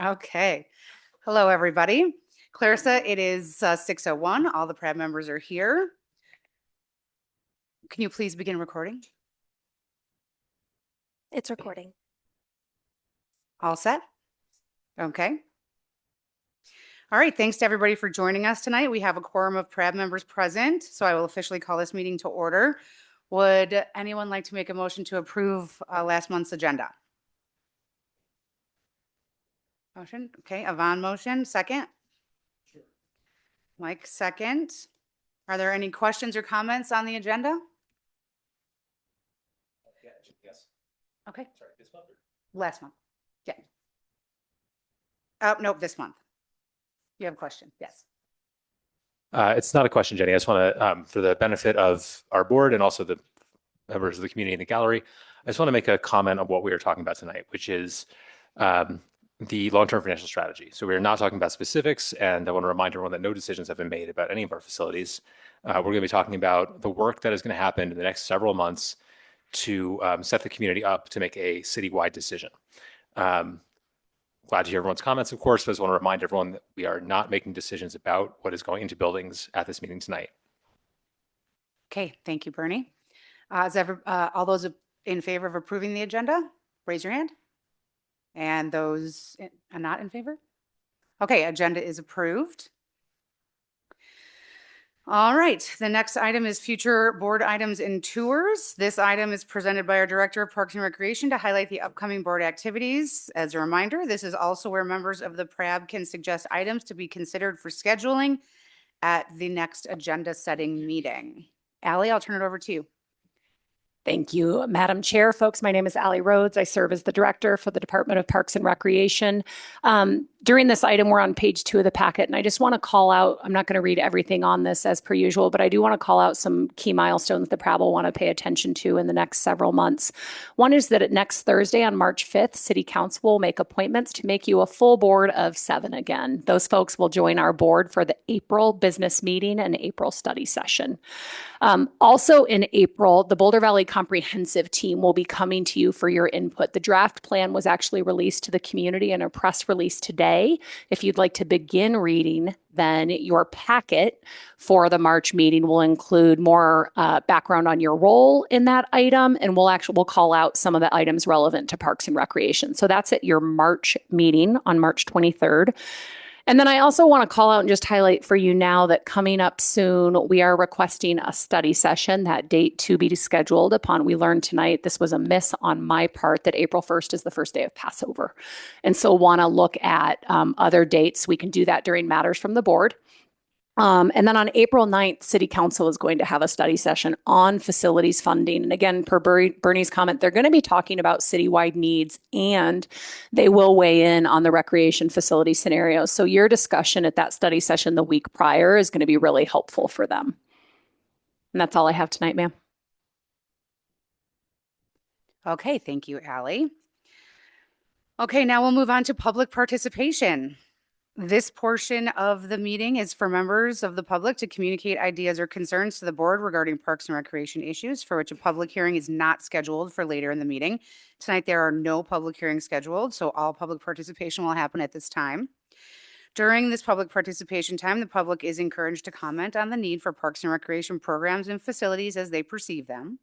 Okay. Hello, everybody. Clarissa, it is 6:01. All the PRAB members are here. Can you please begin recording? It's recording. All set? Okay. All right. Thanks to everybody for joining us tonight. We have a quorum of PRAB members present, so I will officially call this meeting to order. Would anyone like to make a motion to approve last month's agenda? Motion? Okay. Yvonne motion. Second? Sure. Mike second. Are there any questions or comments on the agenda? Yes. Okay. Sorry, this month? Last month. Yeah. Nope, this month. You have a question? Yes. It's not a question, Jenny. I just want to, for the benefit of our board and also the members of the community in the gallery, I just want to make a comment on what we are talking about tonight, which is the long-term financial strategy. So we are not talking about specifics, and I want to remind everyone that no decisions have been made about any of our facilities. We're going to be talking about the work that is going to happen in the next several months to set the community up to make a citywide decision. Glad to hear everyone's comments, of course, but I just want to remind everyone that we are not making decisions about what is going into buildings at this meeting tonight. Okay, thank you, Bernie. All those in favor of approving the agenda, raise your hand. And those are not in favor? Okay, agenda is approved. All right, the next item is future board items and tours. This item is presented by our Director of Parks and Recreation to highlight the upcoming board activities. As a reminder, this is also where members of the PRAB can suggest items to be considered for scheduling at the next agenda setting meeting. Allie, I'll turn it over to you. Thank you, Madam Chair. Folks, my name is Allie Rhodes. I serve as the Director for the Department of Parks and Recreation. During this item, we're on page 2 of the packet, and I just want to call out, I'm not going to read everything on this as per usual, but I do want to call out some key milestones the PRAB will want to pay attention to in the next several months. One is that next Thursday on March 5th, City Council will make appointments to make you a full board of 7 again. Those folks will join our board for the April business meeting and April study session. Also in April, the Boulder Valley Comprehensive Team will be coming to you for your input. The draft plan was actually released to the community in a press release today. If you'd like to begin reading, then your packet for the March meeting will include more background on your role in that item, and we'll call out some of the items relevant to Parks and Recreation. So that's at your March meeting on March 23rd. And then I also want to call out and just highlight for you now that coming up soon, we are requesting a study session, that date to be scheduled upon. We learned tonight, this was a miss on my part, that April 1st is the first day of Passover. And so want to look at other dates. We can do that during matters from the board. And then on April 9th, City Council is going to have a study session on facilities funding. And again, per Bernie's comment, they're going to be talking about citywide needs, and they will weigh in on the recreation facility scenarios. So your discussion at that study session the week prior is going to be really helpful for them. And that's all I have tonight, ma'am. Okay, thank you, Allie. Okay, now we'll move on to public participation. This portion of the meeting is for members of the public to communicate ideas or concerns to the board regarding parks and recreation issues for which a public hearing is not scheduled for later in the meeting. Tonight, there are no public hearings scheduled, so all public participation will happen at this time. During this public participation time, the public is encouraged to comment on the need for parks and recreation programs and facilities as they perceive them.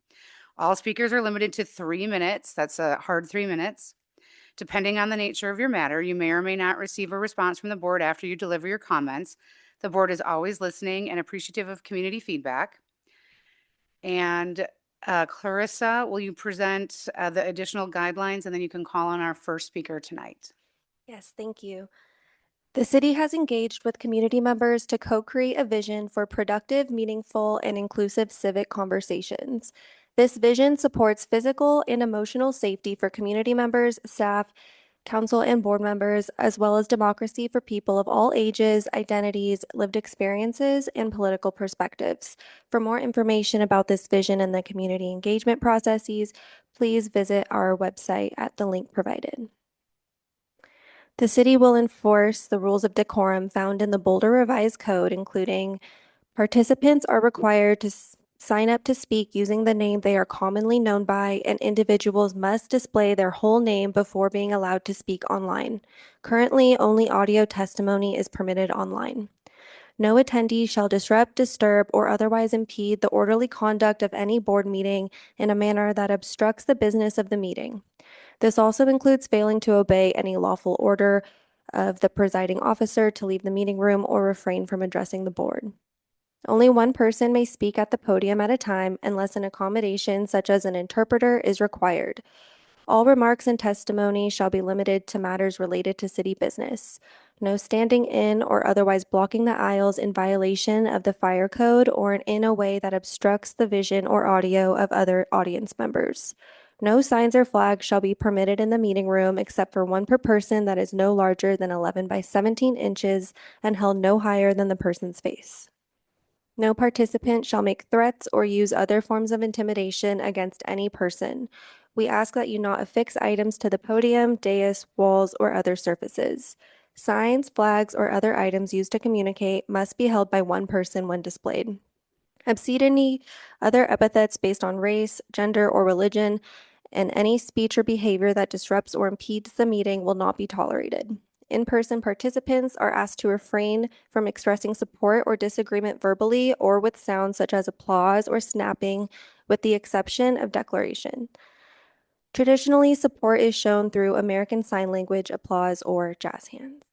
All speakers are limited to 3 minutes. That's a hard 3 minutes. Depending on the nature of your matter, you may or may not receive a response from the board after you deliver your comments. The board is always listening and appreciative of community feedback. And Clarissa, will you present the additional guidelines, and then you can call on our first speaker tonight? Yes, thank you. The city has engaged with community members to co-create a vision for productive, meaningful, and inclusive civic conversations. This vision supports physical and emotional safety for community members, staff, council, and board members, as well as democracy for people of all ages, identities, lived experiences, and political perspectives. For more information about this vision and the community engagement processes, please visit our website at the link provided. The city will enforce the rules of decorum found in the Boulder Revised Code, including participants are required to sign up to speak using the name they are commonly known by, and individuals must display their whole name before being allowed to speak online. Currently, only audio testimony is permitted online. No attendee shall disrupt, disturb, or otherwise impede the orderly conduct of any board meeting in a manner that obstructs the business of the meeting. This also includes failing to obey any lawful order of the presiding officer to leave the meeting room or refrain from addressing the board. Only one person may speak at the podium at a time unless an accommodation such as an interpreter is required. All remarks and testimony shall be limited to matters related to city business. No standing in or otherwise blocking the aisles in violation of the fire code or in a way that obstructs the vision or audio of other audience members. No signs or flags shall be permitted in the meeting room except for one per person that is no larger than 11 by 17 inches and held no higher than the person's face. No participant shall make threats or use other forms of intimidation against any person. We ask that you not affix items to the podium, dais, walls, or other surfaces. Signs, flags, or other items used to communicate must be held by one person when displayed. Exceed any other epithets based on race, gender, or religion, and any speech or behavior that disrupts or impedes the meeting will not be tolerated. In-person participants are asked to refrain from expressing support or disagreement verbally or with sounds such as applause or snapping, with the exception of declaration. Traditionally, support is shown through American Sign Language, applause, or jazz hands.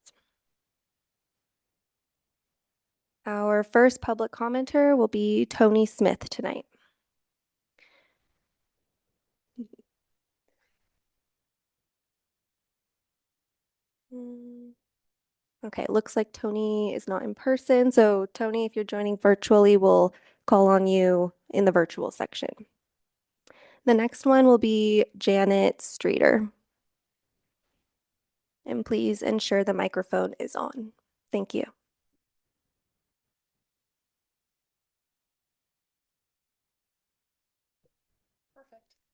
Our first public commenter will be Tony Smith tonight. Okay, it looks like Tony is not in person. So Tony, if you're joining virtually, we'll call on you in the virtual section. The next one will be Janet Streeter. And please ensure the microphone is on. Thank you.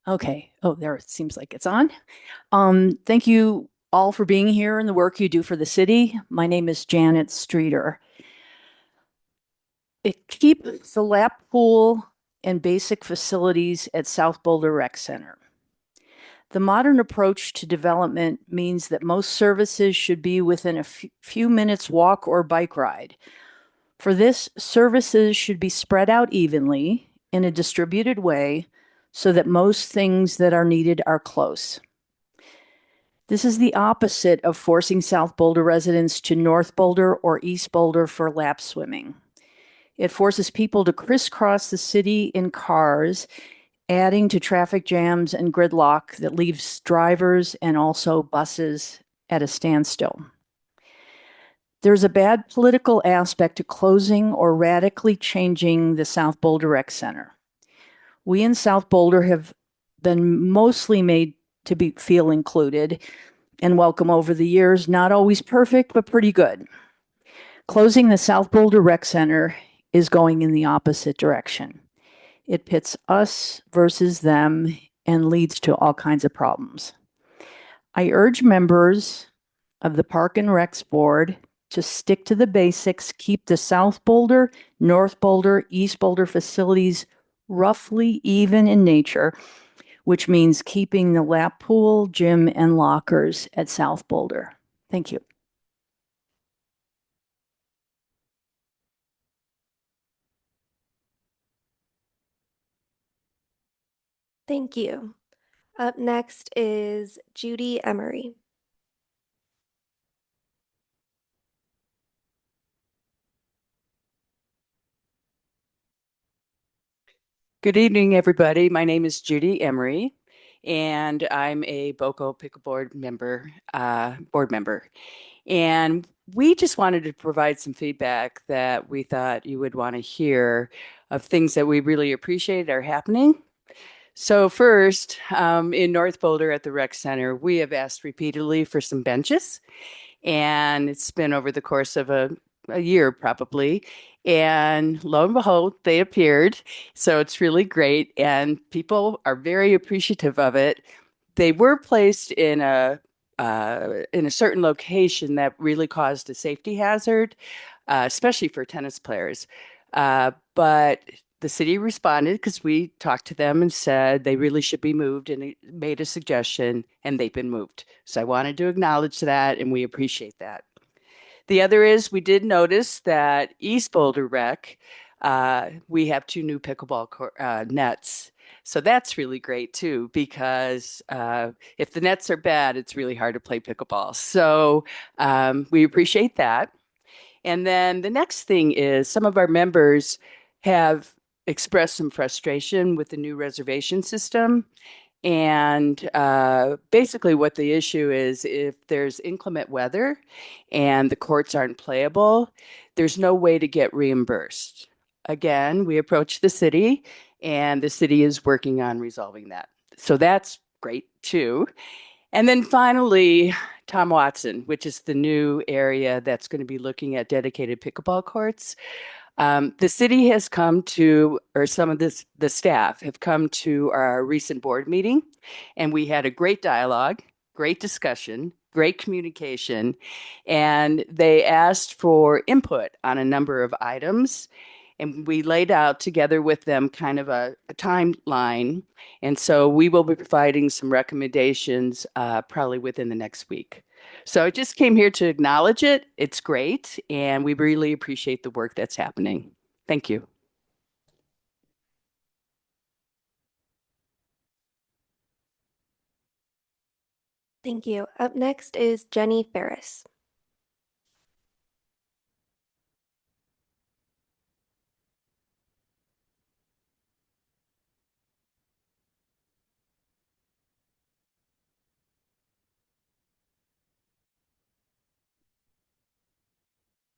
Okay. Oh, there it seems like it's on. Thank you all for being here and the work you do for the city. My name is Janet Streeter. It keeps the lap pool and basic facilities at South Boulder Rec Center. The modern approach to development means that most services should be within a few minutes walk or bike ride. For this, services should be spread out evenly in a distributed way so that most things that are needed are close. This is the opposite of forcing South Boulder residents to North Boulder or East Boulder for lap swimming. It forces people to crisscross the city in cars, adding to traffic jams and gridlock that leaves drivers and also buses at a standstill. There's a bad political aspect to closing or radically changing the South Boulder Rec Center. We in South Boulder have been mostly made to feel included and welcome over the years, not always perfect, but pretty good. Closing the South Boulder Rec Center is going in the opposite direction. It pits us versus them and leads to all kinds of problems. I urge members of the Park and Recs Board to stick to the basics, keep the South Boulder, North Boulder, East Boulder facilities roughly even in nature, which means keeping the lap pool, gym, and lockers at South Boulder. Thank you. Thank you. Up next is Judy Emery. Good evening, everybody. My name is Judy Emery, and I'm a BOCO Pickleboard member, board member. And we just wanted to provide some feedback that we thought you would want to hear of things that we really appreciate are happening. So first, in North Boulder at the Rec Center, we have asked repeatedly for some benches, and it's been over the course of a year probably. And lo and behold, they appeared. So it's really great. And people are very appreciative of it. They were placed in a certain location that really caused a safety hazard, especially for tennis players. But the city responded because we talked to them and said they really should be moved and it made a suggestion and they've been moved. So I wanted to acknowledge that and we appreciate that. The other is we did notice that East Boulder Rec, we have 2 new pickleball nets. So that's really great too, because if the nets are bad, it's really hard to play pickleball. So we appreciate that. And then the next thing is some of our members have expressed some frustration with the new reservation system. And basically, what the issue is if there's inclement weather and the courts aren't playable, there's no way to get reimbursed. Again, we approached the city, and the city is working on resolving that. So that's great too. And then finally, Tom Watson, which is the new area that's going to be looking at dedicated pickleball courts. The city has come to, or some of the staff have come to our recent board meeting, and we had a great dialogue, great discussion, great communication, and they asked for input on a number of items. And we laid out together with them kind of a timeline. And so we will be providing some recommendations probably within the next week. So I just came here to acknowledge it. It's great. And we really appreciate the work that's happening. Thank you. Thank you. Up next is Jenny Ferris.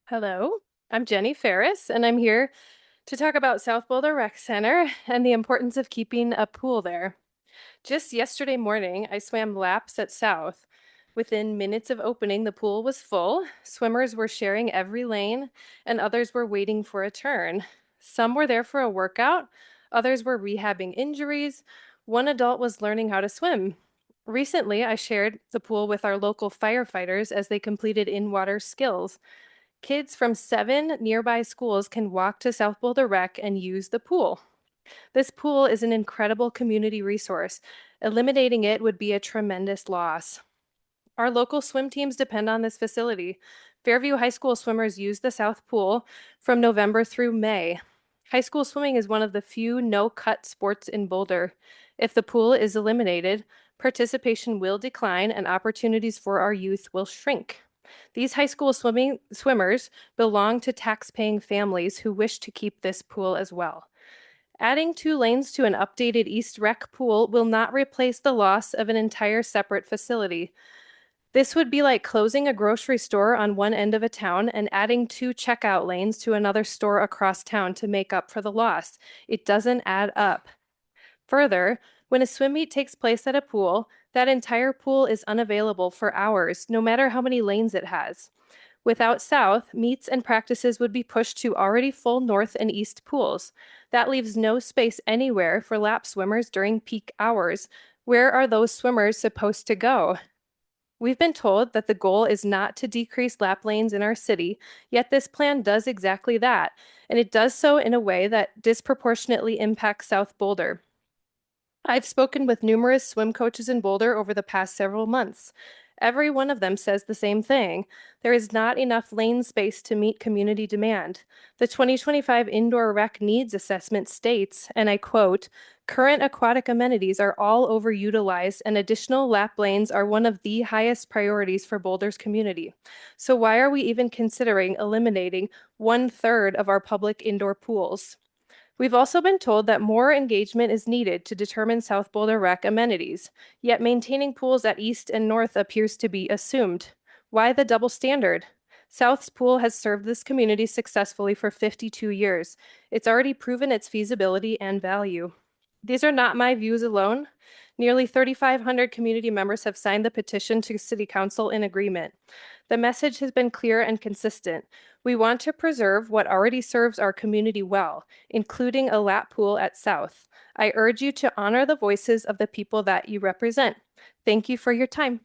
Hello, I'm Jenny Ferris, and I'm here to talk about South Boulder Rec Center and the importance of keeping a pool there. Just yesterday morning, I swam laps at South. Within minutes of opening, the pool was full. Swimmers were sharing every lane, and others were waiting for a turn. Some were there for a workout, others were rehabbing injuries. One adult was learning how to swim. Recently, I shared the pool with our local firefighters as they completed in-water skills. Kids from 7 nearby schools can walk to South Boulder Rec and use the pool. This pool is an incredible community resource. Eliminating it would be a tremendous loss. Our local swim teams depend on this facility. Fairview High School swimmers use the South Pool from November through May. High school swimming is one of the few no-cut sports in Boulder. If the pool is eliminated, participation will decline and opportunities for our youth will shrink. These high school swimmers belong to tax-paying families who wish to keep this pool as well. Adding 2 lanes to an updated East Rec pool will not replace the loss of an entire separate facility. This would be like closing a grocery store on one end of a town and adding 2 checkout lanes to another store across town to make up for the loss. It doesn't add up. Further, when a swim meet takes place at a pool, that entire pool is unavailable for hours, no matter how many lanes it has. Without South, meets and practices would be pushed to already full North and East pools. That leaves no space anywhere for lap swimmers during peak hours. Where are those swimmers supposed to go? We've been told that the goal is not to decrease lap lanes in our city, yet this plan does exactly that, and it does so in a way that disproportionately impacts South Boulder. I've spoken with numerous swim coaches in Boulder over the past several months. Every one of them says the same thing. There is not enough lane space to meet community demand. The 2025 Indoor Rec Needs Assessment states, and I quote, "Current aquatic amenities are all overutilized and additional lap lanes are one of the highest priorities for Boulder's community. So why are we even considering eliminating 1/3 of our public indoor pools?" We've also been told that more engagement is needed to determine South Boulder Rec amenities, yet maintaining pools at East and North appears to be assumed. Why the double standard? South's pool has served this community successfully for 52 years. It's already proven its feasibility and value. These are not my views alone. Nearly 3,500 community members have signed the petition to City Council in agreement. The message has been clear and consistent. We want to preserve what already serves our community well, including a lap pool at South. I urge you to honor the voices of the people that you represent. Thank you for your time.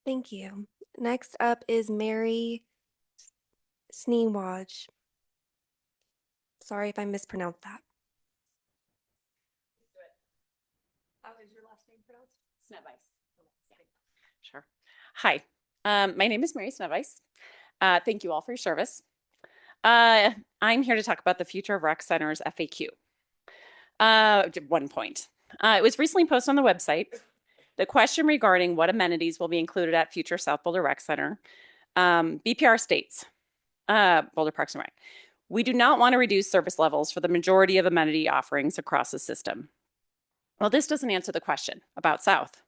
Thank you. Next up is Mary Sneewaj. Sorry if I mispronounced that. How is your last name pronounced? Snevice. Sure. Hi, my name is Mary Snevice. Thank you all for your service. I'm here to talk about the Future of Rec Center's FAQ. 1 point. It was recently posted on the website. The question regarding what amenities will be included at future South Boulder Rec Center. BPR states, Boulder Parks and Rec, we do not want to reduce service levels for the majority of amenity offerings across the system. Well, this doesn't answer the question about South.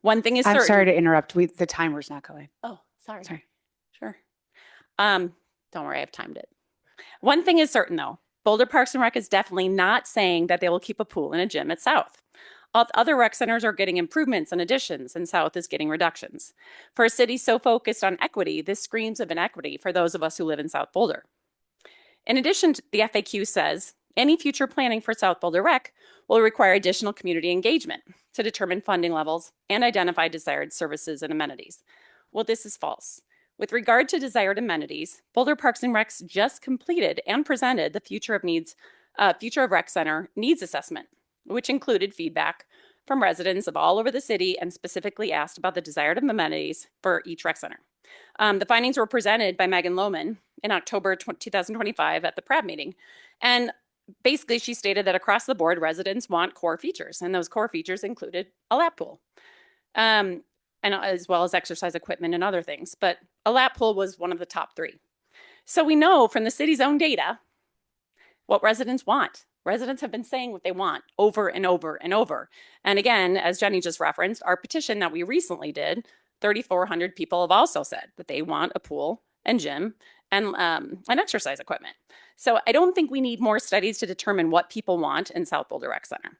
One thing is I'm certain. sorry to interrupt. The timer's not going. Oh, sorry. Sorry. Sure. Don't worry, I've timed it. One thing is certain though, Boulder Parks and Rec is definitely not saying that they will keep a pool and a gym at South. Other rec centers are getting improvements and additions, and South is getting reductions. For a city so focused on equity, this screams of inequity for those of us who live in South Boulder. In addition, the FAQ says, any future planning for South Boulder Rec will require additional community engagement to determine funding levels and identify desired services and amenities. Well, this is false. With regard to desired amenities, Boulder Parks and Recs just completed and presented the Future of Rec Center Needs Assessment, which included feedback from residents of all over the city and specifically asked about the desired amenities for each rec center. The findings were presented by Megan Lohman in October 2025 at the PRAB meeting. And basically, she stated that across the board, residents want core features, and those core features included a lap pool, and as well as exercise equipment and other things. But a lap pool was one of the top 3. So we know from the city's own data what residents want. Residents have been saying what they want over and over and over. And again, as Jenny just referenced, our petition that we recently did, 3,400 people have also said that they want a pool and gym and exercise equipment. So I don't think we need more studies to determine what people want in South Boulder Rec Center.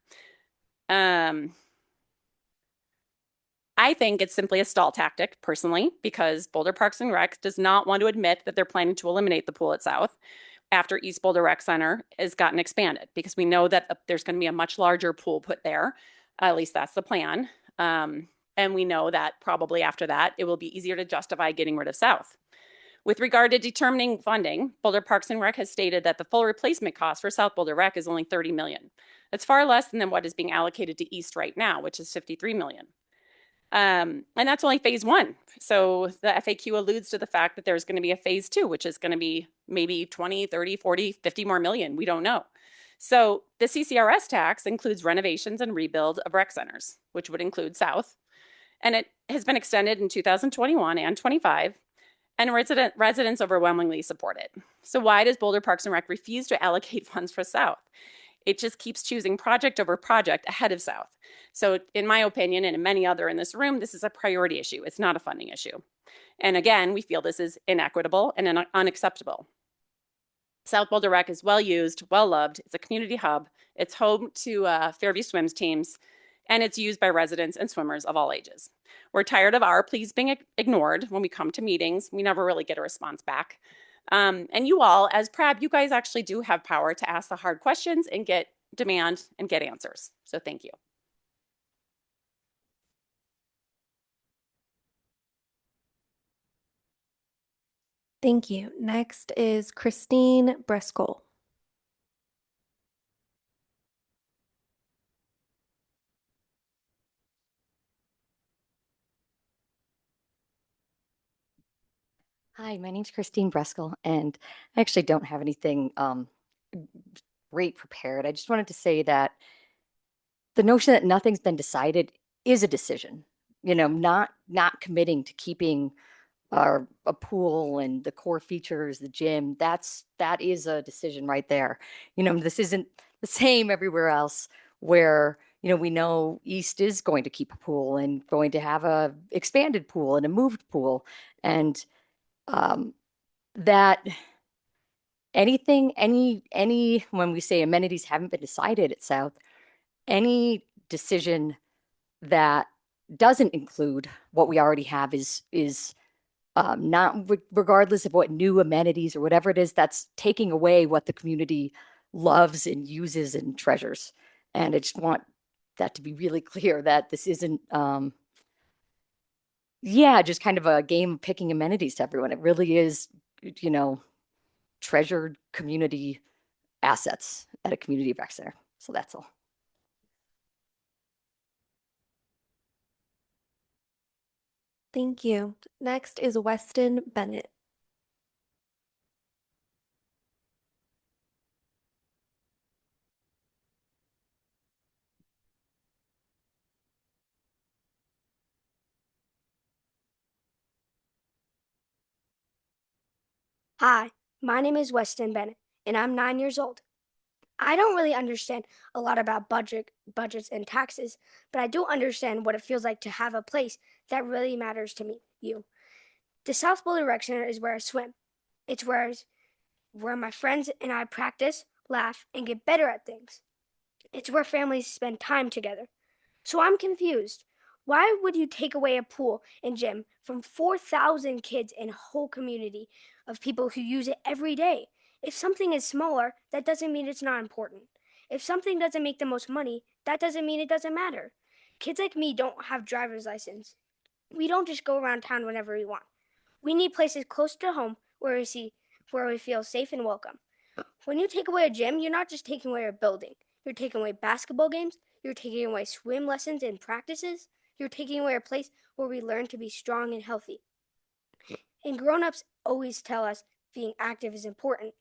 I think it's simply a stall tactic, personally, because Boulder Parks and Rec does not want to admit that they're planning to eliminate the pool at South after East Boulder Rec Center has gotten expanded, because we know that there's going to be a much larger pool put there. At least that's the plan. And we know that probably after that, it will be easier to justify getting rid of South. With regard to determining funding, Boulder Parks and Rec has stated that the full replacement cost for South Boulder Rec is only $30 million. That's far less than what is being allocated to East right now, which is $53 million. And that's only phase 1. So the FAQ alludes to the fact that there's going to be a phase 2, which is going to be maybe 20, 30, 40, 50 more million. We don't know. So the CCRS tax includes renovations and rebuild of rec centers, which would include South. And it has been extended in 2021 and 25. And residents overwhelmingly support it. So why does Boulder Parks and Rec refuse to allocate funds for South? It just keeps choosing project over project ahead of South. So in my opinion, and in many other in this room, this is a priority issue. It's not a funding issue. And again, we feel this is inequitable and unacceptable. South Boulder Rec is well used, well loved. It's a community hub. It's home to Fairview Swims teams, and it's used by residents and swimmers of all ages. We're tired of our pleas being ignored when we come to meetings. We never really get a response back. And you all, as PRAB, you guys actually do have power to ask the hard questions and get demand and get answers. So thank you. Thank you. Next is Christine Breskel. Hi, my name's Christine Breskel, and I actually don't have anything great prepared. I just wanted to say that the notion that nothing's been decided is a decision. You know, not committing to keeping a pool and the core features, the gym. That is a decision right there. You know, this isn't the same everywhere else where, you know, we know East is going to keep a pool and going to have a expanded pool and a moved pool, and that any when we say amenities haven't been decided at South, any decision that doesn't include what we already have is not regardless of what new amenities or whatever it is, that's taking away what the community loves and uses and treasures. And I just want that to be really clear that this isn't yeah, just kind of a game of picking amenities to everyone. It really is, treasured community assets at a community rec center. So that's all. Thank you. Next is Weston Bennett. Hi, my name is Weston Bennett, and I'm 9 years old. I don't really understand a lot about budgets and taxes, but I do understand what it feels like to have a place that really matters to me, you. The South Boulder Rec Center is where I swim. It's where my friends and I practice, laugh, and get better at things. It's where families spend time together. So I'm confused. Why would you take away a pool and gym from 4,000 kids in a whole community of people who use it every day? If something is smaller, that doesn't mean it's not important. If something doesn't make the most money, that doesn't mean it doesn't matter. Kids like me don't have driver's license. We don't just go around town whenever we want. We need places close to home where we feel safe and welcome. When you take away a gym, you're not just taking away a building. You're taking away basketball games, you're taking away swim lessons and practices, you're taking away a place where we learn to be strong and healthy. And grown-ups always tell us being active is important.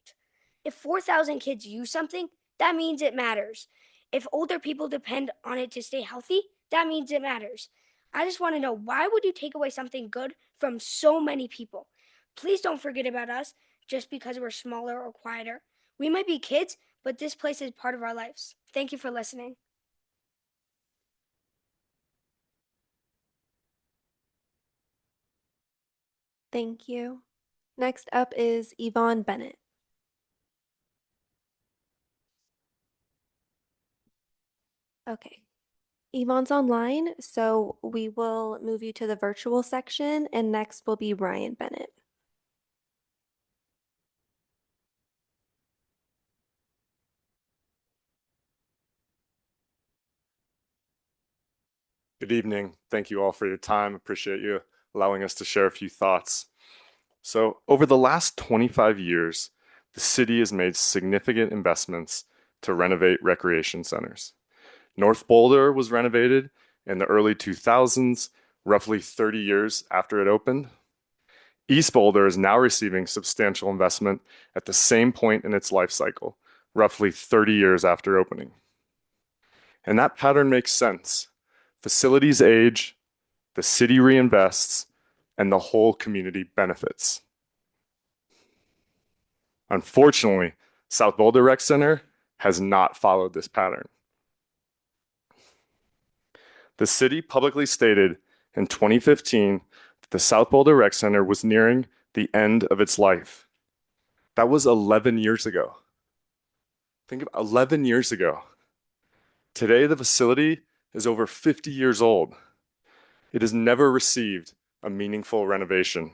If 4,000 kids use something, that means it matters. If older people depend on it to stay healthy, that means it matters. I just want to know, why would you take away something good from so many people? Please don't forget about us just because we're smaller or quieter. We might be kids, but this place is part of our lives. Thank you for listening. Thank you. Next up is Yvonne Bennett. Okay. Yvonne's online, so we will move you to the virtual section, and next will be Ryan Bennett. Good evening. Thank you all for your time. Appreciate you allowing us to share a few thoughts. So, over the last 25 years, the city has made significant investments to renovate recreation centers. North Boulder was renovated in the early 2000s, roughly 30 years after it opened. East Boulder is now receiving substantial investment at the same point in its life cycle, roughly 30 years after opening. And that pattern makes sense. Facilities age, the city reinvests, and the whole community benefits. Unfortunately, South Boulder Rec Center has not followed this pattern. The city publicly stated in 2015 that the South Boulder Rec Center was nearing the end of its life. That was 11 years ago. Think about 11 years ago. Today, the facility is over 50 years old. It has never received a meaningful renovation.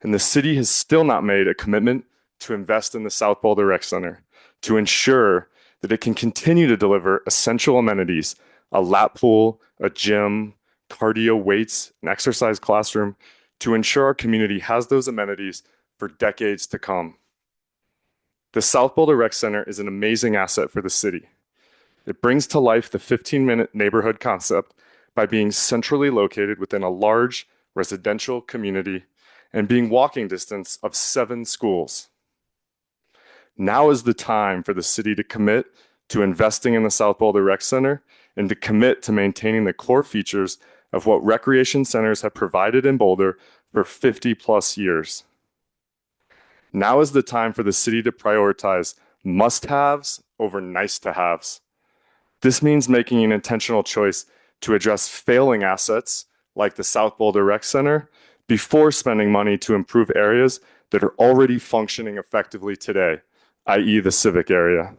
And the city has still not made a commitment to invest in the South Boulder Rec Center to ensure that it can continue to deliver essential amenities, a lap pool, a gym, cardio weights, an exercise classroom, to ensure our community has those amenities for decades to come. The South Boulder Rec Center is an amazing asset for the city. It brings to life the 15-minute neighborhood concept by being centrally located within a large residential community and being walking distance of 7 schools. Now is the time for the city to commit to investing in the South Boulder Rec Center and to commit to maintaining the core features of what recreation centers have provided in Boulder for 50 plus years. Now is the time for the city to prioritize must-haves over nice-to-haves. This means making an intentional choice to address failing assets like the South Boulder Rec Center before spending money to improve areas that are already functioning effectively today, i.e. the civic area.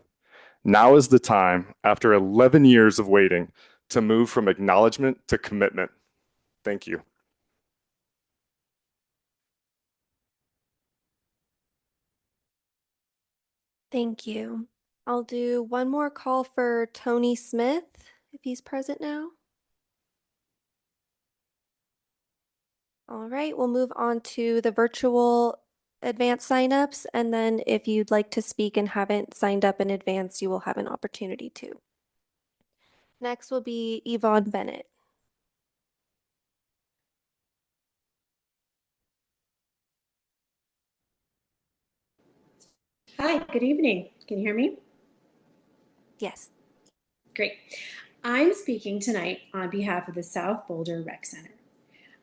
Now is the time, after 11 years of waiting, to move from acknowledgement to commitment. Thank you. Thank you. I'll do one more call for Tony Smith, if he's present now. All right, we'll move on to the virtual advanced signups. And then if you'd like to speak and haven't signed up in advance, you will have an opportunity to. Next will be Yvonne Bennett. Hi, good evening. Can you hear me? Yes. Great. I'm speaking tonight on behalf of the South Boulder Rec Center.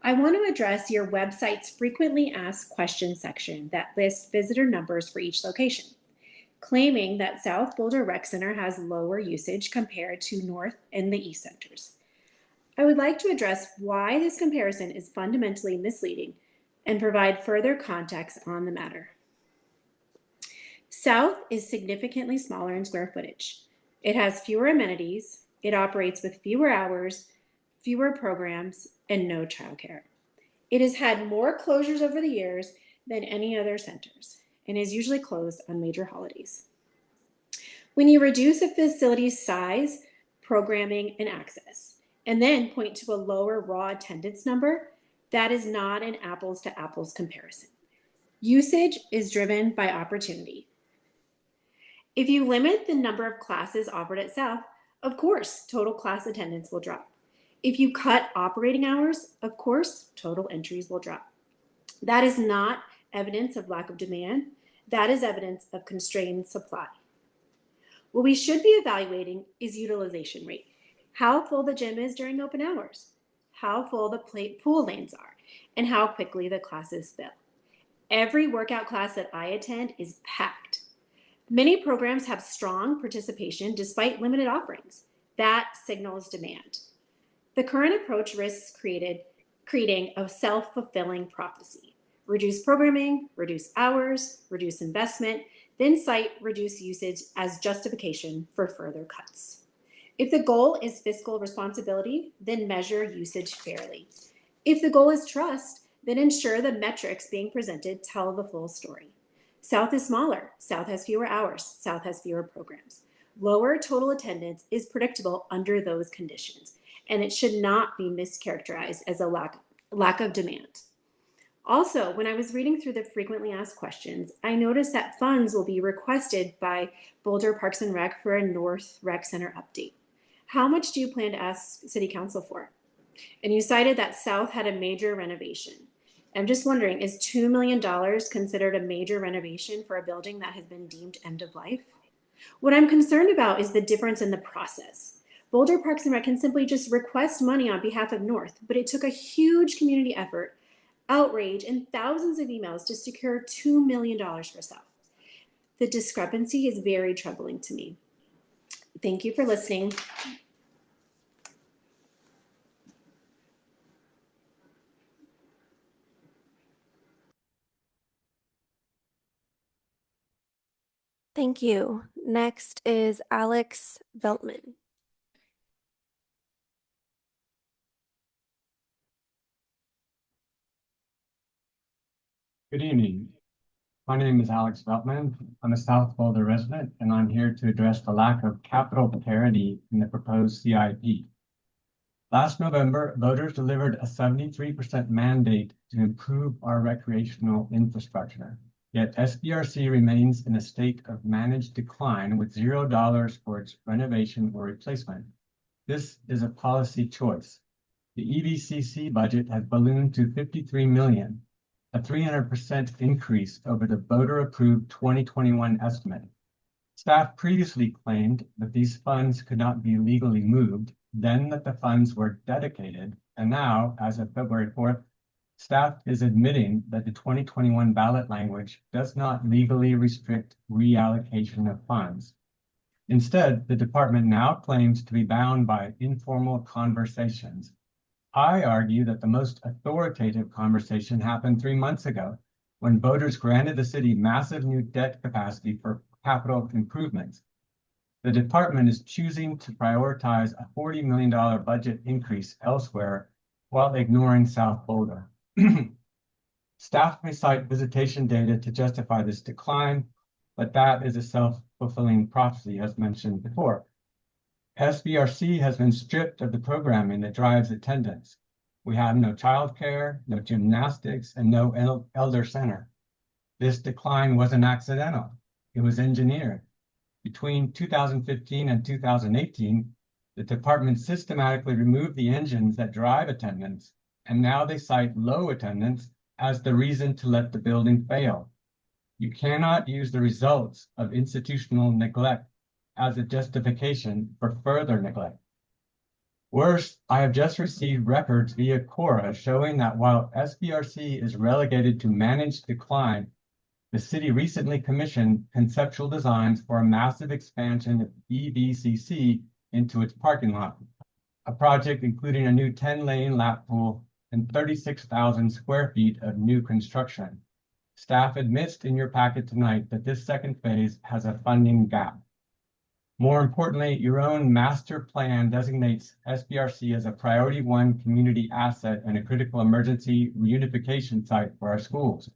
I want to address your website's frequently asked questions section that lists visitor numbers for each location, claiming that South Boulder Rec Center has lower usage compared to North and the East centers. I would like to address why this comparison is fundamentally misleading and provide further context on the matter. South is significantly smaller in square footage. It has fewer amenities, it operates with fewer hours, fewer programs, and no childcare. It has had more closures over the years than any other centers and is usually closed on major holidays. When you reduce a facility's size, programming, and access, and then point to a lower raw attendance number, that is not an apples to apples comparison. Usage is driven by opportunity. If you limit the number of classes offered at South, of course, total class attendance will drop. If you cut operating hours, of course, total entries will drop. That is not evidence of lack of demand. That is evidence of constrained supply. What we should be evaluating is utilization rate. How full the gym is during open hours, how full the pool lanes are, and how quickly the classes fill. Every workout class that I attend is packed. Many programs have strong participation despite limited offerings. That signals demand. The current approach risks creating a self-fulfilling prophecy. Reduce programming, reduce hours, reduce investment, then cite reduced usage as justification for further cuts. If the goal is fiscal responsibility, then measure usage fairly. If the goal is trust, then ensure the metrics being presented tell the full story. South is smaller. South has fewer hours. South has fewer programs. Lower total attendance is predictable under those conditions, and it should not be mischaracterized as a lack of demand. Also, when I was reading through the frequently asked questions, I noticed that funds will be requested by Boulder Parks and Rec for a North Rec Center update. How much do you plan to ask City Council for? And you cited that South had a major renovation. I'm just wondering, is $2 million considered a major renovation for a building that has been deemed end of life? What I'm concerned about is the difference in the process. Boulder Parks and Rec can simply just request money on behalf of North, but it took a huge community effort, outrage, and thousands of emails to secure $2 million for South. The discrepancy is very troubling to me. Thank you for listening. Thank you. Next is Alex Veltman. Good evening. My name is Alex Veltman. I'm a South Boulder resident, and I'm here to address the lack of capital parity in the proposed CIP. Last November, voters delivered a 73% mandate to improve our recreational infrastructure. Yet SBRC remains in a state of managed decline with $0 for its renovation or replacement. This is a policy choice. The EVCC budget has ballooned to $53 million, a 300% increase over the voter-approved 2021 estimate. Staff previously claimed that these funds could not be legally moved, then that the funds were dedicated, and now, as of February 4th, staff is admitting that the 2021 ballot language does not legally restrict reallocation of funds. Instead, the department now claims to be bound by informal conversations. I argue that the most authoritative conversation happened 3 months ago when voters granted the city massive new debt capacity for capital improvements. The department is choosing to prioritize a $40 million budget increase elsewhere while ignoring South Boulder. Staff may cite visitation data to justify this decline, but that is a self-fulfilling prophecy, as mentioned before. SBRC has been stripped of the programming that drives attendance. We have no childcare, no gymnastics, and no elder center. This decline wasn't accidental. It was engineered. Between 2015 and 2018, the department systematically removed the engines that drive attendance, and now they cite low attendance as the reason to let the building fail. You cannot use the results of institutional neglect as a justification for further neglect. Worse, I have just received records via Cora showing that while SBRC is relegated to managed decline, the city recently commissioned conceptual designs for a massive expansion of EVCC into its parking lot, a project including a new 10-lane lap pool and 36,000 square feet of new construction. Staff admits in your packet tonight that this second phase has a funding gap. More importantly, your own master plan designates SBRC as a priority 1 community asset and a critical emergency reunification site for our schools.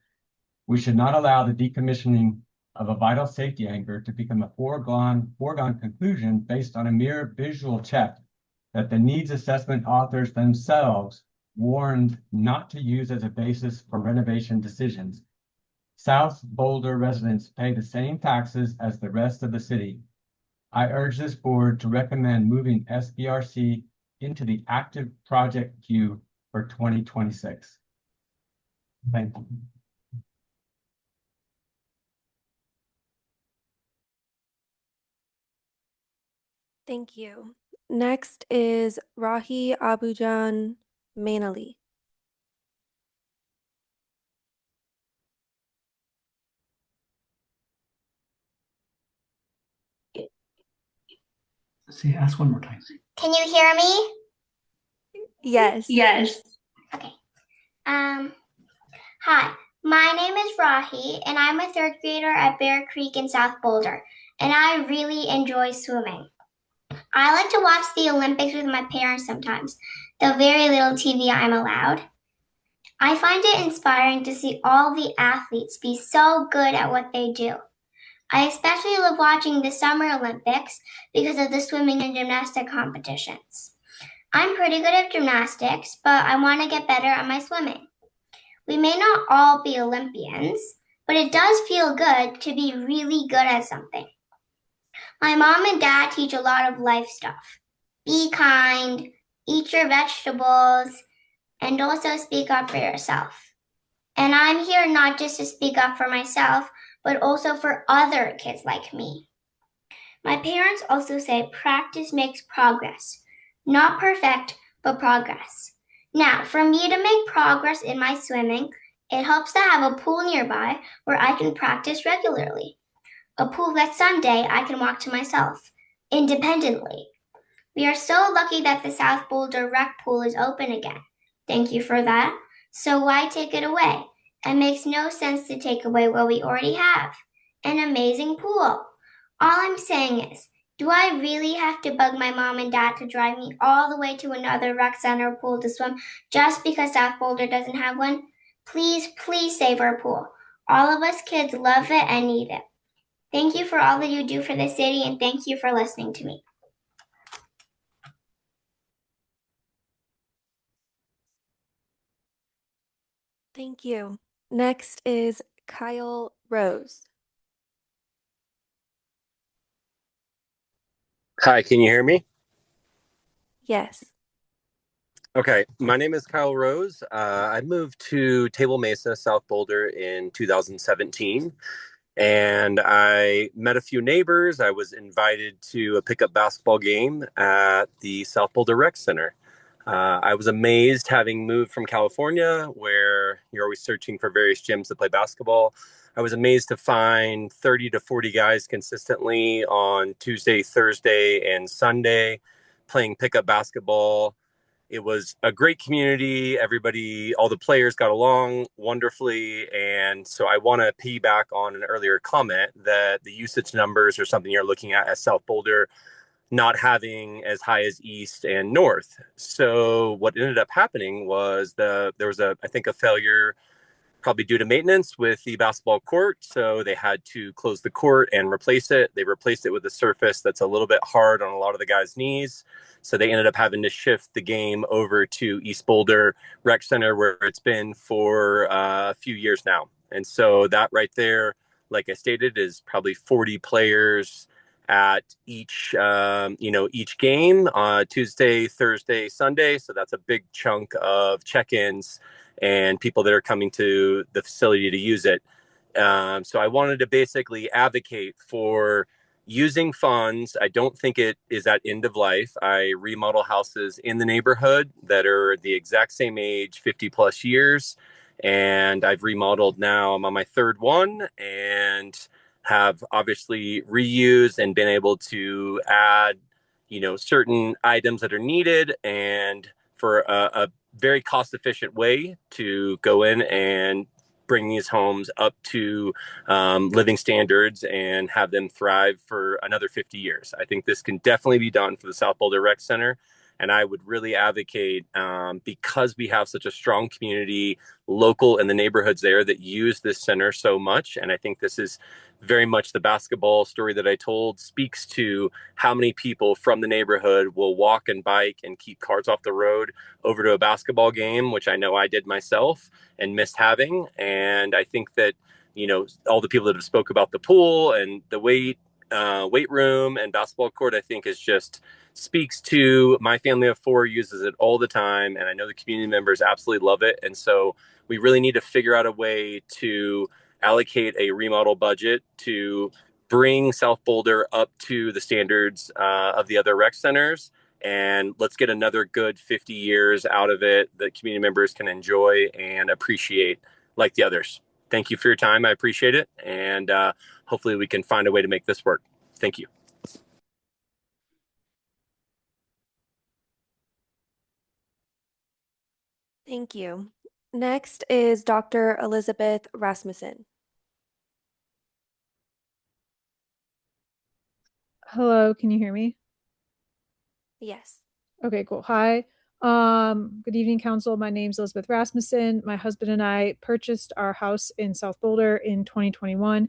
We should not allow the decommissioning of a vital safety anchor to become a foregone conclusion based on a mere visual check that the needs assessment authors themselves warned not to use as a basis for renovation decisions. South Boulder residents pay the same taxes as the rest of the city. I urge this board to recommend moving SBRC into the active project queue for 2026. Thank you. Thank you. Next is Rahi Abujan Mainali. See, ask one more time. Can you hear me? Yes. Yes. Okay. Hi, my name is Rahi, and I'm a third grader at Bear Creek in South Boulder, and I really enjoy swimming. I like to watch the Olympics with my parents sometimes, the very little TV I'm allowed. I find it inspiring to see all the athletes be so good at what they do. I especially love watching the Summer Olympics because of the swimming and gymnastic competitions. I'm pretty good at gymnastics, but I want to get better at my swimming. We may not all be Olympians, but it does feel good to be really good at something. My mom and dad teach a lot of life stuff. Be kind, eat your vegetables, and also speak up for yourself. And I'm here not just to speak up for myself, but also for other kids like me. My parents also say practice makes progress. Not perfect, but progress. Now, for me to make progress in my swimming, it helps to have a pool nearby where I can practice regularly. A pool that someday I can walk to myself, independently. We are so lucky that the South Boulder Rec Pool is open again. Thank you for that. So why take it away? It makes no sense to take away what we already have. An amazing pool. All I'm saying is, do I really have to bug my mom and dad to drive me all the way to another rec center pool to swim just because South Boulder doesn't have one? Please, please save our pool. All of us kids love it and need it. Thank you for all that you do for the city, and thank you for listening to me. Thank you. Next is Kyle Rose. Hi, can you hear me? Yes. Okay, my name is Kyle Rose. I moved to Table Mesa, South Boulder in 2017, and I met a few neighbors. I was invited to a pickup basketball game at the South Boulder Rec Center. I was amazed, having moved from California, where you're always searching for various gyms to play basketball. I was amazed to find 30 to 40 guys consistently on Tuesday, Thursday, and Sunday playing pickup basketball. It was a great community. Everybody, all the players got along wonderfully. And so I want to piggyback on an earlier comment that the usage numbers are something you're looking at as South Boulder not having as high as East and North. So what ended up happening was there was I think a failure probably due to maintenance with the basketball court. So they had to close the court and replace it. They replaced it with a surface that's a little bit hard on a lot of the guys' knees. So they ended up having to shift the game over to East Boulder Rec Center, where it's been for a few years now. And so that right there, like I stated, is probably 40 players at each each game, Tuesday, Thursday, Sunday. So that's a big chunk of check-ins and people that are coming to the facility to use it. So I wanted to basically advocate for using funds. I don't think it is at end of life. I remodel houses in the neighborhood that are the exact same age, 50 plus years. And I've remodeled now. I'm on my third one and have obviously reused and been able to add, certain items that are needed, and for a very cost efficient way to go in and bring these homes up to living standards and have them thrive for another 50 years. I think this can definitely be done for the South Boulder Rec Center. And I would really advocate, because we have such a strong community local in the neighborhoods there that use this center so much. And I think this is very much the basketball story that I told speaks to how many people from the neighborhood will walk and bike and keep cars off the road over to a basketball game, which I know I did myself and missed having. And I think that, all the people that have spoke about the pool and the weight room and basketball court, I think is just speaks to my family of four, uses it all the time. And I know the community members absolutely love it. And so we really need to figure out a way to allocate a remodel budget to bring South Boulder up to the standards of the other rec centers. And let's get another good 50 years out of it that community members can enjoy and appreciate like the others. Thank you for your time. I appreciate it. And hopefully we can find a way to make this work. Thank you. Thank you. Next is Dr. Elizabeth Rasmussen. Hello, can you hear me? Yes. Okay, cool. Hi. Good evening, council. My name's Elizabeth Rasmussen. My husband and I purchased our house in South Boulder in 2021.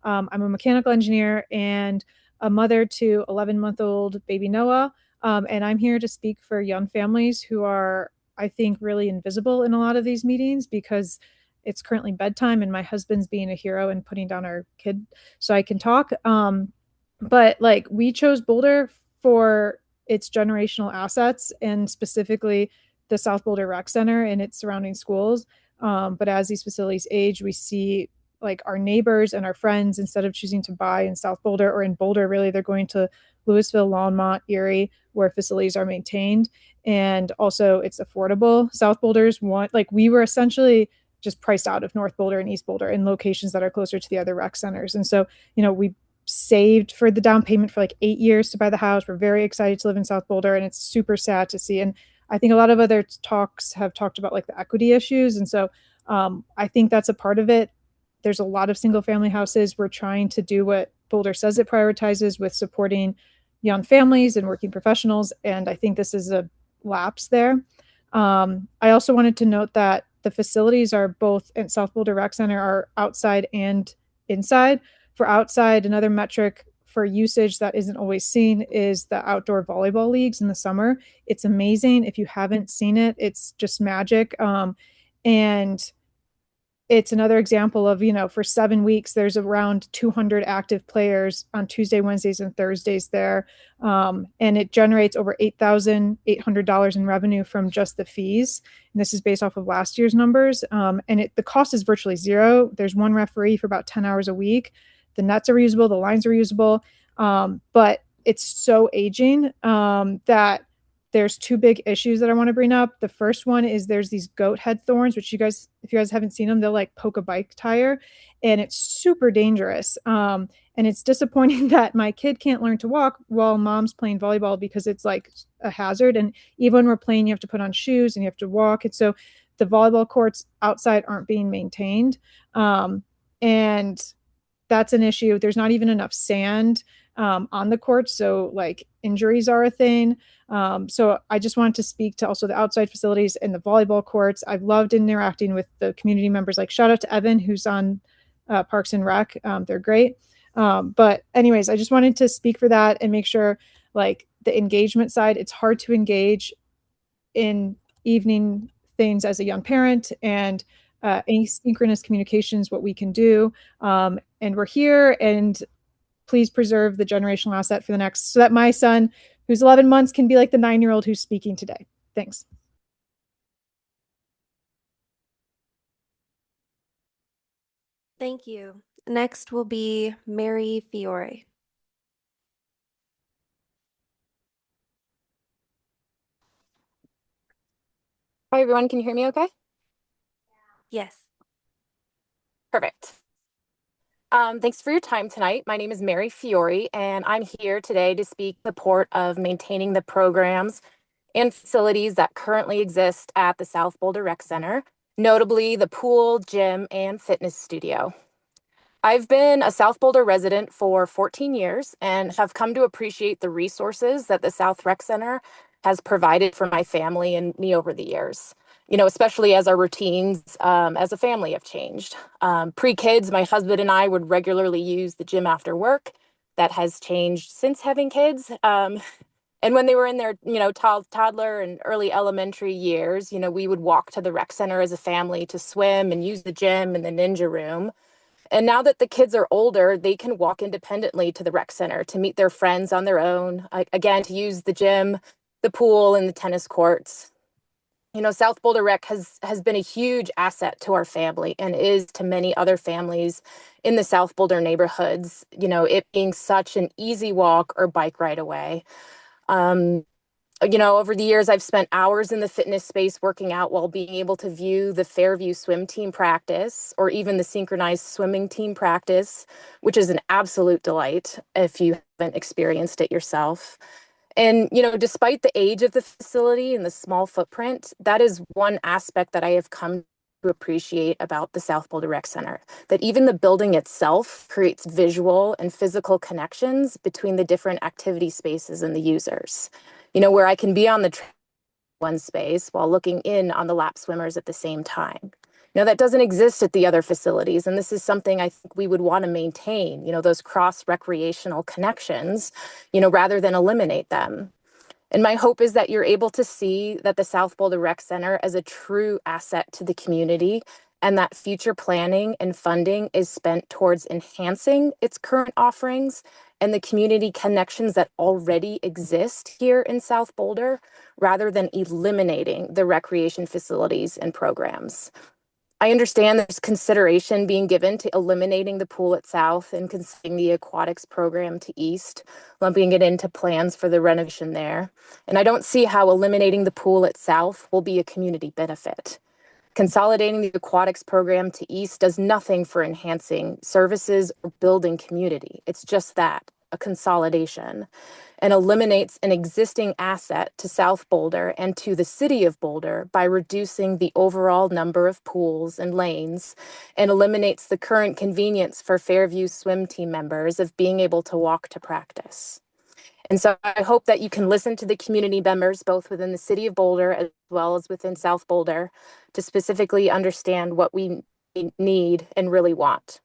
I'm a mechanical engineer and a mother to 11-month-old baby Noah. And I'm here to speak for young families who are, I think, really invisible in a lot of these meetings because it's currently bedtime and my husband's being a hero and putting down our kid so I can talk. But we chose Boulder for its generational assets and specifically the South Boulder Rec Center and its surrounding schools. But as these facilities age, we see our neighbors and our friends, instead of choosing to buy in South Boulder or in Boulder, really, they're going to Louisville, Longmont, Erie, where facilities are maintained. And also it's affordable. South Boulder's we were essentially just priced out of North Boulder and East Boulder in locations that are closer to the other rec centers. And so, we saved for the down payment for 8 years to buy the house. We're very excited to live in South Boulder, and it's super sad to see. And I think a lot of other talks have talked about the equity issues. And so I think that's a part of it. There's a lot of single family houses. We're trying to do what Boulder says it prioritizes with supporting young families and working professionals. And I think this is a lapse there. I also wanted to note that the facilities are both at South Boulder Rec Center are outside and inside. For outside, another metric for usage that isn't always seen is the outdoor volleyball leagues in the summer. It's amazing. If you haven't seen it, it's just magic. And it's another example of, for 7 weeks, there's around 200 active players on Tuesday, Wednesdays, and Thursdays there. And it generates over $8,800 in revenue from just the fees. And this is based off of last year's numbers. And the cost is virtually zero. There's one referee for about 10 hours a week. The nets are reusable, the lines are reusable. But it's so aging that there's two big issues that I want to bring up. The first one is there's these goat head thorns, which if you guys haven't seen them, they'll poke a bike tire, and it's super dangerous. And it's disappointing that my kid can't learn to walk while mom's playing volleyball because it's a hazard. And even when we're playing, you have to put on shoes and you have to walk. And so the volleyball courts outside aren't being maintained. And that's an issue. There's not even enough sand on the courts. So like injuries are a thing. So I just wanted to speak to also the outside facilities and the volleyball courts. I've loved interacting with the community members. Like shout out to Evan, who's on Parks and Rec. They're great. But anyways, I just wanted to speak for that and make sure like the engagement side, it's hard to engage in evening things as a young parent, and asynchronous communications, what we can do. And we're here, and please preserve the generational asset for the next, so that my son, who's 11 months, can be like the 9-year-old who's speaking today. Thanks. Thank you. Next will be Mary Fiore. Hi, everyone. Can you hear me okay? Yes. Perfect. Thanks for your time tonight. My name is Mary Fiore, and I'm here today to speak in support of maintaining the programs and facilities that currently exist at the South Boulder Rec Center, notably the pool, gym, and fitness studio. I've been a South Boulder resident for 14 years and have come to appreciate the resources that the South Rec Center has provided for my family and me over the years. You know, especially as our routines as a family have changed. Pre-kids, my husband and I would regularly use the gym after work. That has changed since having kids. And when they were in their, toddler and early elementary years, we would walk to the rec center as a family to swim and use the gym and the ninja room. And now that the kids are older, they can walk independently to the rec center to meet their friends on their own, again, to use the gym, the pool, and the tennis courts. South Boulder Rec has been a huge asset to our family and is to many other families in the South Boulder neighborhoods, it being such an easy walk or bike ride away. Over the years, I've spent hours in the fitness space working out while being able to view the Fairview swim team practice or even the synchronized swimming team practice, which is an absolute delight if you haven't experienced it yourself. And, despite the age of the facility and the small footprint, that is one aspect that I have come to appreciate about the South Boulder Rec Center, that even the building itself creates visual and physical connections between the different activity spaces and the users. Where I can be on the one space while looking in on the lap swimmers at the same time. That doesn't exist at the other facilities, and this is something I think we would want to maintain, those cross-recreational connections, rather than eliminate them. And my hope is that you're able to see that the South Boulder Rec Center as a true asset to the community, and that future planning and funding is spent towards enhancing its current offerings and the community connections that already exist here in South Boulder, rather than eliminating the recreation facilities and programs. I understand there's consideration being given to eliminating the pool at South and considering the aquatics program to East, lumping it into plans for the renovation there. And I don't see how eliminating the pool at South will be a community benefit. Consolidating the aquatics program to East does nothing for enhancing services or building community. It's just that, a consolidation, and eliminates an existing asset to South Boulder and to the city of Boulder by reducing the overall number of pools and lanes, and eliminates the current convenience for Fairview swim team members of being able to walk to practice. And so I hope that you can listen to the community members, both within the city of Boulder as well as within South Boulder, to specifically understand what we need and really want.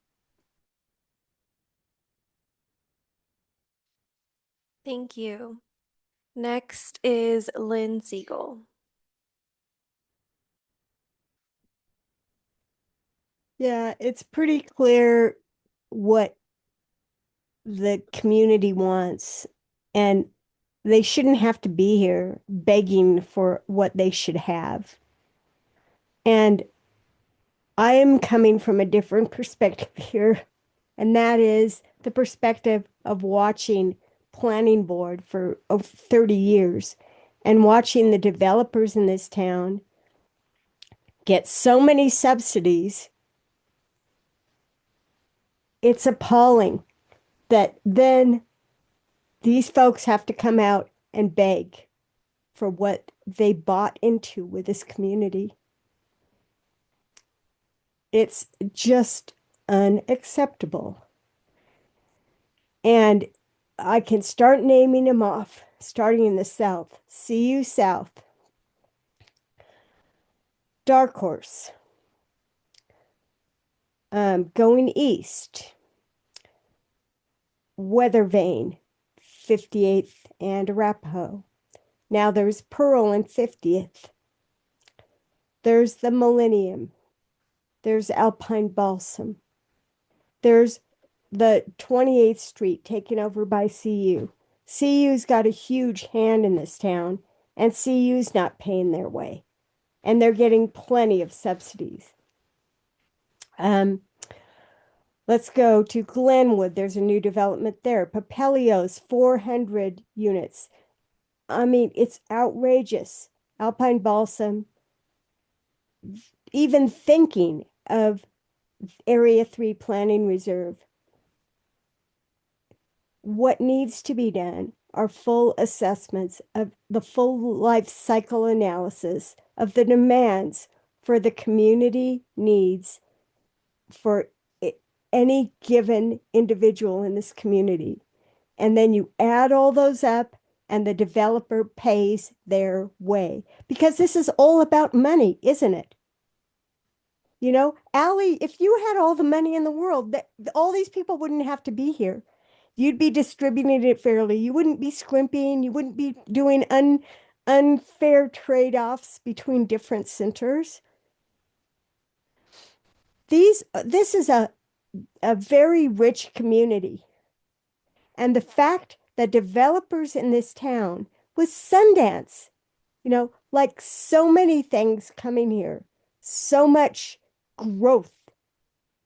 Thank you. Next is Lynn Siegel. Yeah, it's pretty clear what the community wants, and they shouldn't have to be here begging for what they should have. And I am coming from a different perspective here, and that is the perspective of watching planning board for over 30 years and watching the developers in this town get so many subsidies. It's appalling that then these folks have to come out and beg for what they bought into with this community. It's just unacceptable. And I can start naming them off, starting in the south. CU South, Dark Horse, going east, Weather Vane, 58th and Arapahoe. Now there's Pearl and 50th. There's the Millennium. There's Alpine Balsam. There's the 28th Street taken over by CU. CU's got a huge hand in this town, and CU's not paying their way. And they're getting plenty of subsidies. Let's go to Glenwood. There's a new development there. Papilio's 400 units. I mean, it's outrageous. Alpine Balsam, even thinking of Area 3 Planning Reserve. What needs to be done are full assessments of the full life cycle analysis of the demands for the community needs for any given individual in this community. And then you add all those up and the developer pays their way. Because this is all about money, isn't it? You know, Allie, if you had all the money in the world, all these people wouldn't have to be here. You'd be distributing it fairly. You wouldn't be scrimping. You wouldn't be doing unfair trade-offs between different centers. This is a very rich community. And the fact that developers in this town with Sundance, you know, like so many things coming here, so much growth,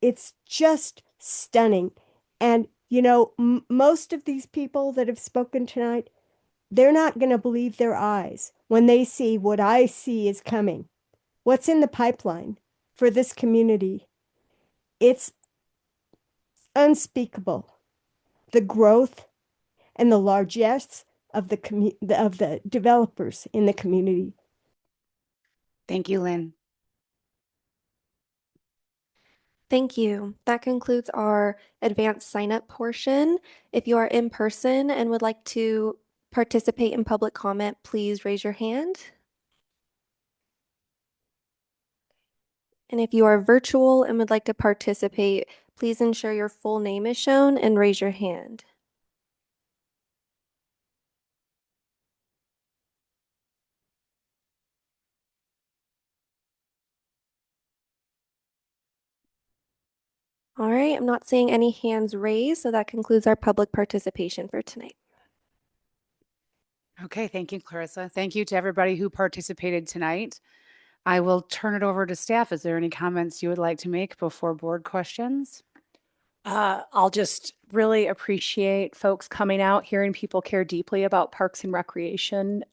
it's just stunning. And, you know, most of these people that have spoken tonight, they're not going to believe their eyes when they see what I see is coming. What's in the pipeline for this community? It's unspeakable. The growth and the largesse of the developers in the community. Thank you, Lynn. Thank you. That concludes our advanced sign-up portion. If you are in person and would like to participate in public comment, please raise your hand. And if you are virtual and would like to participate, please ensure your full name is shown and raise your hand. All right, I'm not seeing any hands raised, so that concludes our public participation for tonight. Okay, thank you, Clarissa. Thank you to everybody who participated tonight. I will turn it over to staff. Is there any comments you would like to make before board questions? I'll just really appreciate folks coming out, hearing people care deeply about parks and recreation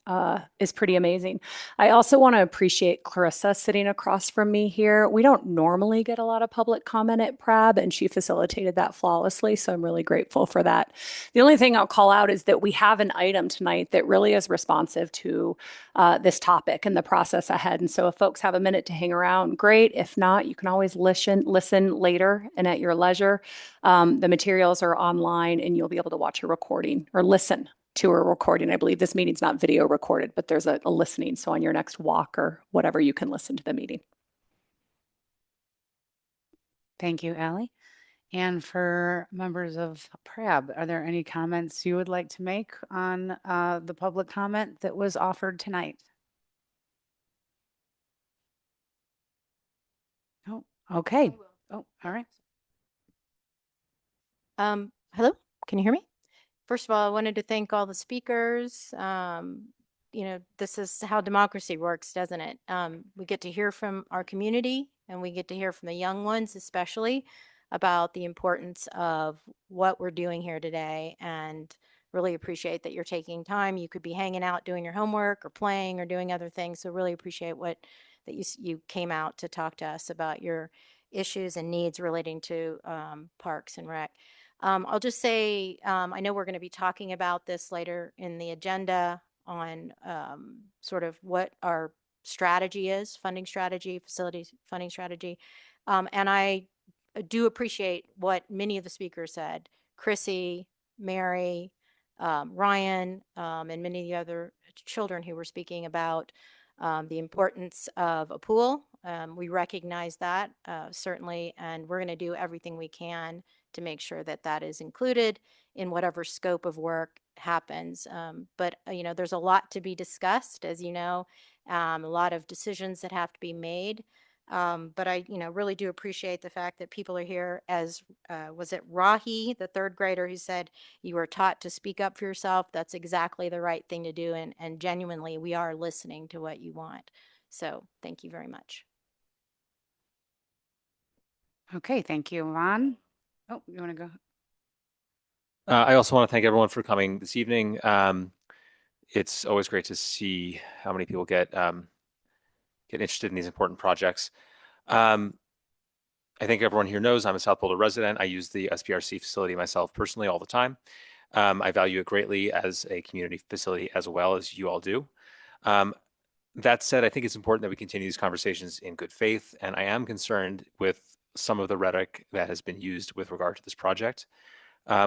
is pretty amazing. I also want to appreciate Clarissa sitting across from me here. We don't normally get a lot of public comment at PRAB, and she facilitated that flawlessly, so I'm really grateful for that. The only thing I'll call out is that we have an item tonight that really is responsive to this topic and the process ahead. And so if folks have a minute to hang around, great. If not, you can always listen later and at your leisure. The materials are online and you'll be able to watch a recording or listen to a recording. I believe this meeting's not video recorded, but there's a listening. So on your next walk or whatever, you can listen to the meeting. Thank you, Allie. And for members of PRAB, are there any comments you would like to make on the public comment that was offered tonight? Oh, okay. Oh, all right. Hello, can you hear me? First of all, I wanted to thank all the speakers. You know, this is how democracy works, doesn't it? We get to hear from our community and we get to hear from the young ones, especially about the importance of what we're doing here today, and really appreciate that you're taking time. You could be hanging out doing your homework or playing or doing other things. So really appreciate that you came out to talk to us about your issues and needs relating to Parks and Rec. I'll just say, I know we're going to be talking about this later in the agenda on sort of what our strategy is, funding strategy, facilities funding strategy. And I do appreciate what many of the speakers said. Chrissy, Mary, Ryan, and many of the other children who were speaking about the importance of a pool. We recognize that certainly, and we're going to do everything we can to make sure that that is included in whatever scope of work happens. But you know, there's a lot to be discussed, as you know, a lot of decisions that have to be made. But I, you know, really do appreciate the fact that people are here. As was it Rahi, the third grader, who said you were taught to speak up for yourself? That's exactly the right thing to do, and genuinely, we are listening to what you want. So thank you very much. Okay, thank you, Yvonne. Oh, you want to go? I also want to thank everyone for coming this evening. It's always great to see how many people get interested in these important projects. I think everyone here knows I'm a South Boulder resident. I use the SPRC facility myself personally all the time. I value it greatly as a community facility as well, as you all do. That said, I think it's important that we continue these conversations in good faith, and I am concerned with some of the rhetoric that has been used with regard to this project.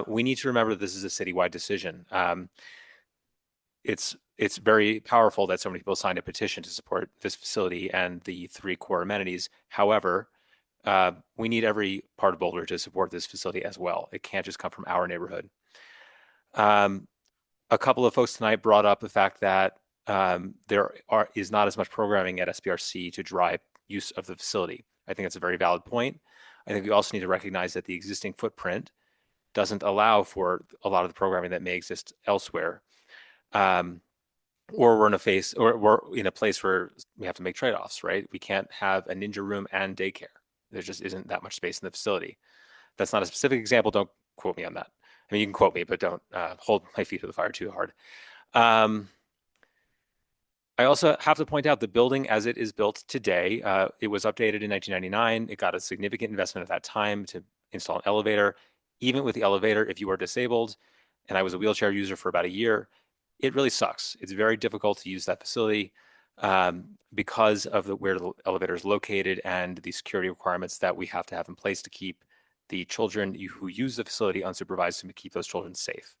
We need to remember that this is a citywide decision. It's very powerful that so many people signed a petition to support this facility and the 3 core amenities. However, we need every part of Boulder to support this facility as well. It can't just come from our neighborhood. A couple of folks tonight brought up the fact that there is not as much programming at SPRC to drive use of the facility. I think that's a very valid point. I think we also need to recognize that the existing footprint doesn't allow for a lot of the programming that may exist elsewhere. Or we're in a place where we have to make trade-offs, right? We can't have a ninja room and daycare. There just isn't that much space in the facility. That's not a specific example. Don't quote me on that. I mean, you can quote me, but don't hold my feet to the fire too hard. I also have to point out the building as it is built today, it was updated in 1999. It got a significant investment at that time to install an elevator. Even with the elevator, if you are disabled, and I was a wheelchair user for about a year, it really sucks. It's very difficult to use that facility because of where the elevator is located and the security requirements that we have to have in place to keep the children who use the facility unsupervised and to keep those children safe.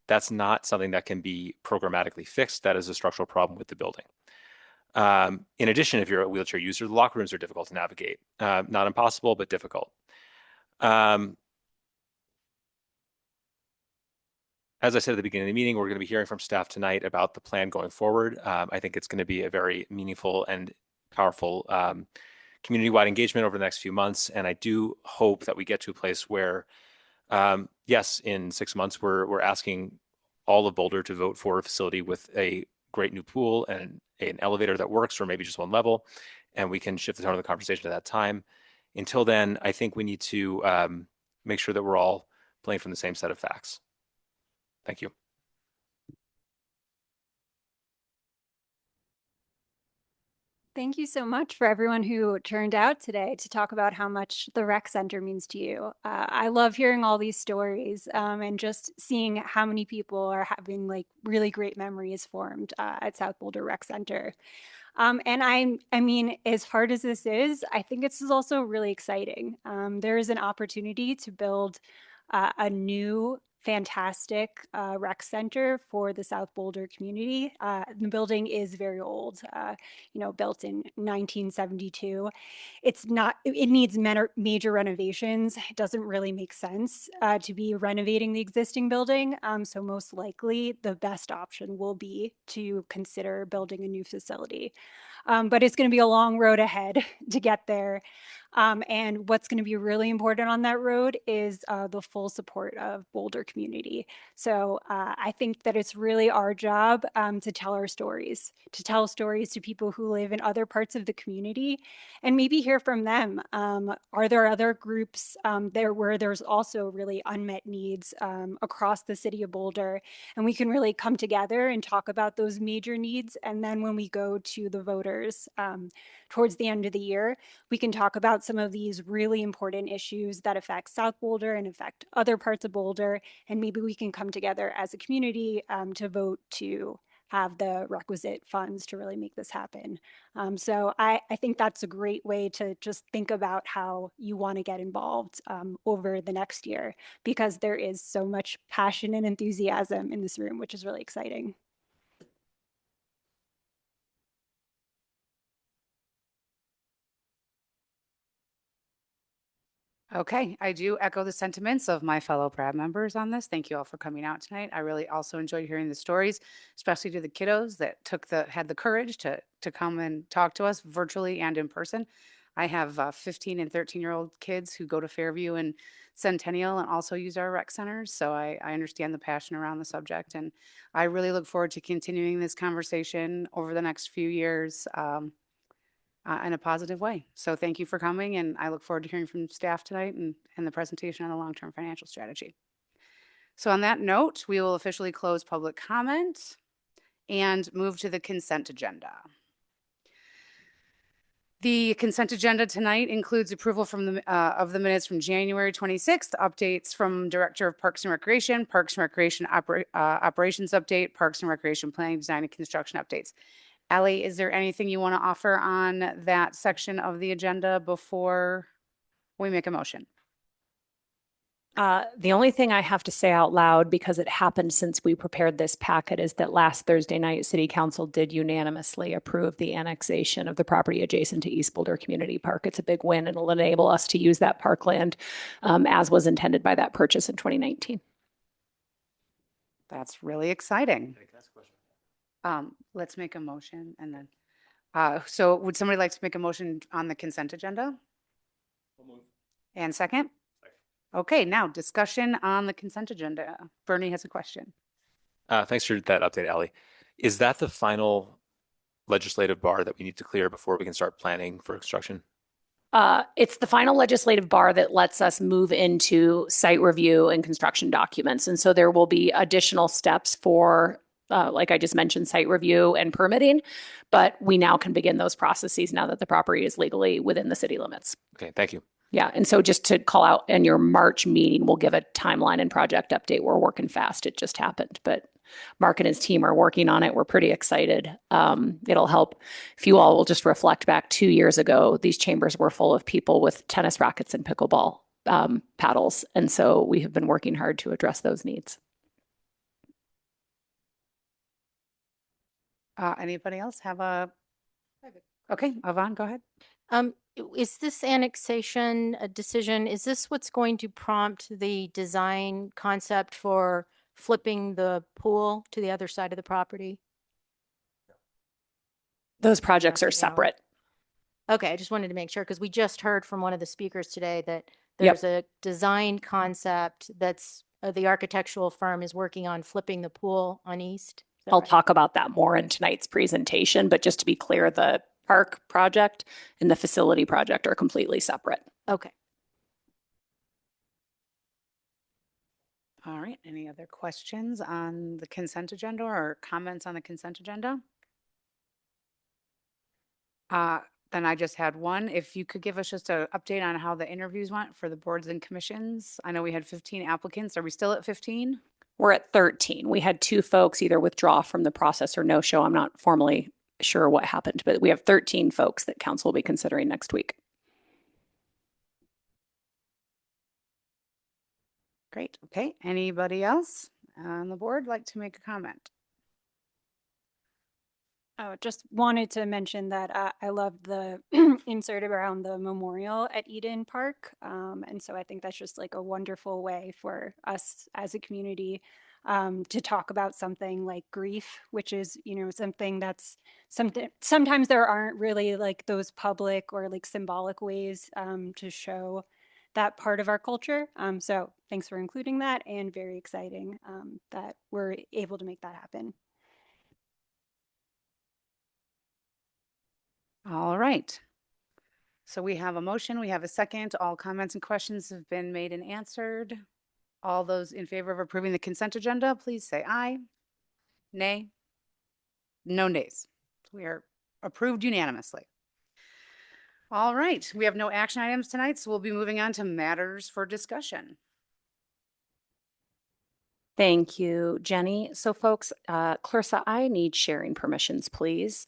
That's not something that can be programmatically fixed. That is a structural problem with the building. In addition, if you're a wheelchair user, the locker rooms are difficult to navigate. Not impossible, but difficult. As I said at the beginning of the meeting, we're going to be hearing from staff tonight about the plan going forward. I think it's going to be a very meaningful and powerful community-wide engagement over the next few months. And I do hope that we get to a place where, yes, in 6 months, we're asking all of Boulder to vote for a facility with a great new pool and an elevator that works, or maybe just one level, and we can shift the tone of the conversation at that time. Until then, I think we need to make sure that we're all playing from the same set of facts. Thank you. Thank you so much for everyone who turned out today to talk about how much the rec center means to you. I love hearing all these stories and just seeing how many people are having like really great memories formed at South Boulder Rec Center. And I mean, as hard as this is, I think this is also really exciting. There is an opportunity to build a new fantastic rec center for the South Boulder community. The building is very old, built in 1972. It needs major renovations. It doesn't really make sense to be renovating the existing building. So most likely the best option will be to consider building a new facility. But it's going to be a long road ahead to get there. And what's going to be really important on that road is the full support of Boulder community. So I think that it's really our job to tell our stories, to tell stories to people who live in other parts of the community and maybe hear from them. Are there other groups there where there's also really unmet needs across the city of Boulder? And we can really come together and talk about those major needs. And then when we go to the voters towards the end of the year, we can talk about some of these really important issues that affect South Boulder and affect other parts of Boulder. And maybe we can come together as a community to vote to have the requisite funds to really make this happen. So I think that's a great way to just think about how you want to get involved over the next year, because there is so much passion and enthusiasm in this room, which is really exciting. Okay, I do echo the sentiments of my fellow PRAB members on this. Thank you all for coming out tonight. I really also enjoyed hearing the stories, especially to the kiddos that had the courage to come and talk to us virtually and in person. I have 15 and 13-year-old kids who go to Fairview and Centennial and also use our rec centers. So I understand the passion around the subject, and I really look forward to continuing this conversation over the next few years. In a positive way. So thank you for coming, and I look forward to hearing from staff tonight and the presentation on the long-term financial strategy. So on that note, we will officially close public comment and move to the consent agenda. The consent agenda tonight includes approval from of the minutes from January 26th, updates from Director of Parks and Recreation Operations update, Parks and Recreation Planning, Design, and Construction updates. Allie, is there anything you want to offer on that section of the agenda before we make a motion? The only thing I have to say out loud, because it happened since we prepared this packet, is that last Thursday night, City Council did unanimously approve the annexation of the property adjacent to East Boulder Community Park. It's a big win, and it'll enable us to use that parkland as was intended by that purchase in 2019. That's really exciting. Let's make a motion and then, so would somebody like to make a motion on the consent agenda? And second? Okay, now discussion on the consent agenda. Bernie has a question. Thanks for that update, Allie. Is that the final legislative bar that we need to clear before we can start planning for construction? It's the final legislative bar that lets us move into site review and construction documents. And so there will be additional steps for, like I just mentioned, site review and permitting, but we now can begin those processes now that the property is legally within the city limits. Okay, thank you. Yeah, and so just to call out, in your March meeting, we'll give a timeline and project update. We're working fast. It just happened, but Mark and his team are working on it. We're pretty excited. It'll help. If you all will just reflect back 2 years ago, these chambers were full of people with tennis rackets and pickleball paddles. And so we have been working hard to address those needs. Anybody else have a? Okay, Yvonne, go ahead. Is this annexation a decision? Is this what's going to prompt the design concept for flipping the pool to the other side of the property? Those projects are separate. Okay, I just wanted to make sure, because we just heard from one of the speakers today that there's a design concept that's the architectural firm is working on flipping the pool on East. I'll talk about that more in tonight's presentation, but just to be clear, the park project and the facility project are completely separate. Okay. All right, any other questions on the consent agenda or comments on the consent agenda? Then I just had one. If you could give us just an update on how the interviews went for the boards and commissions. I know we had 15 applicants. Are we still at 15? We're at 13. We had 2 folks either withdraw from the process or no show. I'm not formally sure what happened, but we have 13 folks that council will be considering next week. Great. Okay. Anybody else on the board like to make a comment? Just wanted to mention that I love the insert around the memorial at Eden Park. And so I think that's just like a wonderful way for us as a community to talk about something like grief, which is, you know, something that's sometimes there aren't really like those public or like symbolic ways to show that part of our culture. So thanks for including that, and very exciting that we're able to make that happen. All right. So we have a motion, we have a second. All comments and questions have been made and answered. All those in favor of approving the consent agenda, please say aye. Nay? No nays. We are approved unanimously. All right, we have no action items tonight, so we'll be moving on to matters for discussion. Thank you, Jenny. So folks, Clarissa, I need sharing permissions, please.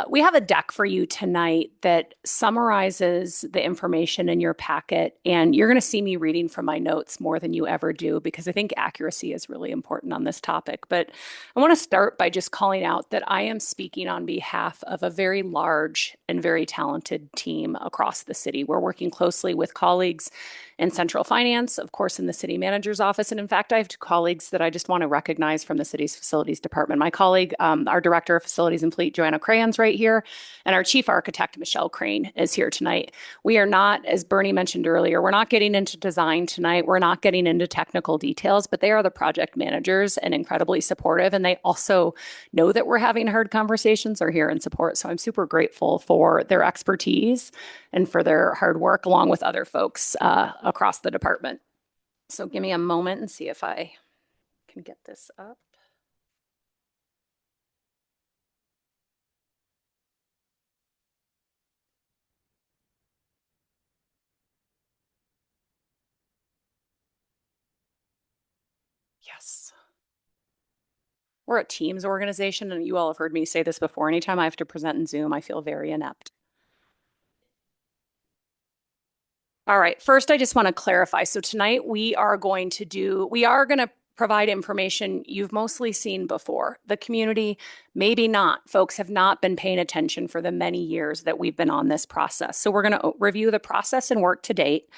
We have a deck for you tonight that summarizes the information in your packet, and you're going to see me reading from my notes more than you ever do because I think accuracy is really important on this topic. But I want to start by just calling out that I am speaking on behalf of a very large and very talented team across the city. We're working closely with colleagues in central finance, of course, in the city manager's office. And in fact, I have two colleagues that I just want to recognize from the city's facilities department. My colleague, our director of facilities and fleet, Joanna Crayon's right here, and our chief architect, Michelle Crane, is here tonight. We are not, as Bernie mentioned earlier, we're not getting into design tonight. We're not getting into technical details, but they are the project managers and incredibly supportive. And they also know that we're having hard conversations, are here in support. So I'm super grateful for their expertise and for their hard work along with other folks across the department. So give me a moment and see if I can get this up. Yes. We're a Teams organization, and you all have heard me say this before. Anytime I have to present in Zoom, I feel very inept. All right, first I just want to clarify. So tonight we are going to provide information you've mostly seen before. The community, maybe not. Folks have not been paying attention for the many years that we've been on this process. So we're going to review the process and work to date.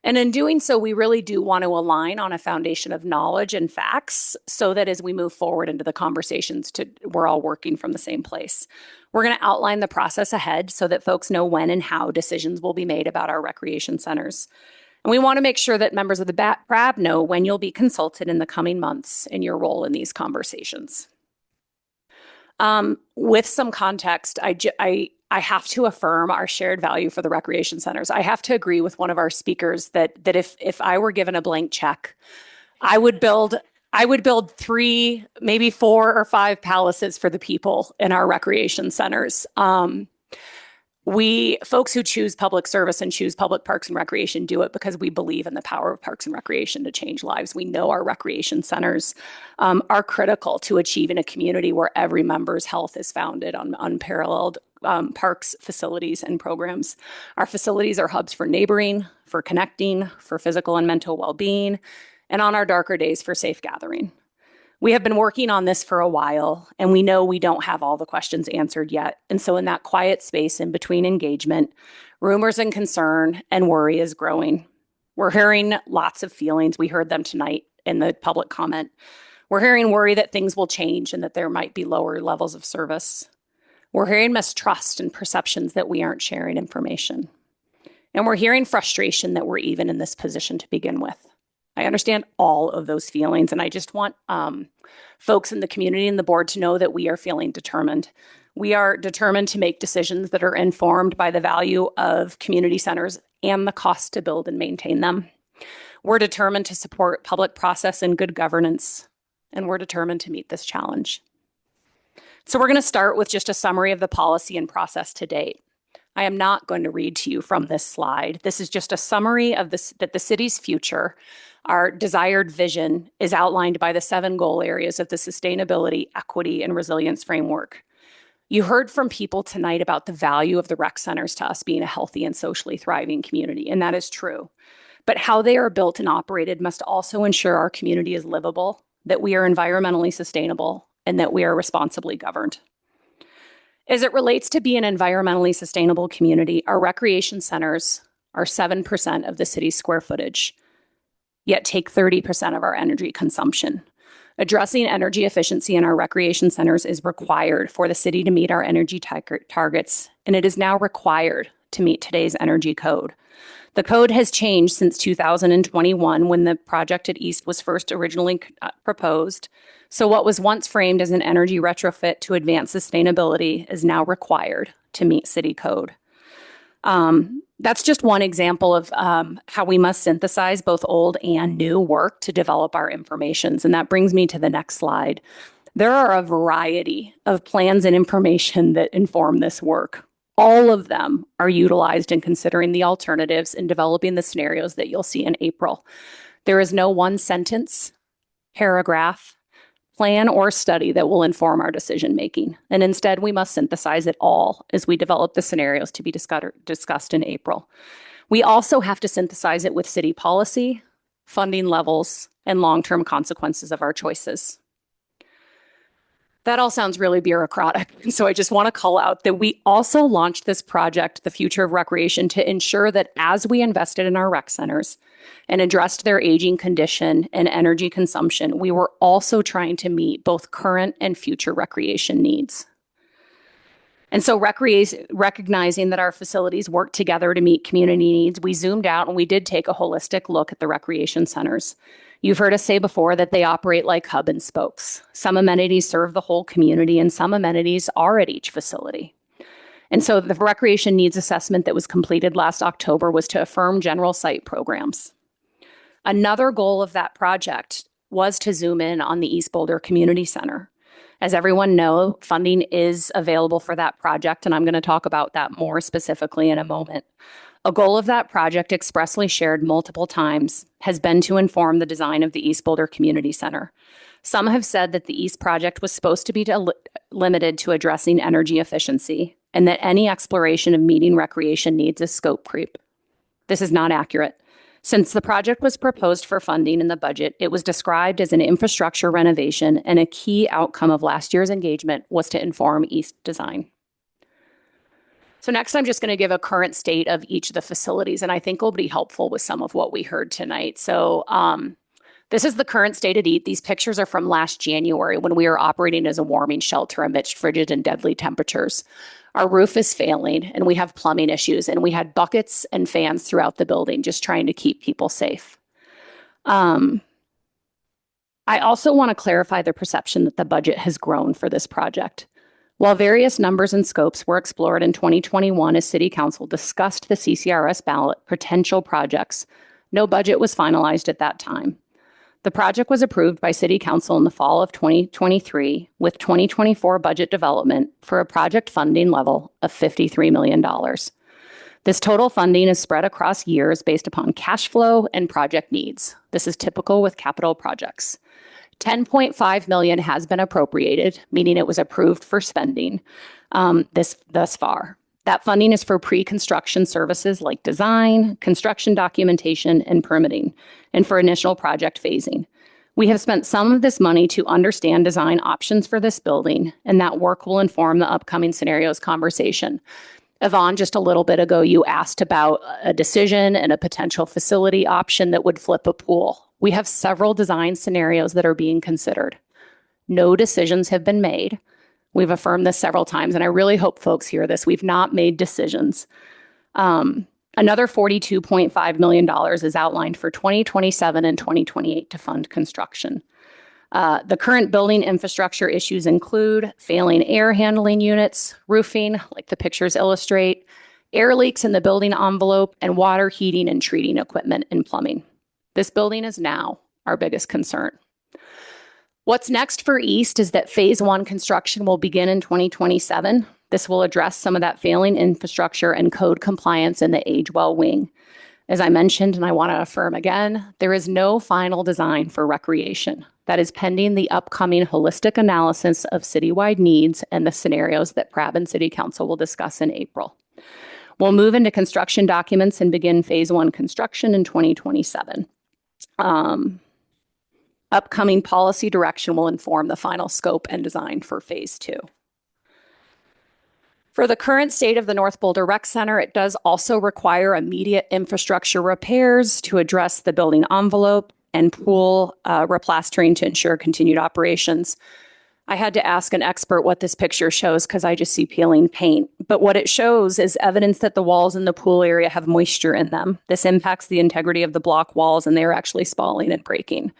And in doing so, we really do want to align on a foundation of knowledge and facts so that as we move forward into the conversations, we're all working from the same place. We're going to outline the process ahead so that folks know when and how decisions will be made about our recreation centers. And we want to make sure that members of the PRAB know when you'll be consulted in the coming months in your role in these conversations. With some context, I have to affirm our shared value for the recreation centers. I have to agree with one of our speakers that if I were given a blank check, I would build 3, maybe 4 or 5 palaces for the people in our recreation centers. Folks who choose public service and choose public parks and recreation do it because we believe in the power of parks and recreation to change lives. We know our recreation centers are critical to achieving a community where every member's health is founded on unparalleled parks, facilities, and programs. Our facilities are hubs for neighboring, for connecting, for physical and mental well-being, and on our darker days for safe gathering. We have been working on this for a while, and we know we don't have all the questions answered yet. And so in that quiet space in between engagement, rumors and concern and worry is growing. We're hearing lots of feelings. We heard them tonight in the public comment. We're hearing worry that things will change and that there might be lower levels of service. We're hearing mistrust and perceptions that we aren't sharing information. And we're hearing frustration that we're even in this position to begin with. I understand all of those feelings, and I just want folks in the community and the board to know that we are feeling determined. We are determined to make decisions that are informed by the value of community centers and the cost to build and maintain them. We're determined to support public process and good governance, and we're determined to meet this challenge. So we're going to start with just a summary of the policy and process to date. I am not going to read to you from this slide. This is just a summary of that the city's future, our desired vision, is outlined by the 7 goal areas of the sustainability, equity, and resilience framework. You heard from people tonight about the value of the rec centers to us being a healthy and socially thriving community, and that is true. But how they are built and operated must also ensure our community is livable, that we are environmentally sustainable, and that we are responsibly governed. As it relates to being an environmentally sustainable community, our recreation centers are 7% of the city's square footage, yet take 30% of our energy consumption. Addressing energy efficiency in our recreation centers is required for the city to meet our energy targets, and it is now required to meet today's energy code. The code has changed since 2021 when the project at East was first originally proposed. So what was once framed as an energy retrofit to advance sustainability is now required to meet city code. That's just one example of how we must synthesize both old and new work to develop our informations. And that brings me to the next slide. There are a variety of plans and information that inform this work. All of them are utilized in considering the alternatives and developing the scenarios that you'll see in April. There is no one sentence paragraph, plan, or study that will inform our decision making. And instead, we must synthesize it all as we develop the scenarios to be discussed in April. We also have to synthesize it with city policy, funding levels, and long-term consequences of our choices. That all sounds really bureaucratic. So I just want to call out that we also launched this project, The Future of Recreation, to ensure that as we invested in our rec centers and addressed their aging condition and energy consumption, we were also trying to meet both current and future recreation needs. And so recognizing that our facilities work together to meet community needs, we zoomed out and we did take a holistic look at the recreation centers. You've heard us say before that they operate like hub and spokes. Some amenities serve the whole community and some amenities are at each facility. And so the recreation needs assessment that was completed last October was to affirm general site programs. Another goal of that project was to zoom in on the East Boulder Community Center. As everyone knows, funding is available for that project, and I'm going to talk about that more specifically in a moment. A goal of that project, expressly shared multiple times, has been to inform the design of the East Boulder Community Center. Some have said that the East project was supposed to be limited to addressing energy efficiency, and that any exploration of meeting recreation needs is scope creep. This is not accurate. Since the project was proposed for funding in the budget, it was described as an infrastructure renovation, and a key outcome of last year's engagement was to inform East design. So next, I'm just going to give a current state of each of the facilities, and I think will be helpful with some of what we heard tonight. So this is the current state at EAT. These pictures are from last January when we were operating as a warming shelter amidst frigid and deadly temperatures. Our roof is failing and we have plumbing issues, and we had buckets and fans throughout the building just trying to keep people safe. I also want to clarify the perception that the budget has grown for this project. While various numbers and scopes were explored in 2021 as City Council discussed the CCRS ballot potential projects, no budget was finalized at that time. The project was approved by City Council in the fall of 2023 with 2024 budget development for a project funding level of $53 million. This total funding is spread across years based upon cash flow and project needs. This is typical with capital projects. $10.5 million has been appropriated, meaning it was approved for spending thus far. That funding is for pre-construction services like design, construction documentation, and permitting, and for initial project phasing. We have spent some of this money to understand design options for this building, and that work will inform the upcoming scenarios conversation. Yvonne, just a little bit ago, you asked about a decision and a potential facility option that would flip a pool. We have several design scenarios that are being considered. No decisions have been made. We've affirmed this several times, and I really hope folks hear this. We've not made decisions. Another $42.5 million is outlined for 2027 and 2028 to fund construction. The current building infrastructure issues include failing air handling units, roofing, like the pictures illustrate, air leaks in the building envelope, and water heating and treating equipment and plumbing. This building is now our biggest concern. What's next for East is that phase 1 construction will begin in 2027. This will address some of that failing infrastructure and code compliance in the Agewell wing. As I mentioned, and I want to affirm again, there is no final design for recreation. That is pending the upcoming holistic analysis of citywide needs and the scenarios that PRAB and City Council will discuss in April. We'll move into construction documents and begin phase 1 construction in 2027. Upcoming policy direction will inform the final scope and design for phase 2. For the current state of the North Boulder Rec Center, it does also require immediate infrastructure repairs to address the building envelope and pool replastering to ensure continued operations. I had to ask an expert what this picture shows because I just see peeling paint. But what it shows is evidence that the walls in the pool area have moisture in them. This impacts the integrity of the block walls, and they are actually spalling and breaking.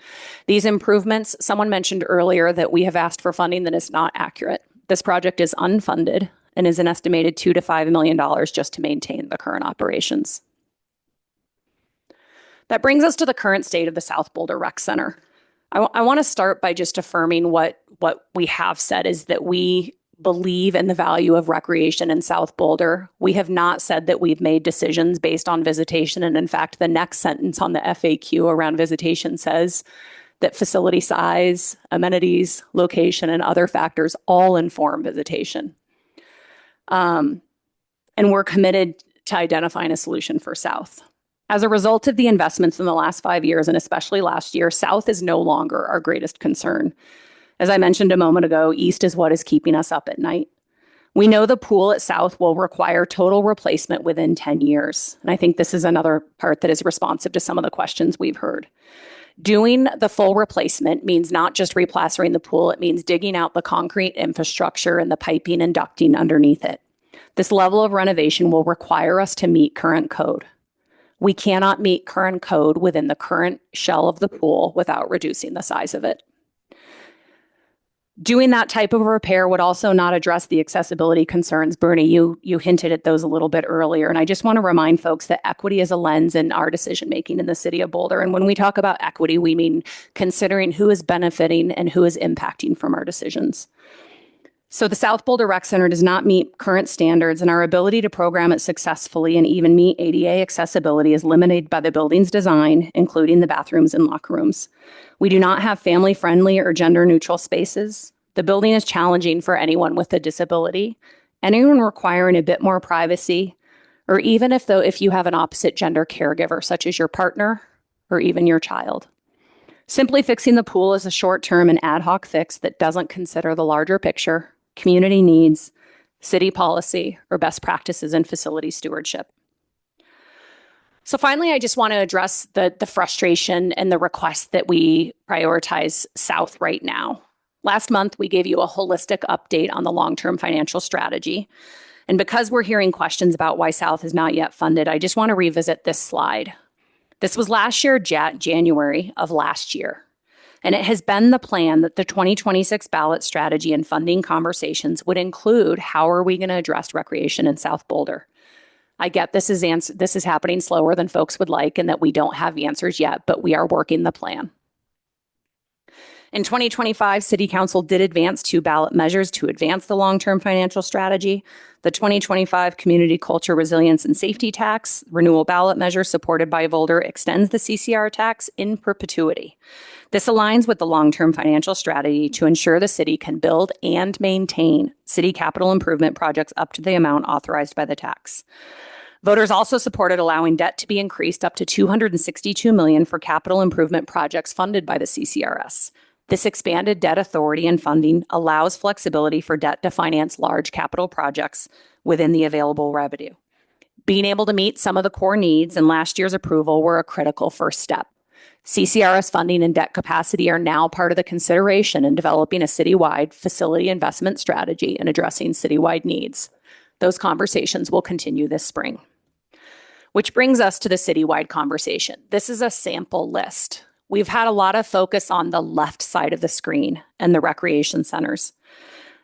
These improvements, someone mentioned earlier that we have asked for funding that is not accurate. This project is unfunded and is an estimated $2 to $5 million just to maintain the current operations. That brings us to the current state of the South Boulder Rec Center. I want to start by just affirming what we have said is that we believe in the value of recreation in South Boulder. We have not said that we've made decisions based on visitation. And in fact, the next sentence on the FAQ around visitation says that facility size, amenities, location, and other factors all inform visitation. And we're committed to identifying a solution for South. As a result of the investments in the last 5 years, and especially last year, South is no longer our greatest concern. As I mentioned a moment ago, East is what is keeping us up at night. We know the pool at South will require total replacement within 10 years. And I think this is another part that is responsive to some of the questions we've heard. Doing the full replacement means not just replastering the pool, it means digging out the concrete infrastructure and the piping and ducting underneath it. This level of renovation will require us to meet current code. We cannot meet current code within the current shell of the pool without reducing the size of it. Doing that type of repair would also not address the accessibility concerns. Bernie, you hinted at those a little bit earlier. And I just want to remind folks that equity is a lens in our decision-making in the city of Boulder. And when we talk about equity, we mean considering who is benefiting and who is impacting from our decisions. So the South Boulder Rec Center does not meet current standards, and our ability to program it successfully and even meet ADA accessibility is limited by the building's design, including the bathrooms and locker rooms. We do not have family-friendly or gender-neutral spaces. The building is challenging for anyone with a disability, anyone requiring a bit more privacy, or even if you have an opposite gender caregiver, such as your partner or even your child. Simply fixing the pool is a short-term and ad hoc fix that doesn't consider the larger picture, community needs, city policy, or best practices in facility stewardship. So finally, I just want to address the frustration and the request that we prioritize South right now. Last month, we gave you a holistic update on the long-term financial strategy. And because we're hearing questions about why South is not yet funded, I just want to revisit this slide. This was last year, January of last year. And it has been the plan that the 2026 ballot strategy and funding conversations would include how are we going to address recreation in South Boulder. I get this is happening slower than folks would like and that we don't have answers yet, but we are working the plan. In 2025, City Council did advance 2 ballot measures to advance the long-term financial strategy. The 2025 Community Culture Resilience and Safety Tax renewal ballot measure supported by Boulder extends the CCR tax in perpetuity. This aligns with the long-term financial strategy to ensure the city can build and maintain city capital improvement projects up to the amount authorized by the tax. Voters also supported allowing debt to be increased up to $262 million for capital improvement projects funded by the CCRS. This expanded debt authority and funding allows flexibility for debt to finance large capital projects within the available revenue. Being able to meet some of the core needs in last year's approval were a critical first step. CCRS funding and debt capacity are now part of the consideration in developing a citywide facility investment strategy and addressing citywide needs. Those conversations will continue this spring. Which brings us to the citywide conversation. This is a sample list. We've had a lot of focus on the left side of the screen and the recreation centers.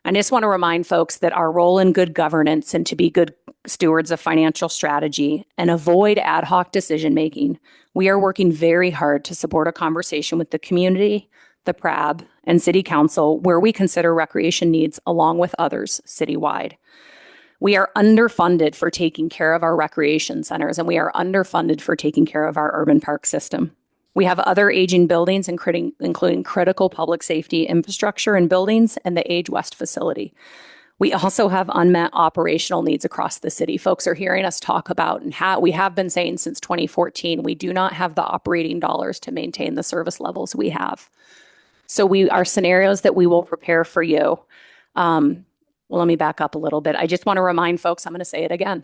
I just want to remind folks that our role in good governance and to be good stewards of financial strategy and avoid ad hoc decision-making, we are working very hard to support a conversation with the community, the PRAB, and City Council where we consider recreation needs along with others citywide. We are underfunded for taking care of our recreation centers, and we are underfunded for taking care of our urban park system. We have other aging buildings, including critical public safety infrastructure and buildings and the Age West facility. We also have unmet operational needs across the city. Folks are hearing us talk about, and we have been saying since 2014, we do not have the operating dollars to maintain the service levels we have. So we are scenarios that we will prepare for you. Well, let me back up a little bit. I just want to remind folks, I'm going to say it again.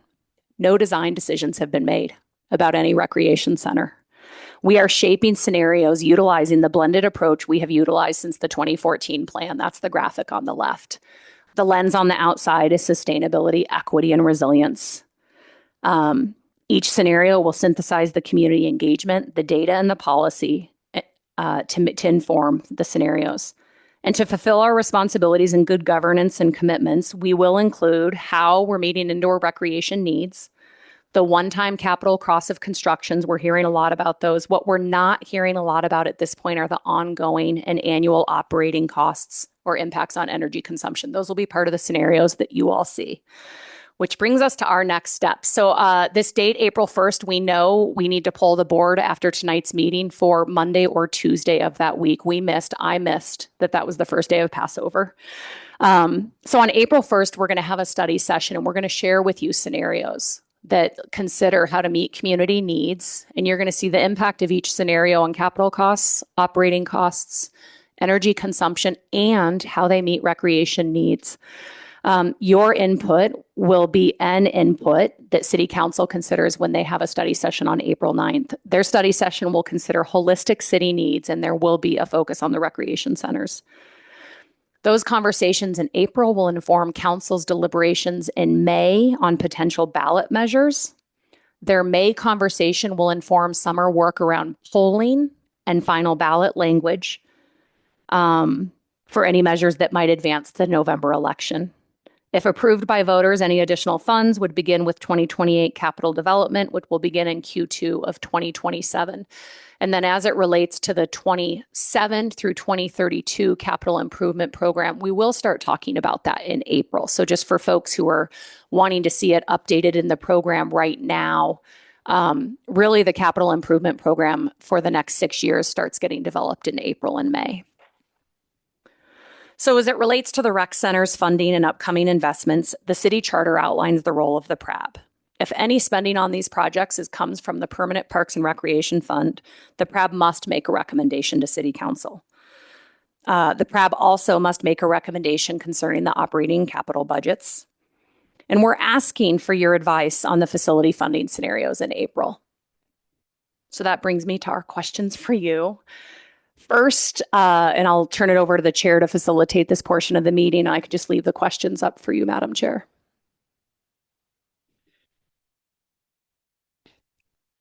No design decisions have been made about any recreation center. We are shaping scenarios utilizing the blended approach we have utilized since the 2014 plan. That's the graphic on the left. The lens on the outside is sustainability, equity, and resilience. Each scenario will synthesize the community engagement, the data, and the policy to inform the scenarios. And to fulfill our responsibilities in good governance and commitments, we will include how we're meeting indoor recreation needs, the one-time capital costs of constructions. We're hearing a lot about those. What we're not hearing a lot about at this point are the ongoing and annual operating costs or impacts on energy consumption. Those will be part of the scenarios that you all see. which brings us to our next step. So this date, April 1st, we know we need to poll the board after tonight's meeting for Monday or Tuesday of that week. I missed that was the first day of Passover. So on April 1st, we're going to have a study session and we're going to share with you scenarios that consider how to meet community needs. And you're going to see the impact of each scenario on capital costs, operating costs, energy consumption, and how they meet recreation needs. Your input will be an input that City Council considers when they have a study session on April 9th. Their study session will consider holistic city needs, and there will be a focus on the recreation centers. Those conversations in April will inform Council's deliberations in May on potential ballot measures. Their May conversation will inform summer work around polling and final ballot language for any measures that might advance the November election. If approved by voters, any additional funds would begin with 2028 capital development, which will begin in Q2 of 2027. And then as it relates to the 27 through 2032 capital improvement program, we will start talking about that in April. So just for folks who are wanting to see it updated in the program right now, really the capital improvement program for the next 6 years starts getting developed in April and May. So as it relates to the rec center's funding and upcoming investments, the city charter outlines the role of the PRAB. If any spending on these projects comes from the Permanent Parks and Recreation Fund, the PRAB must make a recommendation to City Council. The PRAB also must make a recommendation concerning the operating capital budgets. And we're asking for your advice on the facility funding scenarios in April. So that brings me to our questions for you. First, and I'll turn it over to the chair to facilitate this portion of the meeting. I could just leave the questions up for you, Madam Chair.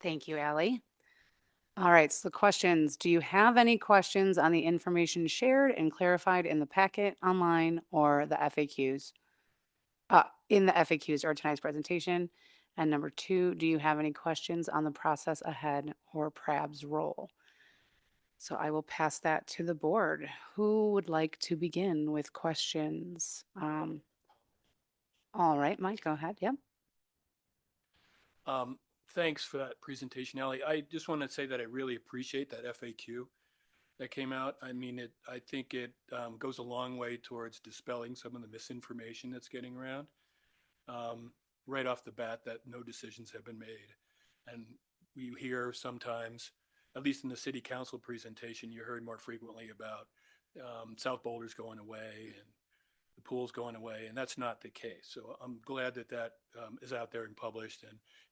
Thank you, Allie. All right, so the questions. Do you have any questions on the information shared and clarified in the packet, online, or the FAQs? In the FAQs or tonight's presentation? And number 2, do you have any questions on the process ahead or PRAB's role? So I will pass that to the board. Who would like to begin with questions? All right, Mike, go ahead. Yep. Thanks for that presentation, Allie. I just want to say that I really appreciate that FAQ that came out. I mean, I think it goes a long way towards dispelling some of the misinformation that's getting around. Right off the bat, that no decisions have been made. And we hear sometimes, at least in the city council presentation, you heard more frequently about South Boulder's going away and the pool's going away, and that's not the case. So I'm glad that that is out there and published,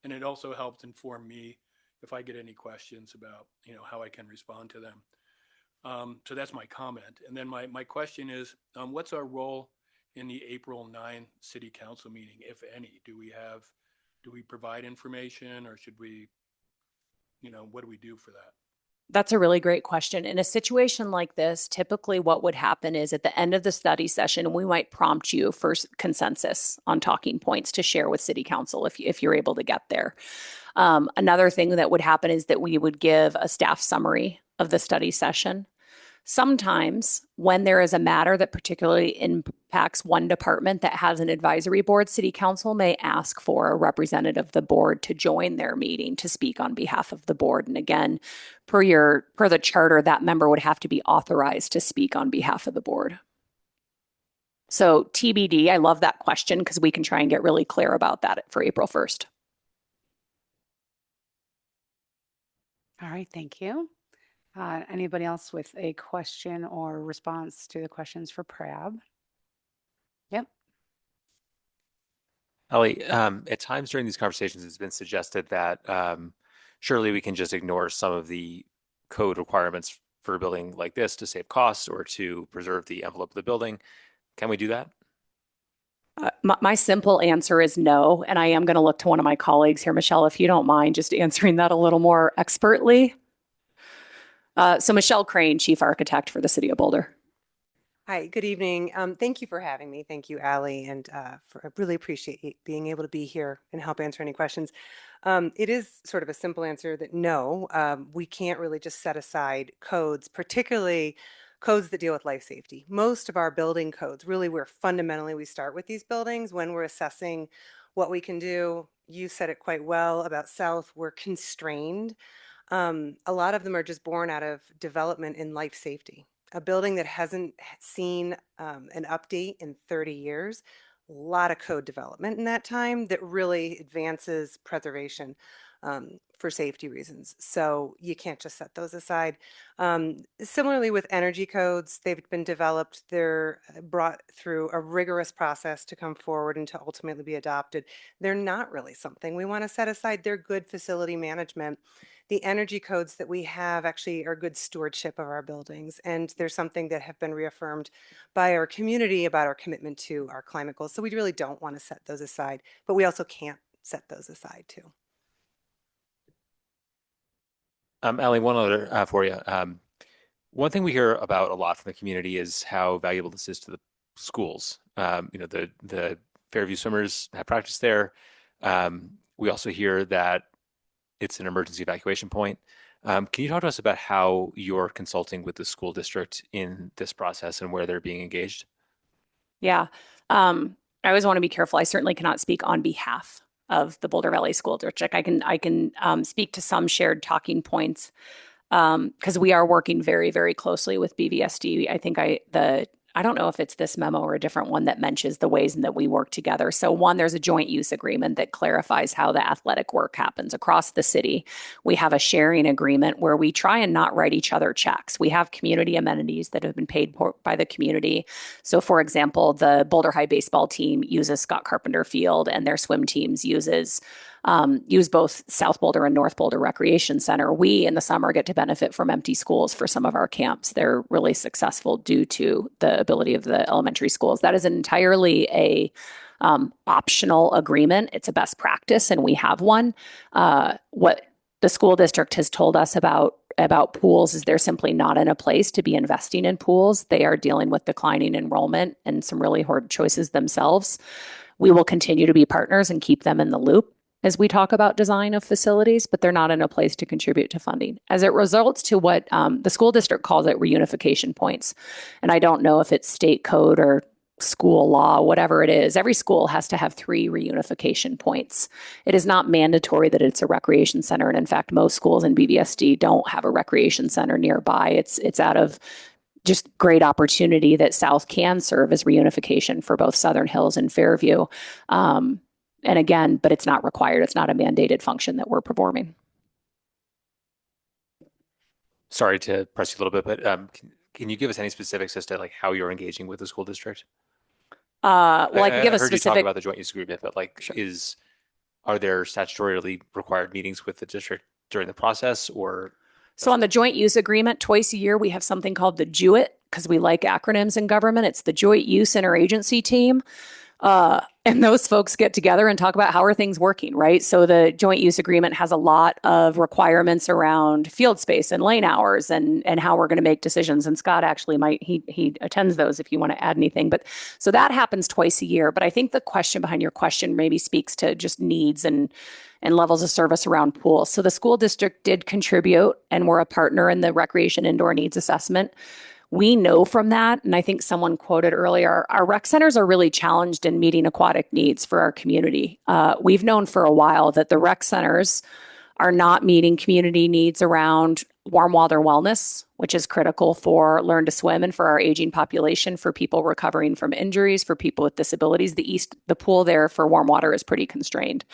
and it also helped inform me if I get any questions about how I can respond to them. So that's my comment. And then my question is, what's our role in the April 9 city council meeting, if any? Do we provide information, or should we, what do we do for that? That's a really great question. In a situation like this, typically what would happen is at the end of the study session, we might prompt you for consensus on talking points to share with City Council if you're able to get there. Another thing that would happen is that we would give a staff summary of the study session. Sometimes when there is a matter that particularly impacts one department that has an advisory board, City Council may ask for a representative of the board to join their meeting to speak on behalf of the board. And again, per the charter, that member would have to be authorized to speak on behalf of the board. So TBD, I love that question because we can try and get really clear about that for April 1st. All right, thank you. Anybody else with a question or response to the questions for PRAB? Yep. Allie, at times during these conversations, it's been suggested that surely we can just ignore some of the code requirements for a building like this to save costs or to preserve the envelope of the building. Can we do that? My simple answer is no. And I am going to look to one of my colleagues here, Michelle, if you don't mind just answering that a little more expertly. So Michelle Crane, Chief Architect for the City of Boulder. Hi, good evening. Thank you for having me. Thank you, Allie, and I really appreciate being able to be here and help answer any questions. It is sort of a simple answer that no, we can't really just set aside codes, particularly codes that deal with life safety. Most of our building codes, really, we start with these buildings when we're assessing what we can do. You said it quite well about South. We're constrained. A lot of them are just born out of development in life safety. A building that hasn't seen an update in 30 years, a lot of code development in that time that really advances preservation for safety reasons. So you can't just set those aside. Similarly with energy codes, they've been developed, they're brought through a rigorous process to come forward and to ultimately be adopted. They're not really something we want to set aside. They're good facility management. The energy codes that we have actually are good stewardship of our buildings, and there's something that have been reaffirmed by our community about our commitment to our climate goals. So we really don't want to set those aside, but we also can't set those aside too. Allie, one other for you. One thing we hear about a lot from the community is how valuable this is to the schools. The Fairview swimmers have practice there. We also hear that it's an emergency evacuation point. Can you talk to us about how you're consulting with the school district in this process and where they're being engaged? Yeah. I always want to be careful. I certainly cannot speak on behalf of the Boulder Valley School District. I can speak to some shared talking points because we are working very, very closely with BVSD. I think I don't know if it's this memo or a different one that mentions the ways in that we work together. So one, there's a joint use agreement that clarifies how the athletic work happens across the city. We have a sharing agreement where we try and not write each other checks. We have community amenities that have been paid by the community. So for example, the Boulder High baseball team uses Scott Carpenter Field, and their swim teams use both South Boulder and North Boulder Recreation Center. We in the summer get to benefit from empty schools for some of our camps. They're really successful due to the ability of the elementary schools. That is entirely a optional agreement. It's a best practice, and we have one. What the school district has told us about pools is they're simply not in a place to be investing in pools. They are dealing with declining enrollment and some really hard choices themselves. We will continue to be partners and keep them in the loop as we talk about design of facilities, but they're not in a place to contribute to funding. As it results to what the school district calls it reunification points, and I don't know if it's state code or school law, whatever it is, every school has to have 3 reunification points. It is not mandatory that it's a recreation center, and in fact, most schools in BVSD don't have a recreation center nearby. It's out of just great opportunity that South can serve as reunification for both Southern Hills and Fairview. And again, but it's not required. It's not a mandated function that we're performing. Sorry to press you a little bit, but can you give us any specifics as to like how you're engaging with the school district? I can give a heard specific. you talk about the joint use agreement, but are there statutorily required meetings with the district during the process, or? So on the joint use agreement, twice a year, we have something called the JUIT, because we like acronyms in government. It's the Joint Use Interagency Team. And those folks get together and talk about how are things working, right? So the joint use agreement has a lot of requirements around field space and lane hours and how we're going to make decisions. And Scott actually he attends those if you want to add anything. But so that happens twice a year. But I think the question behind your question maybe speaks to just needs and levels of service around pools. So the school district did contribute, and we're a partner in the recreation indoor needs assessment. We know from that, and I think someone quoted earlier, our rec centers are really challenged in meeting aquatic needs for our community. We've known for a while that the rec centers are not meeting community needs around warm water wellness, which is critical for Learn to Swim and for our aging population, for people recovering from injuries, for people with disabilities. The pool there for warm water is pretty constrained.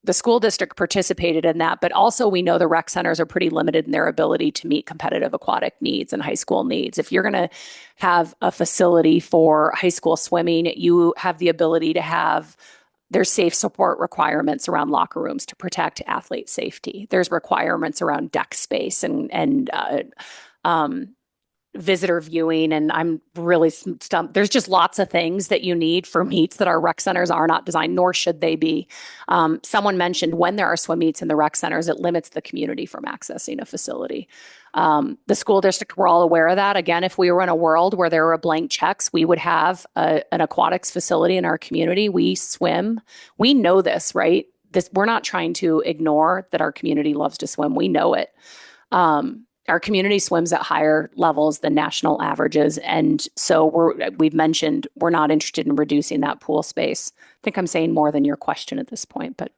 The school district participated in that, but also we know the rec centers are pretty limited in their ability to meet competitive aquatic needs and high school needs. If you're going to have a facility for high school swimming, you have the ability to have, there's safe support requirements around locker rooms to protect athlete safety. There's requirements around deck space and visitor viewing, and I'm really stumped. There's just lots of things that you need for meets that our rec centers are not designed, nor should they be. Someone mentioned when there are swim meets in the rec centers, it limits the community from accessing a facility. The school district, we're all aware of that. Again, if we were in a world where there were blank checks, we would have an aquatics facility in our community. We swim. We know this, right? We're not trying to ignore that our community loves to swim. We know it. our community swims at higher levels than national averages. And so we've mentioned we're not interested in reducing that pool space. I think I'm saying more than your question at this point, but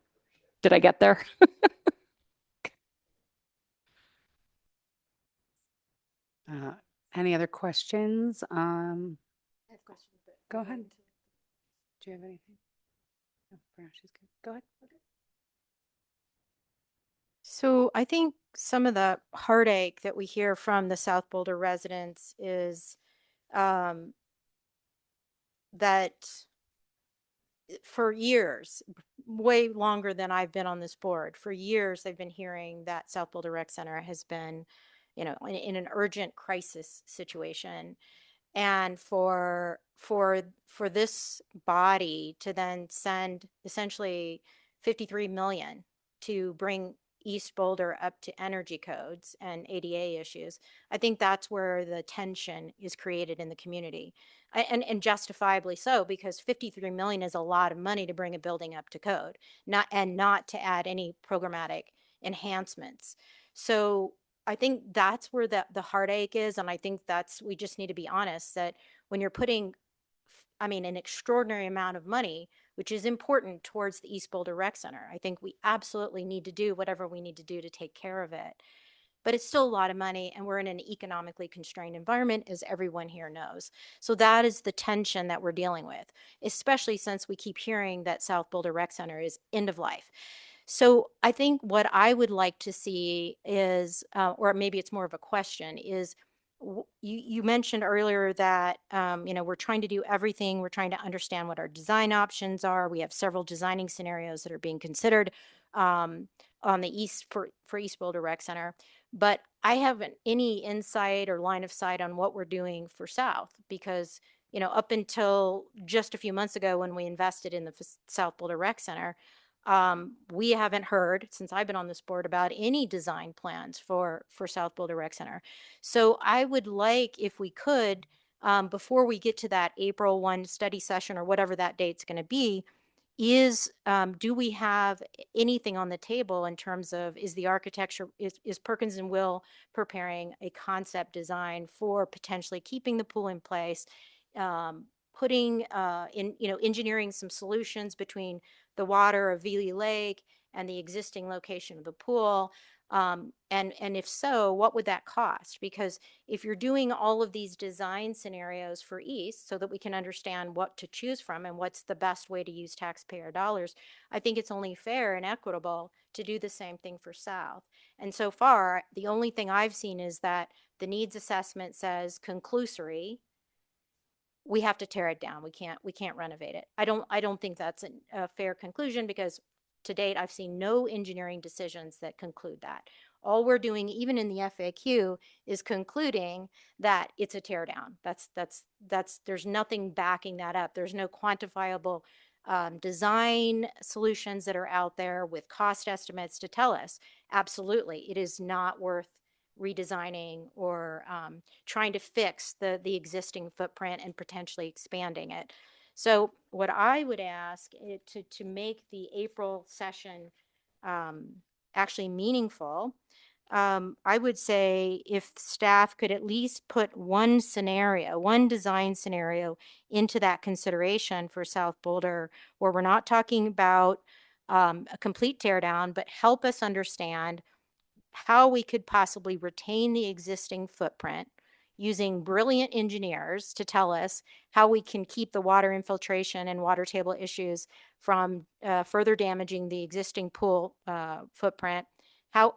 did I get there? Any other questions? I have questions. Go ahead. Do you have anything? No, for now she's good. Go ahead. Okay. So I think some of the heartache that we hear from the South Boulder residents is that for years, way longer than I've been on this board, for years they've been hearing that South Boulder Rec Center has been, in an urgent crisis situation. And for this body to then send essentially 53 million to bring East Boulder up to energy codes and ADA issues, I think that's where the tension is created in the community. And justifiably so, because 53 million is a lot of money to bring a building up to code, not to add any programmatic enhancements. So I think that's where the heartache is. And I think we just need to be honest that when you're putting, an extraordinary amount of money, which is important towards the East Boulder Rec Center, I think we absolutely need to do whatever we need to do to take care of it. But it's still a lot of money, and we're in an economically constrained environment, as everyone here knows. So that is the tension that we're dealing with, especially since we keep hearing that South Boulder Rec Center is end of life. So I think what I would like to see is, or maybe it's more of a question, is you mentioned earlier that, we're trying to do everything. We're trying to understand what our design options are. We have several designing scenarios that are being considered on the East for East Boulder Rec Center. But I haven't any insight or line of sight on what we're doing for South, because, up until just a few months ago when we invested in the South Boulder Rec Center, we haven't heard, since I've been on this board, about any design plans for South Boulder Rec Center. So I would like, if we could, before we get to that April 1 study session or whatever that date's going to be, do we have anything on the table in terms of, is the architecture, is Perkins and Will preparing a concept design for potentially keeping the pool in place, putting engineering some solutions between the water of Veely Lake and the existing location of the pool? And if so, what would that cost? Because if you're doing all of these design scenarios for East so that we can understand what to choose from and what's the best way to use taxpayer dollars, I think it's only fair and equitable to do the same thing for South. And so far, the only thing I've seen is that the needs assessment says conclusory, we have to tear it down. We can't renovate it. I don't think that's a fair conclusion, because to date, I've seen no engineering decisions that conclude that. All we're doing, even in the FAQ, is concluding that it's a tear down. There's nothing backing that up. There's no quantifiable design solutions that are out there with cost estimates to tell us, absolutely, it is not worth redesigning or trying to fix the existing footprint and potentially expanding it. So what I would ask to make the April session actually meaningful, I would say if staff could at least put one design scenario into that consideration for South Boulder, where we're not talking about a complete tear down, but help us understand how we could possibly retain the existing footprint using brilliant engineers to tell us how we can keep the water infiltration and water table issues from further damaging the existing pool footprint.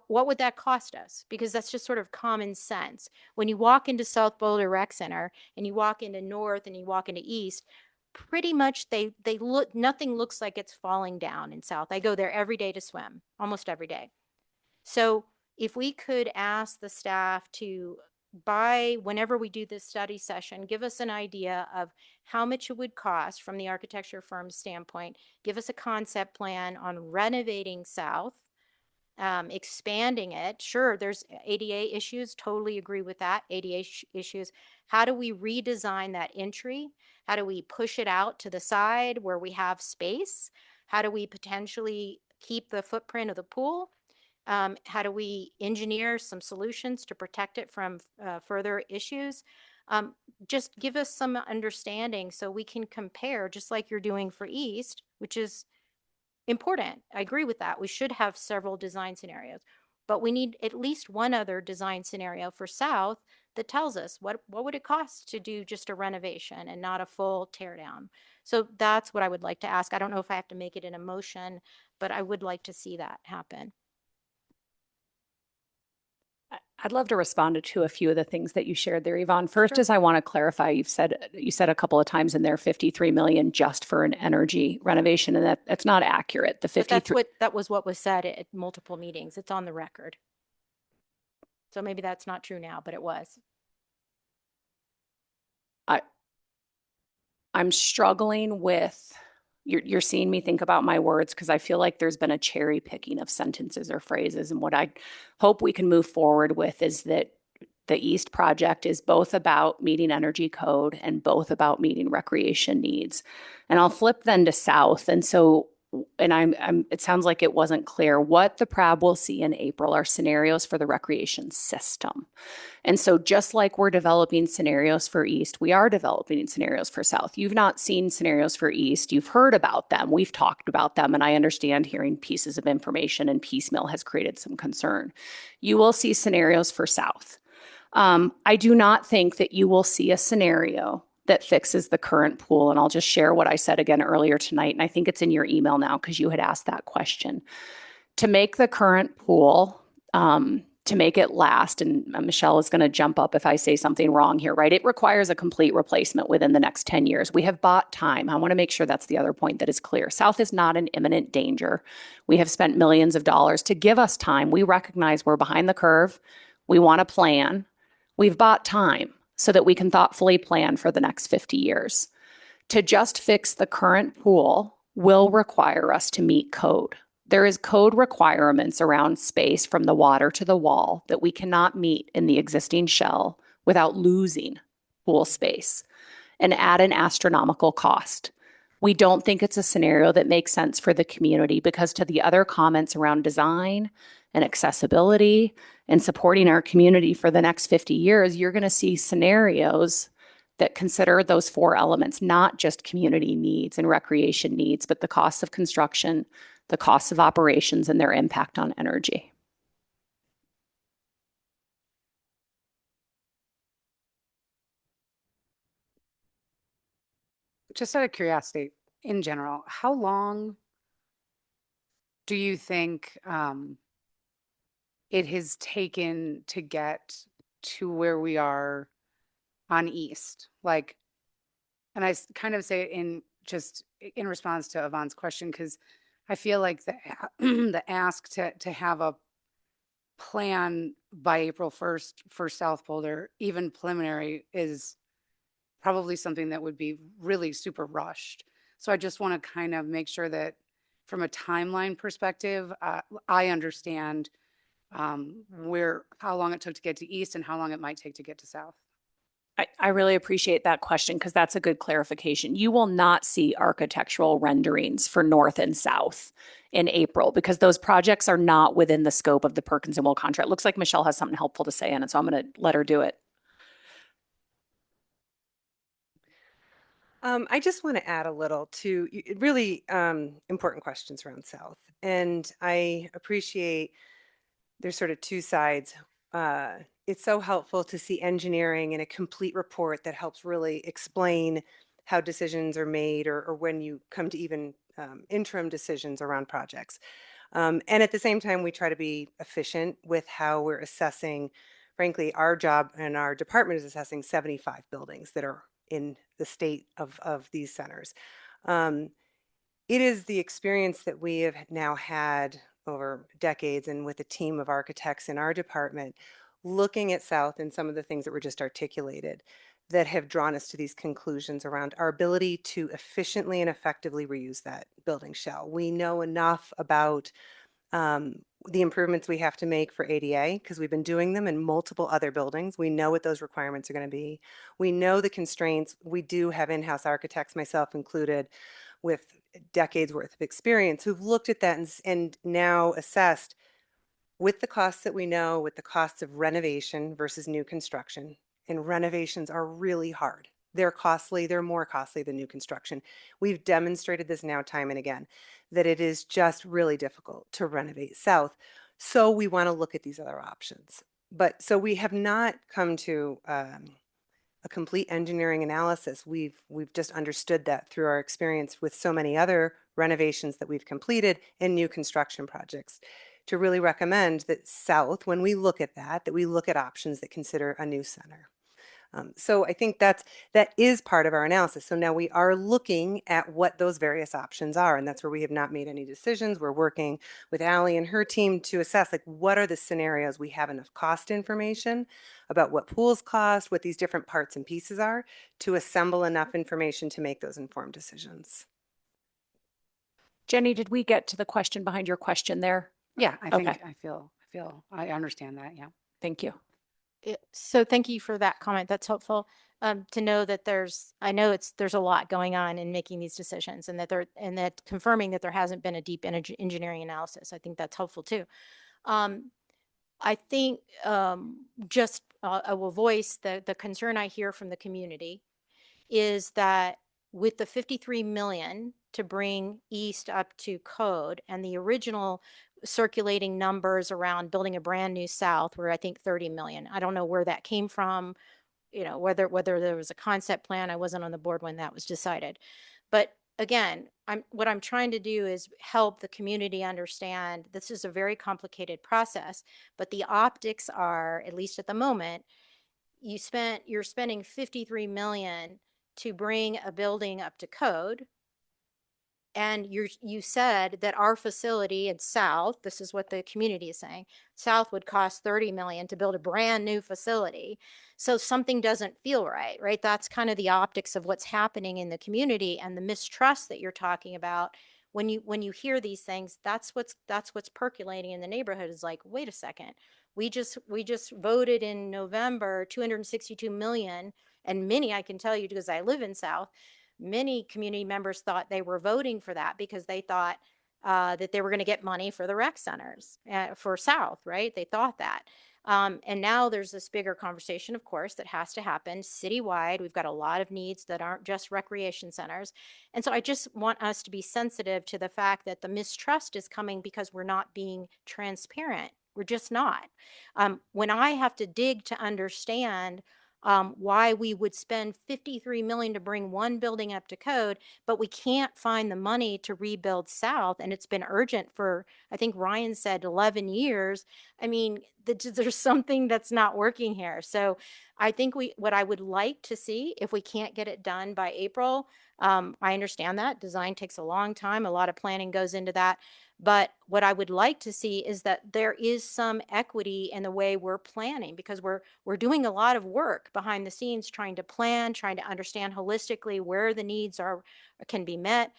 What would that cost us? Because that's just sort of common sense. When you walk into South Boulder Rec Center and you walk into North and you walk into East, pretty much nothing looks like it's falling down in South. I go there every day to swim, almost every day. So if we could ask the staff to, whenever we do this study session, give us an idea of how much it would cost from the architecture firm's standpoint, give us a concept plan on renovating South, expanding it. Sure, there's ADA issues, totally agree with that, ADA issues. How do we redesign that entry? How do we push it out to the side where we have space? How do we potentially keep the footprint of the pool? How do we engineer some solutions to protect it from further issues? Just give us some understanding so we can compare, just like you're doing for East, which is important. I agree with that. We should have several design scenarios, but we need at least one other design scenario for South that tells us what would it cost to do just a renovation and not a full tear down. So that's what I would like to ask. I don't know if I have to make it in a motion, but I would like to see that happen. I'd love to respond to a few of the things that you shared there, Yvonne. First is I want to clarify, you said a couple of times in there 53 million just for an energy renovation, and that's not accurate. The But 53 that was what was said at multiple meetings. It's on the record. So maybe that's not true now, but it was. I'm struggling with you're seeing me think about my words because I feel like there's been a cherry picking of sentences or phrases. And what I hope we can move forward with is that the East project is both about meeting energy code and both about meeting recreation needs. And I'll flip then to South. And so, and it sounds like it wasn't clear what the PRAB will see in April are scenarios for the recreation system. And so just like we're developing scenarios for East, we are developing scenarios for South. You've not seen scenarios for East. You've heard about them. We've talked about them. And I understand hearing pieces of information and piecemeal has created some concern. You will see scenarios for South. I do not think that you will see a scenario that fixes the current pool. And I'll just share what I said again earlier tonight. And I think it's in your email now because you had asked that question. To make the current pool, to make it last, and Michelle is going to jump up if I say something wrong here, right? It requires a complete replacement within the next 10 years. We have bought time. I want to make sure that's the other point that is clear. South is not in imminent danger. We have spent millions of dollars to give us time. We recognize we're behind the curve. We want to plan. We've bought time so that we can thoughtfully plan for the next 50 years. To just fix the current pool will require us to meet code. There is code requirements around space from the water to the wall that we cannot meet in the existing shell without losing pool space and at an astronomical cost. We don't think it's a scenario that makes sense for the community because to the other comments around design and accessibility and supporting our community for the next 50 years, you're going to see scenarios that consider those four elements, not just community needs and recreation needs, but the cost of construction, the costs of operations, and their impact on energy. Just out of curiosity, in general, how long do you think it has taken to get to where we are on East? Like, and I kind of say it in response to Yvonne's question, because I feel like the ask to have a plan by April 1st for South Boulder, even preliminary, is probably something that would be really super rushed. So I just want to kind of make sure that from a timeline perspective, I understand how long it took to get to East and how long it might take to get to South. I really appreciate that question because that's a good clarification. You will not see architectural renderings for North and South in April because those projects are not within the scope of the Perkins and Will contract. It looks like Michelle has something helpful to say on it, so I'm going to let her do it. I just want to add a little to really important questions around South. And I appreciate there's sort of two sides. It's so helpful to see engineering in a complete report that helps really explain how decisions are made or when you come to even interim decisions around projects. And at the same time, we try to be efficient with how we're assessing. Frankly, our job and our department is assessing 75 buildings that are in the state of these centers. It is the experience that we have now had over decades and with a team of architects in our department looking at South and some of the things that were just articulated that have drawn us to these conclusions around our ability to efficiently and effectively reuse that building shell. We know enough about the improvements we have to make for ADA because we've been doing them in multiple other buildings. We know what those requirements are going to be. We know the constraints. We do have in-house architects, myself included, with decades worth of experience who've looked at that and now assessed with the costs that we know, with the costs of renovation versus new construction, and renovations are really hard. They're costly, they're more costly than new construction. We've demonstrated this now time and again, that it is just really difficult to renovate South. So we want to look at these other options. But so we have not come to a complete engineering analysis. We've just understood that through our experience with so many other renovations that we've completed and new construction projects, to really recommend that South, when we look at that we look at options that consider a new center. So I think that is part of our analysis. So now we are looking at what those various options are, and that's where we have not made any decisions. We're working with Allie and her team to assess, like, what are the scenarios we have enough cost information about what pools cost, what these different parts and pieces are, to assemble enough information to make those informed decisions. Jenny, did we get to the question behind your question there? Yeah, I think Okay. I feel I understand that. Yeah. Thank you. So thank you for that comment. That's helpful to know that I know there's a lot going on in making these decisions, and that confirming that there hasn't been a deep engineering analysis. I think that's helpful too. I think I will voice the concern I hear from the community is that with the 53 million to bring East up to code, and the original circulating numbers around building a brand new South were, I think, 30 million. I don't know where that came from, whether there was a concept plan. I wasn't on the board when that was decided. But again, what I'm trying to do is help the community understand this is a very complicated process, but the optics are, at least at the moment, you're spending 53 million to bring a building up to code. And you said that our facility in South, this is what the community is saying, South would cost 30 million to build a brand new facility. So something doesn't feel right? That's kind of the optics of what's happening in the community, and the mistrust that you're talking about. When you hear these things, that's what's percolating in the neighborhood, is like, wait a second. We just voted in November 262 million, and many, I can tell you because I live in South, many community members thought they were voting for that because they thought that they were going to get money for the rec centers for South, right? They thought that. And now there's this bigger conversation, of course, that has to happen citywide. We've got a lot of needs that aren't just recreation centers. And so I just want us to be sensitive to the fact that the mistrust is coming because we're not being transparent. We're just not. When I have to dig to understand why we would spend 53 million to bring one building up to code, but we can't find the money to rebuild South, and it's been urgent for, I think Ryan said, 11 years. I mean, there's something that's not working here. So I think what I would like to see, if we can't get it done by April, I understand that design takes a long time, a lot of planning goes into that. But what I would like to see is that there is some equity in the way we're planning, because we're doing a lot of work behind the scenes, trying to plan, trying to understand holistically where the needs can be met.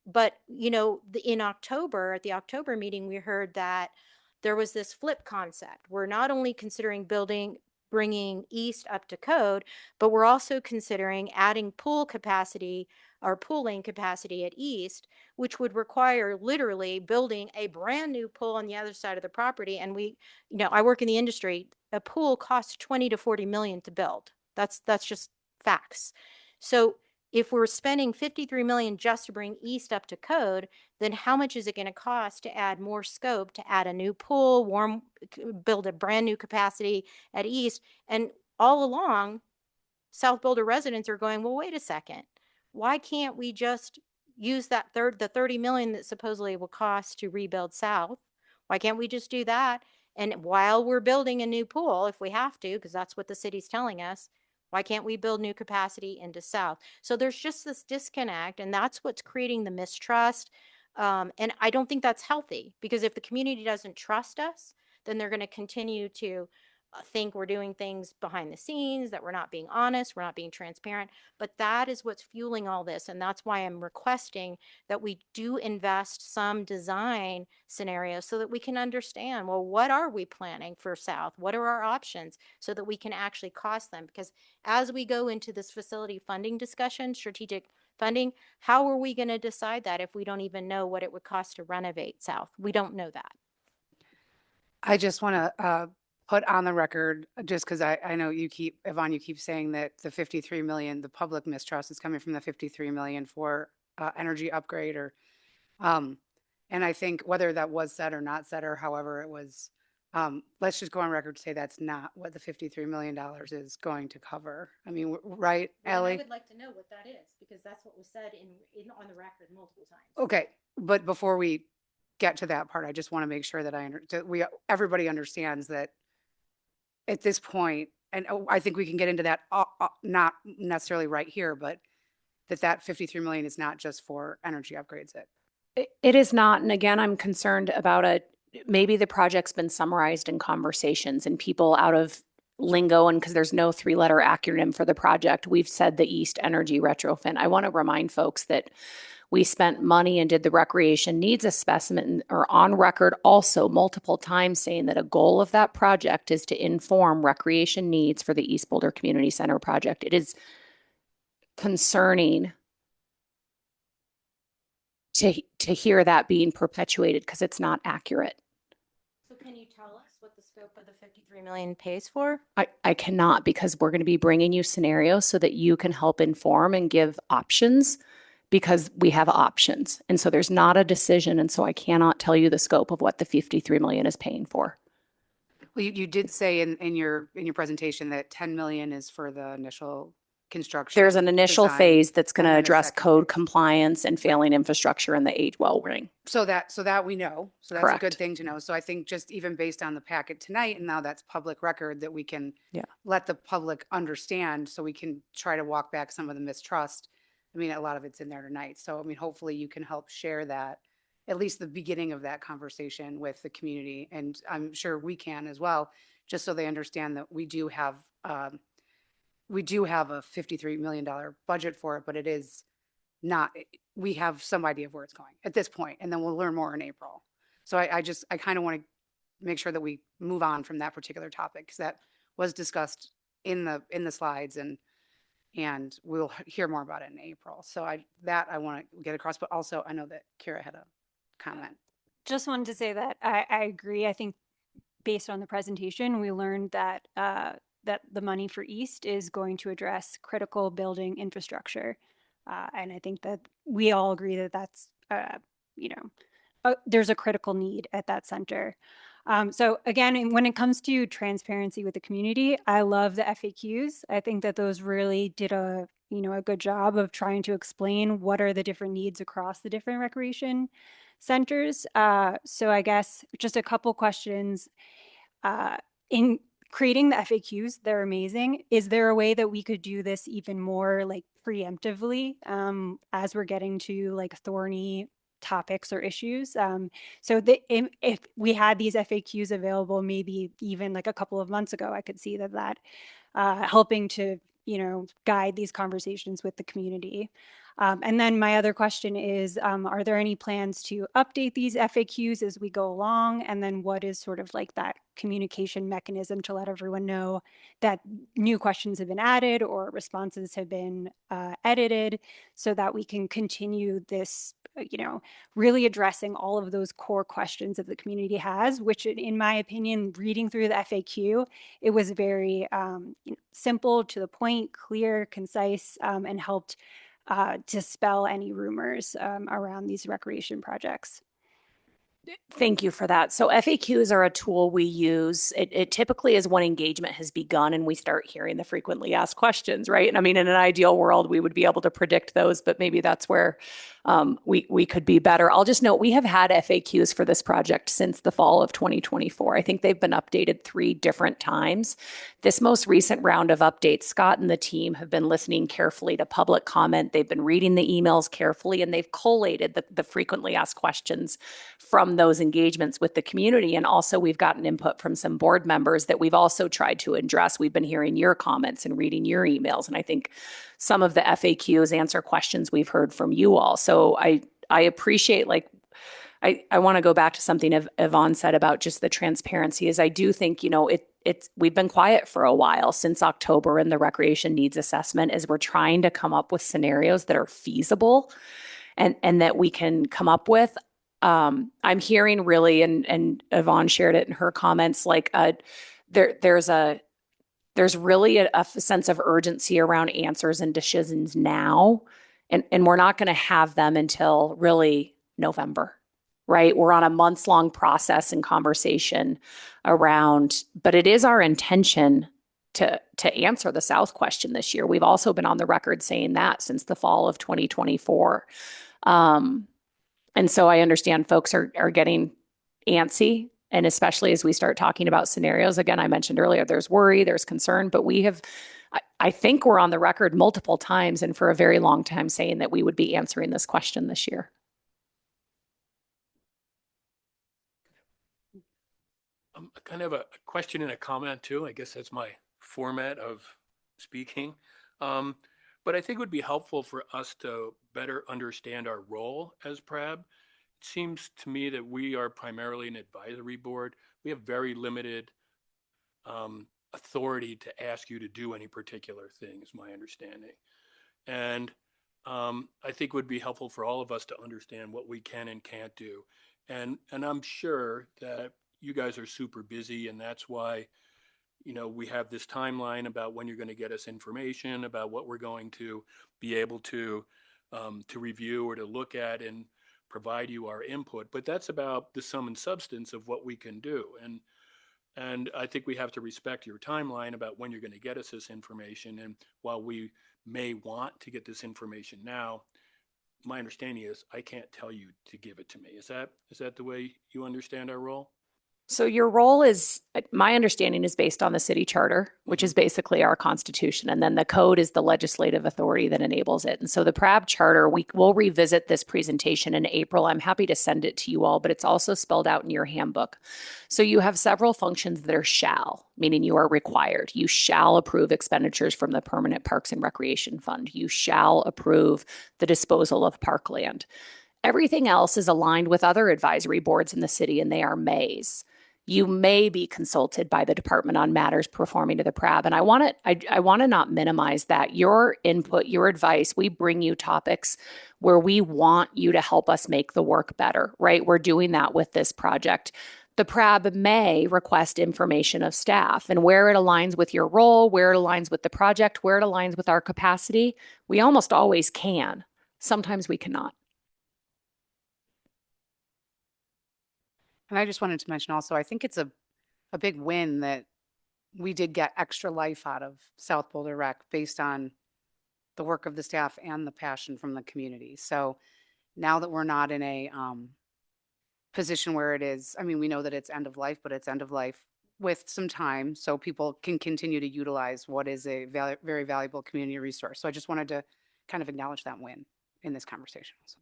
But in October, at the October meeting, we heard that there was this flip concept. We're not only considering bringing East up to code, but we're also considering adding pool capacity or pool lane capacity at East, which would require literally building a brand new pool on the other side of the property. And I work in the industry. A pool costs 20 to 40 million to build. That's just facts. So if we're spending 53 million just to bring East up to code, then how much is it going to cost to add more scope, to add a new pool, build a brand new capacity at East? And all along, South Boulder residents are going, well, wait a second. Why can't we just use the 30 million that supposedly will cost to rebuild South? Why can't we just do that? And while we're building a new pool, if we have to, because that's what the city's telling us, why can't we build new capacity into South? So there's just this disconnect, and that's what's creating the mistrust. And I don't think that's healthy, because if the community doesn't trust us, then they're going to continue to think we're doing things behind the scenes, that we're not being honest, we're not being transparent. But that is what's fueling all this. And that's why I'm requesting that we do invest some design scenarios so that we can understand, well, what are we planning for South? What are our options, so that we can actually cost them? Because as we go into this facility funding discussion, strategic funding, how are we going to decide that if we don't even know what it would cost to renovate South? We don't know that. I just want to put on the record, just because I know you keep, Yvonne, you keep saying that the 53 million, the public mistrust is coming from the 53 million for energy upgrade and I think whether that was said or not said or however it was, let's just go on record to say that's not what the $53 million is going to cover. I mean, right, Ally? I would like to know what that is because that's what was said in on the record multiple times. Okay, but before we get to that part, I just want to make sure that everybody understands that at this point, and I think we can get into that, not necessarily right here, but that 53 million is not just for energy upgrades. It is not. And again, I'm concerned about maybe the project's been summarized in conversations and people out of lingo, and because there's no 3-letter acronym for the project, we've said the East Energy Retrofit. I want to remind folks that we spent money and did the recreation needs assessment, or on record also multiple times saying that a goal of that project is to inform recreation needs for the East Boulder Community Center project. It is concerning to hear that being perpetuated because it's not accurate. So can you tell us what the scope of the 53 million pays for? I cannot, because we're going to be bringing you scenarios so that you can help inform and give options, because we have options. And so there's not a decision. And so I cannot tell you the scope of what the 53 million is paying for. Well, you did say in your presentation that 10 million is for the initial construction. There's an initial design, phase that's going and to then a address second code phase. compliance and failing infrastructure in the 8 well ring. So that we know. So that's a good Correct. thing to know. So I think just even based on the packet tonight, and now that's public record, that we can let the public understand, so we can try to walk back some of the mistrust. I mean, a lot of it's in there tonight. So I mean, hopefully you can help share that, at least the beginning of that conversation with the community. And I'm sure we can as well, just so they understand that we do have a $53 million budget for it, but it is not, we have some idea of where it's going at this point, and then we'll learn more in April. So I kind of want to make sure that we move on from that particular topic, because that was discussed in the slides, and we'll hear more about it in April. So I want to get across, but also I know that Kira had a comment. Just wanted to say that I agree. I think based on the presentation, we learned that that the money for East is going to address critical building infrastructure. And I think that we all agree that that's, there's a critical need at that center. So again, when it comes to transparency with the community, I love the FAQs. I think that those really did a good job of trying to explain what are the different needs across the different recreation centers. So I guess just a couple questions. In creating the FAQs, they're amazing. Is there a way that we could do this even more like preemptively as we're getting to like thorny topics or issues? So if we had these FAQs available, maybe even like a couple of months ago, I could see that helping to, guide these conversations with the community. And then my other question is, are there any plans to update these FAQs as we go along? And then what is sort of like that communication mechanism to let everyone know that new questions have been added or responses have been edited, so that we can continue this, really addressing all of those core questions that the community has, which in my opinion, reading through the FAQ, it was very simple, to the point, clear, concise, and helped dispel any rumors around these recreation projects. Thank you for that. So FAQs are a tool we use. It typically is when engagement has begun and we start hearing the frequently asked questions, right? And I mean, in an ideal world, we would be able to predict those, but maybe that's where we could be better. I'll just note, we have had FAQs for this project since the fall of 2024. I think they've been updated 3 different times. This most recent round of updates, Scott and the team have been listening carefully to public comment. They've been reading the emails carefully, and they've collated the frequently asked questions from those engagements with the community. And also we've gotten input from some board members that we've also tried to address. We've been hearing your comments and reading your emails. And I think some of the FAQs answer questions we've heard from you all. So I appreciate, I want to go back to something Yvonne said about just the transparency, is I do think, we've been quiet for a while since October in the recreation needs assessment, as we're trying to come up with scenarios that are feasible and that we can come up with. I'm hearing really, and Yvonne shared it in her comments, like there's really a sense of urgency around answers and decisions now. And we're not going to have them until really November, right? We're on a months-long process and conversation around, but it is our intention to answer the South question this year. We've also been on the record saying that since the fall of 2024. And so I understand folks are getting antsy, and especially as we start talking about scenarios. Again, I mentioned earlier, there's worry, there's concern, but I think we're on the record multiple times and for a very long time saying that we would be answering this question this year. Kind of a question and a comment too. I guess that's my format of speaking. But I think it would be helpful for us to better understand our role as PRAB. It seems to me that we are primarily an advisory board. We have very limited authority to ask you to do any particular thing, is my understanding. And I think it would be helpful for all of us to understand what we can and can't do. And I'm sure that you guys are super busy, and that's why we have this timeline about when you're going to get us information about what we're going to be able to review or to look at and provide you our input. But that's about the sum and substance of what we can do. And I think we have to respect your timeline about when you're going to get us this information. And while we may want to get this information now, my understanding is I can't tell you to give it to me. Is that the way you understand our role? So your role is, my understanding is based on the city charter, which is basically our constitution. And then the code is the legislative authority that enables it. And so the PRAB charter, we'll revisit this presentation in April. I'm happy to send it to you all, but it's also spelled out in your handbook. So you have several functions that are shall, meaning you are required. You shall approve expenditures from the Permanent Parks and Recreation Fund. You shall approve the disposal of parkland. Everything else is aligned with other advisory boards in the city, and they are mays. You may be consulted by the department on matters performing to the PRAB. And I want to not minimize that. Your input, your advice, we bring you topics where we want you to help us make the work better, right? We're doing that with this project. The PRAB may request information of staff, and where it aligns with your role, where it aligns with the project, where it aligns with our capacity, we almost always can. Sometimes we cannot. And I just wanted to mention also, I think it's a big win that we did get extra life out of South Boulder Rec based on the work of the staff and the passion from the community. So now that we're not in a position where it is, I mean, we know that it's end of life, but it's end of life with some time so people can continue to utilize what is a very valuable community resource. So I just wanted to kind of acknowledge that win in this conversation also.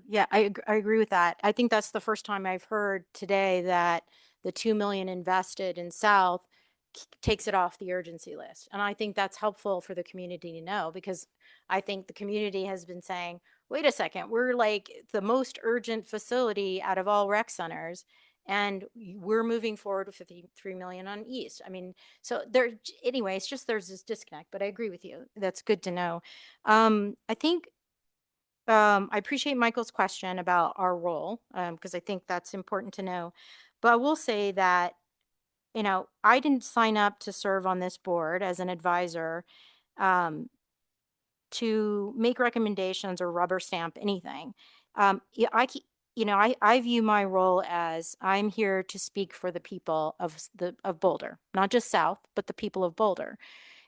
Yeah, I agree with that. I think that's the first time I've heard today that the 2 million invested in South takes it off the urgency list. And I think that's helpful for the community to know, because I think the community has been saying, wait a second, we're like the most urgent facility out of all rec centers, and we're moving forward with 53 million on East. I mean, so anyway, it's just there's this disconnect, but I agree with you. That's good to know. I think I appreciate Michael's question about our role, because I think that's important to know. But I will say that, I didn't sign up to serve on this board as an advisor to make recommendations or rubber stamp anything. I view my role as I'm here to speak for the people of Boulder, not just South, but the people of Boulder.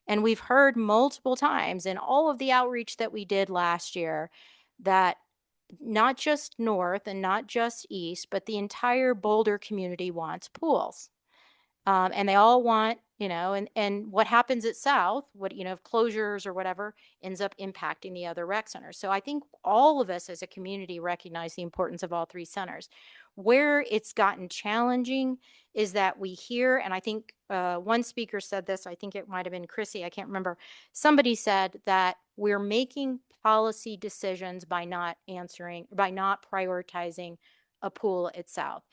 And we've heard multiple times in all of the outreach that we did last year that not just North and not just East, but the entire Boulder community wants pools. And they all want, and what happens at South, if closures or whatever ends up impacting the other rec centers. So I think all of us as a community recognize the importance of all three centers. Where it's gotten challenging is that we hear, and I think one speaker said this, I think it might have been Chrissy, I can't remember. Somebody said that we're making policy decisions by not prioritizing a pool at South.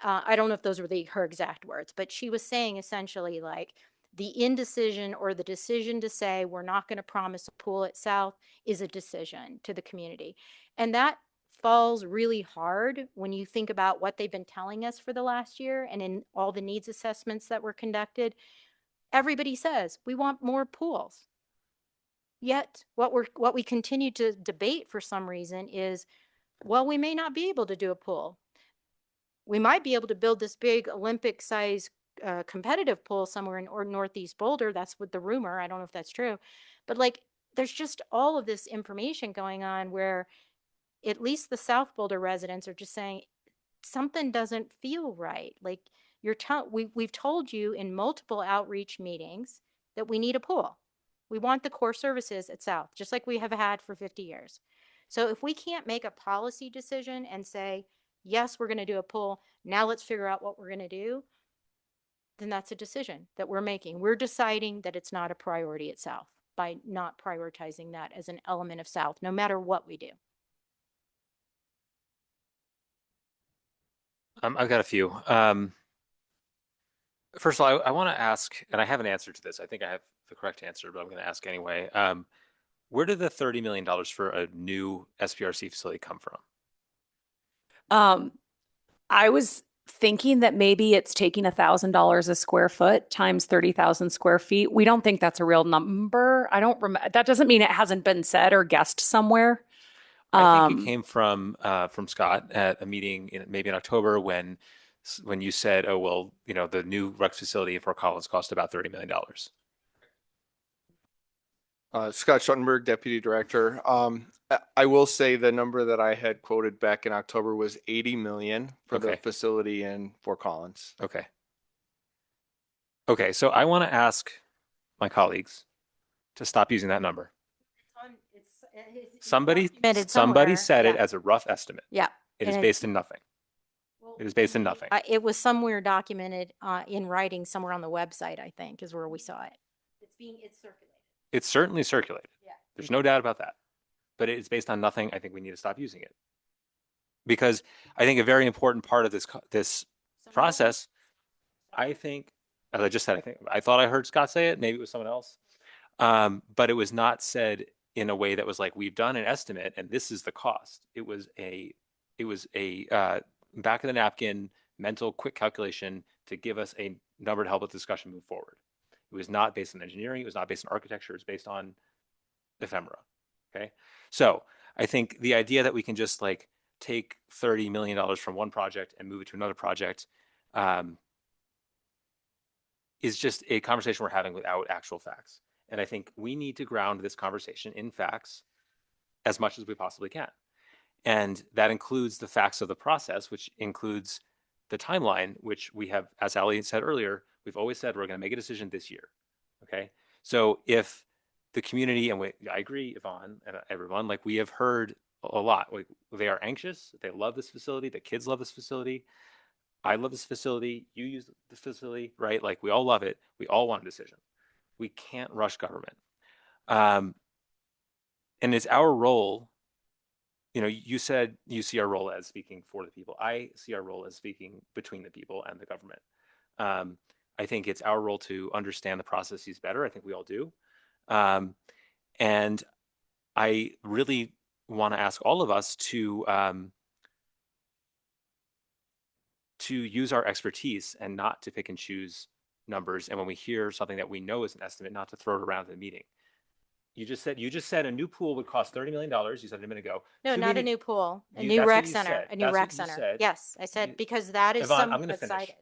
I don't know if those were her exact words, but she was saying essentially like, The indecision or the decision to say we're not going to promise a pool at South is a decision to the community. And that falls really hard when you think about what they've been telling us for the last year and in all the needs assessments that were conducted. Everybody says we want more pools. Yet what we continue to debate for some reason is, well, we may not be able to do a pool. We might be able to build this big Olympic size competitive pool somewhere in or Northeast Boulder. That's what the rumor. I don't know if that's true, but like there's just all of this information going on where at least the South Boulder residents are just saying something doesn't feel right. Like we've told you in multiple outreach meetings that we need a pool. We want the core services at South, just like we have had for 50 years. So if we can't make a policy decision and say, yes, we're going to do a pool, now let's figure out what we're going to do, then that's a decision that we're making. We're deciding that it's not a priority at South by not prioritizing that as an element of South, no matter what we do. I've got a few. First of all, I want to ask, and I have an answer to this. I think I have the correct answer, but I'm going to ask anyway. Where did the $30 million for a new SPRC facility come from? I was thinking that maybe it's taking $1,000 a square foot times 30,000 square feet. We don't think that's a real number. I don't remember. That doesn't mean it hasn't been said or guessed somewhere. I think it came from Scott at a meeting maybe in October when you said, oh, well, you know, the new rec facility in Fort Collins cost about $30 million. Scott Schuttenberg, Deputy Director. I will say the number that I had quoted back in October was 80 million for the facility in Fort Collins. Okay. Okay, so I want to ask my colleagues to stop using that number. Somebody said it as a rough estimate. Yeah. It is based in nothing. It is based in nothing. It was somewhere documented in writing somewhere on the website, I think, is where we saw it. It's circulated. It's certainly circulated. Yeah. There's no doubt about that. But it's based on nothing. I think we need to stop using it. Because I think a very important part of this process, I think, as I just said, I thought I heard Scott say it. Baby it was someone else. But it was not said in a way that was like, we've done an estimate and this is the cost. It was a back of the napkin mental quick calculation to give us a number to help the discussion move forward. It was not based on engineering. It was not based on architecture. It's based on ephemera. Okay. So I think the idea that we can just like take $30 million from one project and move it to another project is just a conversation we're having without actual facts. And I think we need to ground this conversation in facts as much as we possibly can. And that includes the facts of the process, which includes the timeline, which we have, as Ali said earlier, we've always said we're going to make a decision this year. Okay. So if the community, and I agree, Yvonne and everyone, like we have heard a lot, they are anxious, they love this facility, the kids love this facility. I love this facility. You use this facility, right? Like we all love it. We all want a decision. We can't rush government. And it's our role, you know, you said you see our role as speaking for the people. I see our role as speaking between the people and the government. I think it's our role to understand the processes better. I think we all do. And I really want to ask all of us to use our expertise and not to pick and choose numbers. And when we hear something that we know is an estimate, not to throw it around in the meeting. You just said a new pool would cost $30 million. You said it a minute ago. No, not a new pool, a new rec center, a new rec center. Yes, I said because that is Yvonne, I'm going to somewhat finish. cited.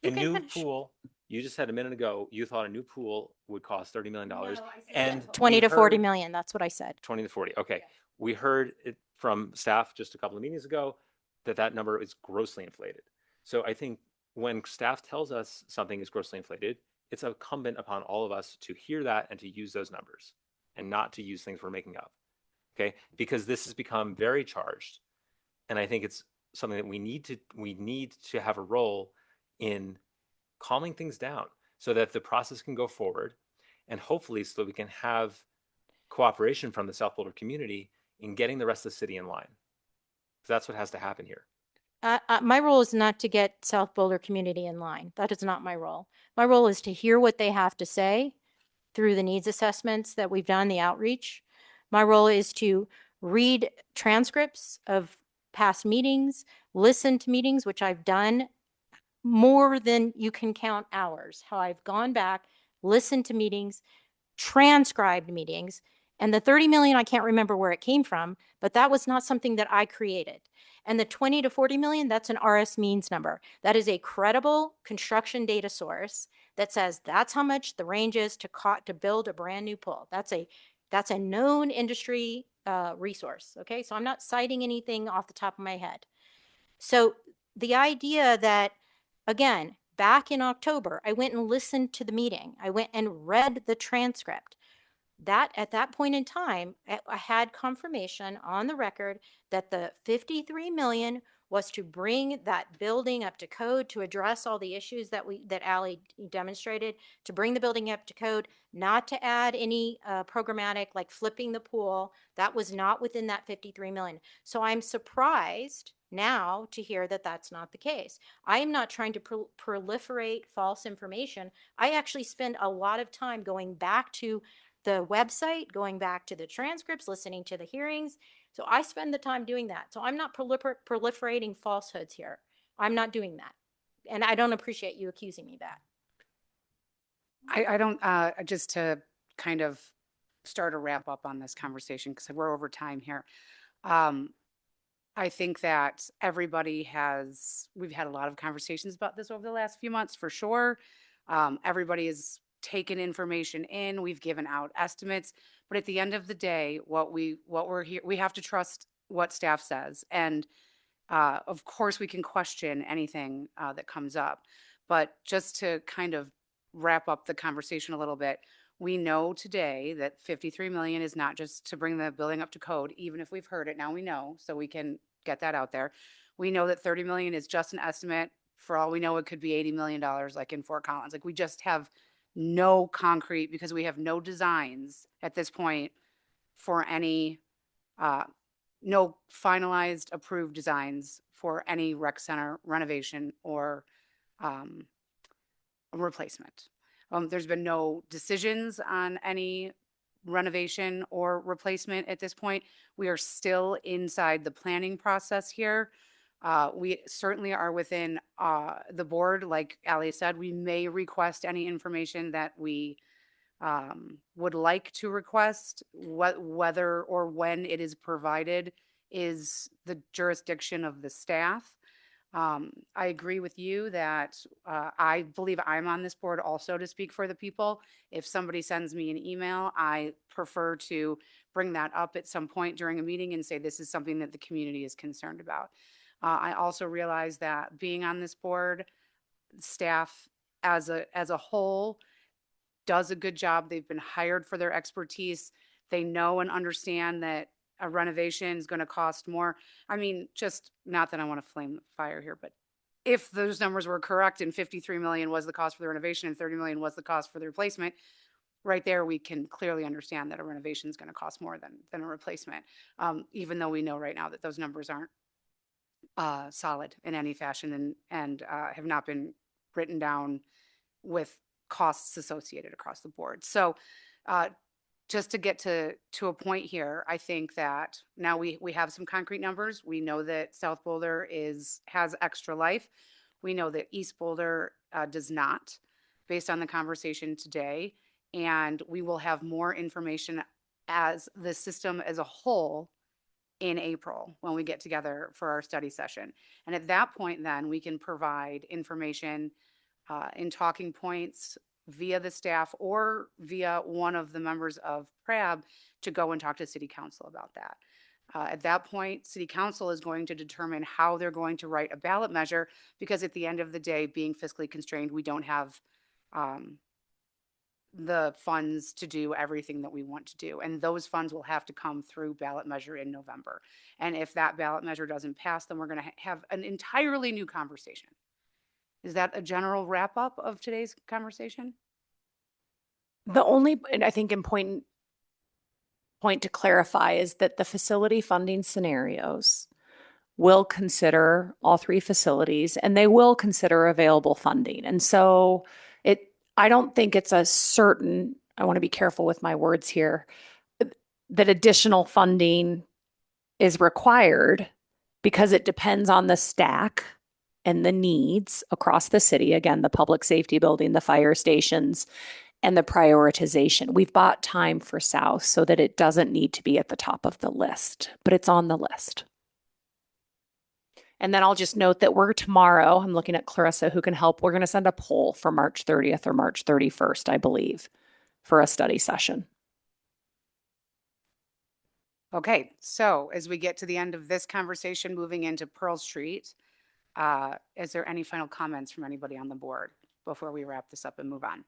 A new pool. You just said a minute ago you thought a new pool would cost $30 million. And 20 to 40 million. That's what I said. 20 to 40. Okay. We heard it from staff just a couple of meetings ago that number is grossly inflated. So I think when staff tells us something is grossly inflated, it's incumbent upon all of us to hear that and to use those numbers and not to use things we're making up. Okay. Because this has become very charged. And I think it's something that we need to have a role in calming things down so that the process can go forward and hopefully so that we can have cooperation from the South Boulder community in getting the rest of the city in line. So that's what has to happen here. my role is not to get South Boulder community in line. That is not my role. My role is to hear what they have to say through the needs assessments that we've done, the outreach. My role is to read transcripts of past meetings, listen to meetings, which I've done more than you can count hours, how I've gone back, listened to meetings, transcribed meetings. And the 30 million, I can't remember where it came from, but that was not something that I created. And the 20 to 40 million, that's an RS means number. That is a credible construction data source that says that's how much the range is to build a brand new pool. That's a known industry resource. Okay, so I'm not citing anything off the top of my head. So the idea that, again, back in October, I went and listened to the meeting. I went and read the transcript. That at that point in time, I had confirmation on the record that the 53 million was to bring that building up to code, to address all the issues that Allie demonstrated, to bring the building up to code, not to add any programmatic like flipping the pool. That was not within that 53 million. So I'm surprised now to hear that that's not the case. I am not trying to proliferate false information. I actually spend a lot of time going back to the website, going back to the transcripts, listening to the hearings. So I spend the time doing that. So I'm not proliferating falsehoods here. I'm not doing that. And I don't appreciate you accusing me of that. I don't, just to kind of start a wrap up on this conversation, because we're over time here. I think that we've had a lot of conversations about this over the last few months for sure. Everybody has taken information in, we've given out estimates, but at the end of the day, what we're here, we have to trust what staff says. And of course we can question anything that comes up, but just to kind of wrap up the conversation a little bit, we know today that 53 million is not just to bring the building up to code, even if we've heard it, now we know, so we can get that out there. We know that 30 million is just an estimate. For all we know, it could be $80 million like in Fort Collins. Like we just have no concrete, because we have no designs at this point for any, no finalized approved designs for any rec center renovation or replacement. There's been no decisions on any renovation or replacement at this point. We are still inside the planning process here. We certainly are within the board. Like Allie said, we may request any information that we would like to request. Whether or when it is provided is the jurisdiction of the staff. I agree with you that I believe I'm on this board also to speak for the people. If somebody sends me an email, I prefer to bring that up at some point during a meeting and say this is something that the community is concerned about. I also realize that being on this board, staff as a whole does a good job. They've been hired for their expertise. They know and understand that a renovation is going to cost more. I mean, just not that I want to flame the fire here, but if those numbers were correct and 53 million was the cost for the renovation and 30 million was the cost for the replacement, right there, we can clearly understand that a renovation is going to cost more than a replacement, even though we know right now that those numbers aren't solid in any fashion and have not been written down with costs associated across the board. So just to get to a point here, I think that now we have some concrete numbers. We know that South Boulder has extra life. We know that East Boulder does not, based on the conversation today. And we will have more information as the system as a whole in April when we get together for our study session. And at that point, then we can provide information in talking points via the staff or via one of the members of PRAB to go and talk to City Council about that. At that point, City Council is going to determine how they're going to write a ballot measure, because at the end of the day, being fiscally constrained, we don't have the funds to do everything that we want to do. And those funds will have to come through ballot measure in November. And if that ballot measure doesn't pass, then we're going to have an entirely new conversation. Is that a general wrap up of today's conversation? The only, and I think point to clarify is that the facility funding scenarios will consider all three facilities and they will consider available funding. And so I don't think it's a certain, I want to be careful with my words here, that additional funding is required because it depends on the stack and the needs across the city. Again, the public safety building, the fire stations, and the prioritization. We've bought time for South so that it doesn't need to be at the top of the list, but it's on the list. And then I'll just note that we're tomorrow, I'm looking at Clarissa who can help. We're going to send a poll for March 30th or March 31st, I believe, for a study session. Okay, so as we get to the end of this conversation, moving into Pearl Street, is there any final comments from anybody on the board before we wrap this up and move on?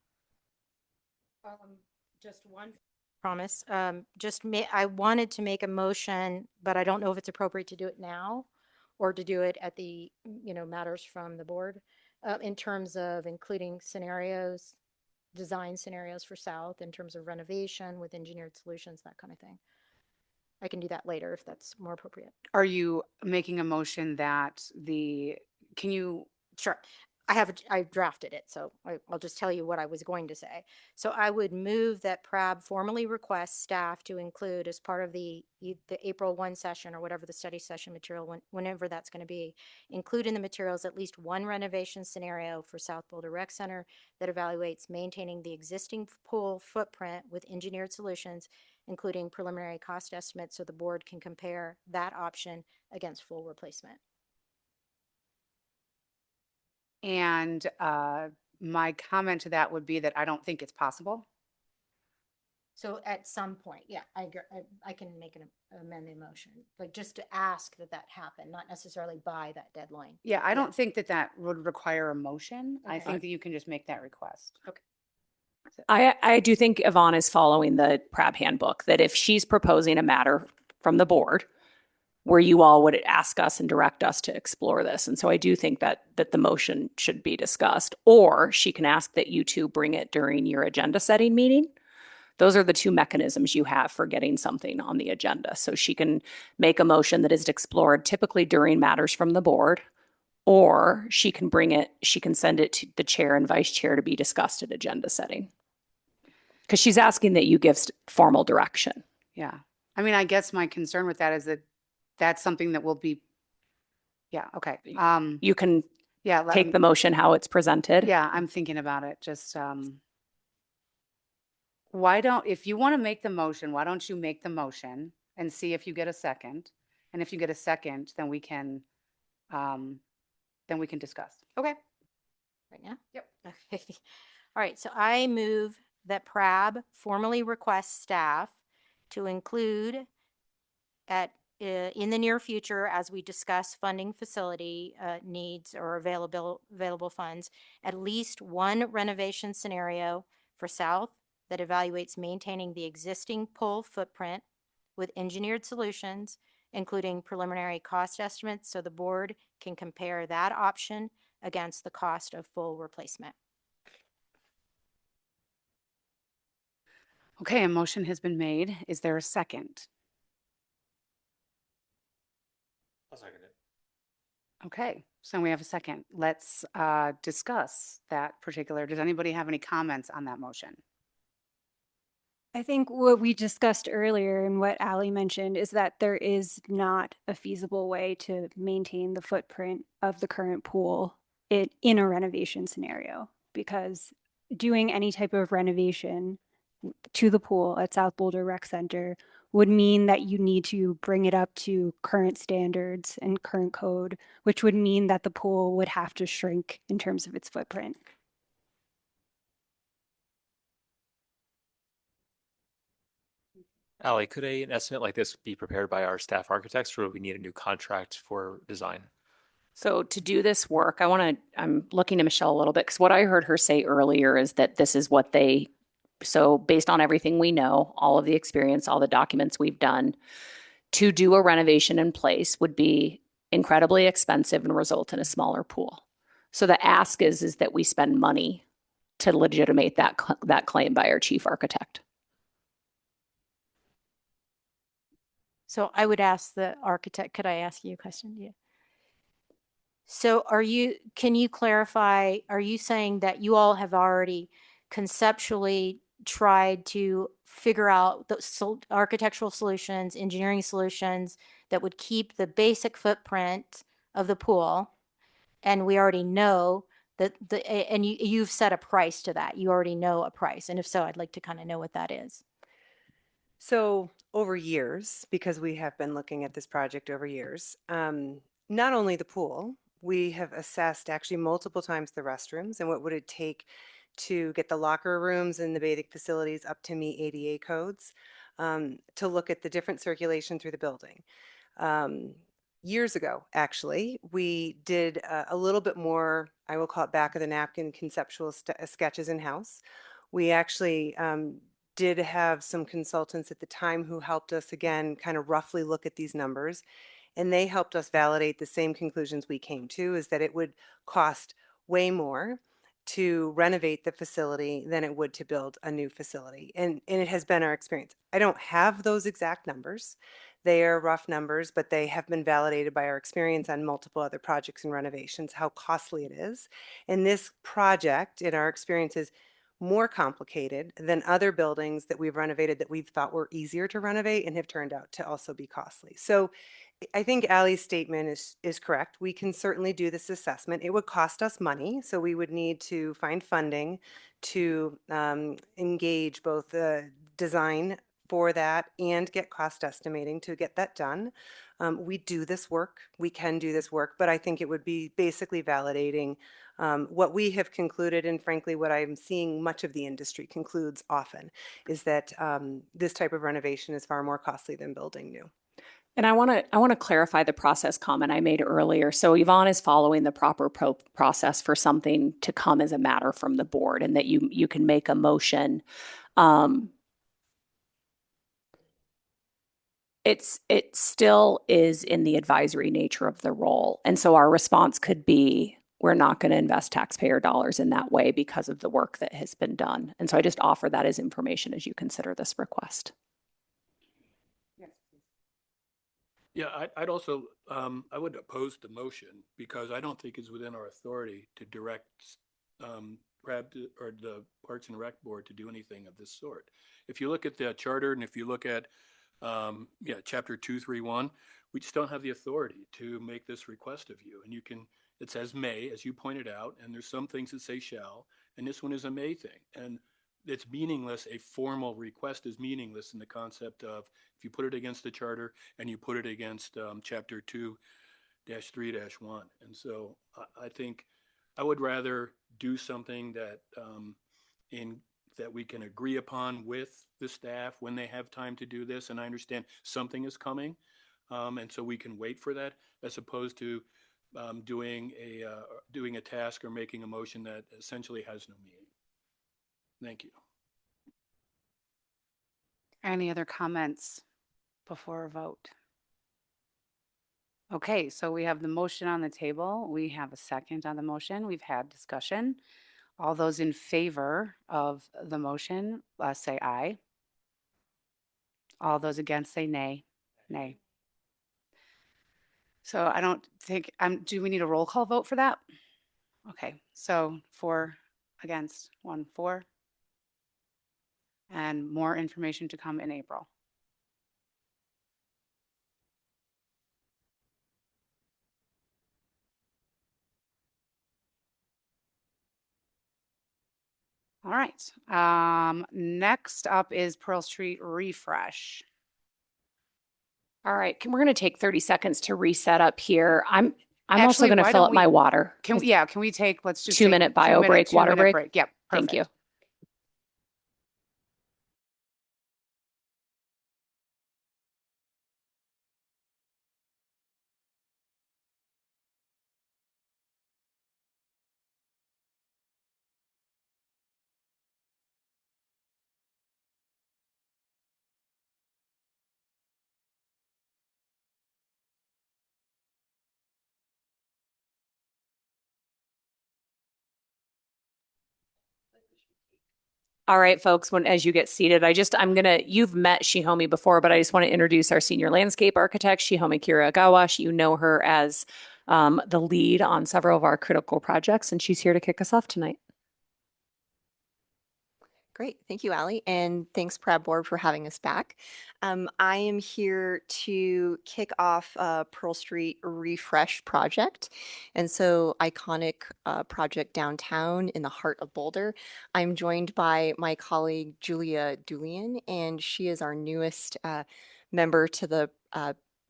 Just one promise. I wanted to make a motion, but I don't know if it's appropriate to do it now or to do it at the, matters from the board in terms of including scenarios, design scenarios for South in terms of renovation with engineered solutions, that kind of thing. I can do that later if that's more appropriate. Are you making a motion that Sure. I drafted it, so I'll just tell you what I was going to say. So I would move that PRAB formally requests staff to include as part of the April 1 session or whatever the study session material, whenever that's going to be, include in the materials at least one renovation scenario for South Boulder Rec Center that evaluates maintaining the existing pool footprint with engineered solutions, including preliminary cost estimates, so the board can compare that option against full replacement. And my comment to that would be that I don't think it's possible. So at some point, yeah, I can make an amended motion, like just to ask that happen, not necessarily by that deadline. Yeah, I don't think that would require a motion. I Okay. think that you can just make that request. Okay. I do think Yvonne is following the PRAB handbook, that if she's proposing a matter from the board where you all would ask us and direct us to explore this. And so I do think that the motion should be discussed, or she can ask that you two bring it during your agenda setting meeting. Those are the two mechanisms you have for getting something on the agenda. So she can make a motion that is explored typically during matters from the board, or she can send it to the chair and vice chair to be discussed at agenda setting. Because she's asking that you give formal direction. Yeah. I mean, I guess my concern with that is that that's something that will be, yeah, okay. You can Yeah, take the motion how it's presented. Yeah, I'm thinking about it. Just, if you want to make the motion, why don't you make the motion and see if you get a second? And if you get a second, then we can discuss. Okay. Right now? Yep. Okay. All right. So I move that PRAB formally requests staff to include in the near future, as we discuss funding facility needs or available funds, at least one renovation scenario for South that evaluates maintaining the existing pool footprint with engineered solutions, including preliminary cost estimates, so the board can compare that option against the cost of full replacement. Okay, a motion has been made. Is there a second? I'll second it. Okay, so we have a second. Let's discuss that particular. Does anybody have any comments on that motion? I think what we discussed earlier and what Ali mentioned is that there is not a feasible way to maintain the footprint of the current pool in a renovation scenario, because doing any type of renovation to the pool at South Boulder Rec Center would mean that you need to bring it up to current standards and current code, which would mean that the pool would have to shrink in terms of its footprint. Ali, could an estimate like this be prepared by our staff architects, or would we need a new contract for design? So to do this work, I'm looking to Michelle a little bit, because what I heard her say earlier is that this is what so based on everything we know, all of the experience, all the documents we've done, to do a renovation in place would be incredibly expensive and result in a smaller pool. So the ask is that we spend money to legitimate that claim by our chief architect. So I would ask the architect, could I ask you a question? Yeah. So can you clarify, are you saying that you all have already conceptually tried to figure out the architectural solutions, engineering solutions that would keep the basic footprint of the pool? And we already know that you've set a price to that. You already know a price. And if so, I'd like to kind of know what that is. So over years, because we have been looking at this project over years, not only the pool, we have assessed actually multiple times the restrooms and what would it take to get the locker rooms and the bathing facilities up to meet ADA codes, to look at the different circulation through the building. Years ago, actually, we did a little bit more, I will call it back of the napkin conceptual sketches in-house. We actually did have some consultants at the time who helped us again kind of roughly look at these numbers, and they helped us validate the same conclusions we came to, is that it would cost way more to renovate the facility than it would to build a new facility. And it has been our experience. I don't have those exact numbers. They are rough numbers, but they have been validated by our experience on multiple other projects and renovations, how costly it is. And this project, in our experience, is more complicated than other buildings that we've renovated that we've thought were easier to renovate and have turned out to also be costly. So I think Allie's statement is correct. We can certainly do this assessment. It would cost us money, so we would need to find funding to engage both the design for that and get cost estimating to get that done. We do this work, we can do this work, but I think it would be basically validating what we have concluded, and frankly, what I'm seeing much of the industry concludes often, is that this type of renovation is far more costly than building new. And I want to clarify the process comment I made earlier. So Yvonne is following the proper process for something to come as a matter from the board, and that you can make a motion. It still is in the advisory nature of the role. And so our response could be, we're not going to invest taxpayer dollars in that way because of the work that has been done. And so I just offer that as information as you consider this request. Yeah, I'd also, I would oppose the motion because I don't think it's within our authority to direct or the Parks and Rec Board to do anything of this sort. If you look at the charter and if you look at Chapter 231, we just don't have the authority to make this request of you. And it says may, as you pointed out, and there's some things that say shall, and this one is a may thing. And it's meaningless. A formal request is meaningless in the concept of if you put it against the charter and you put it against Chapter 2-3-1. And so I think I would rather do something that that we can agree upon with the staff when they have time to do this. And I understand something is coming, and so we can wait for that, as opposed to doing a task or making a motion that essentially has no meaning. Thank you. Any other comments before a vote? Okay, so we have the motion on the table. We have a second on the motion. We've had discussion. All those in favor of the motion, say aye. All those against say nay. Nay. So I don't think, do we need a roll call vote for that? Okay, so 4 against, 1 for. And more information to come in April. All right. Next up is Pearl Street refresh. All right, we're going to take 30 seconds to reset up here. I'm Actually, also going to why fill don't up my we- water. Can we take, let's just 2-minute take bio break, water 2-minute break? Yep, Thank you. perfect. All right, folks, as you get seated, you've met Shihomi before, but I just want to introduce our senior landscape architect, Shihomi Kiragawa. You know her as the lead on several of our critical projects, and she's here to kick us off tonight. Great. Thank you, Allie. And thanks, Prab Board, for having us back. I am here to kick off Pearl Street Refresh project. And so iconic project downtown in the heart of Boulder. I'm joined by my colleague, Julia Dulian, and she is our newest member to the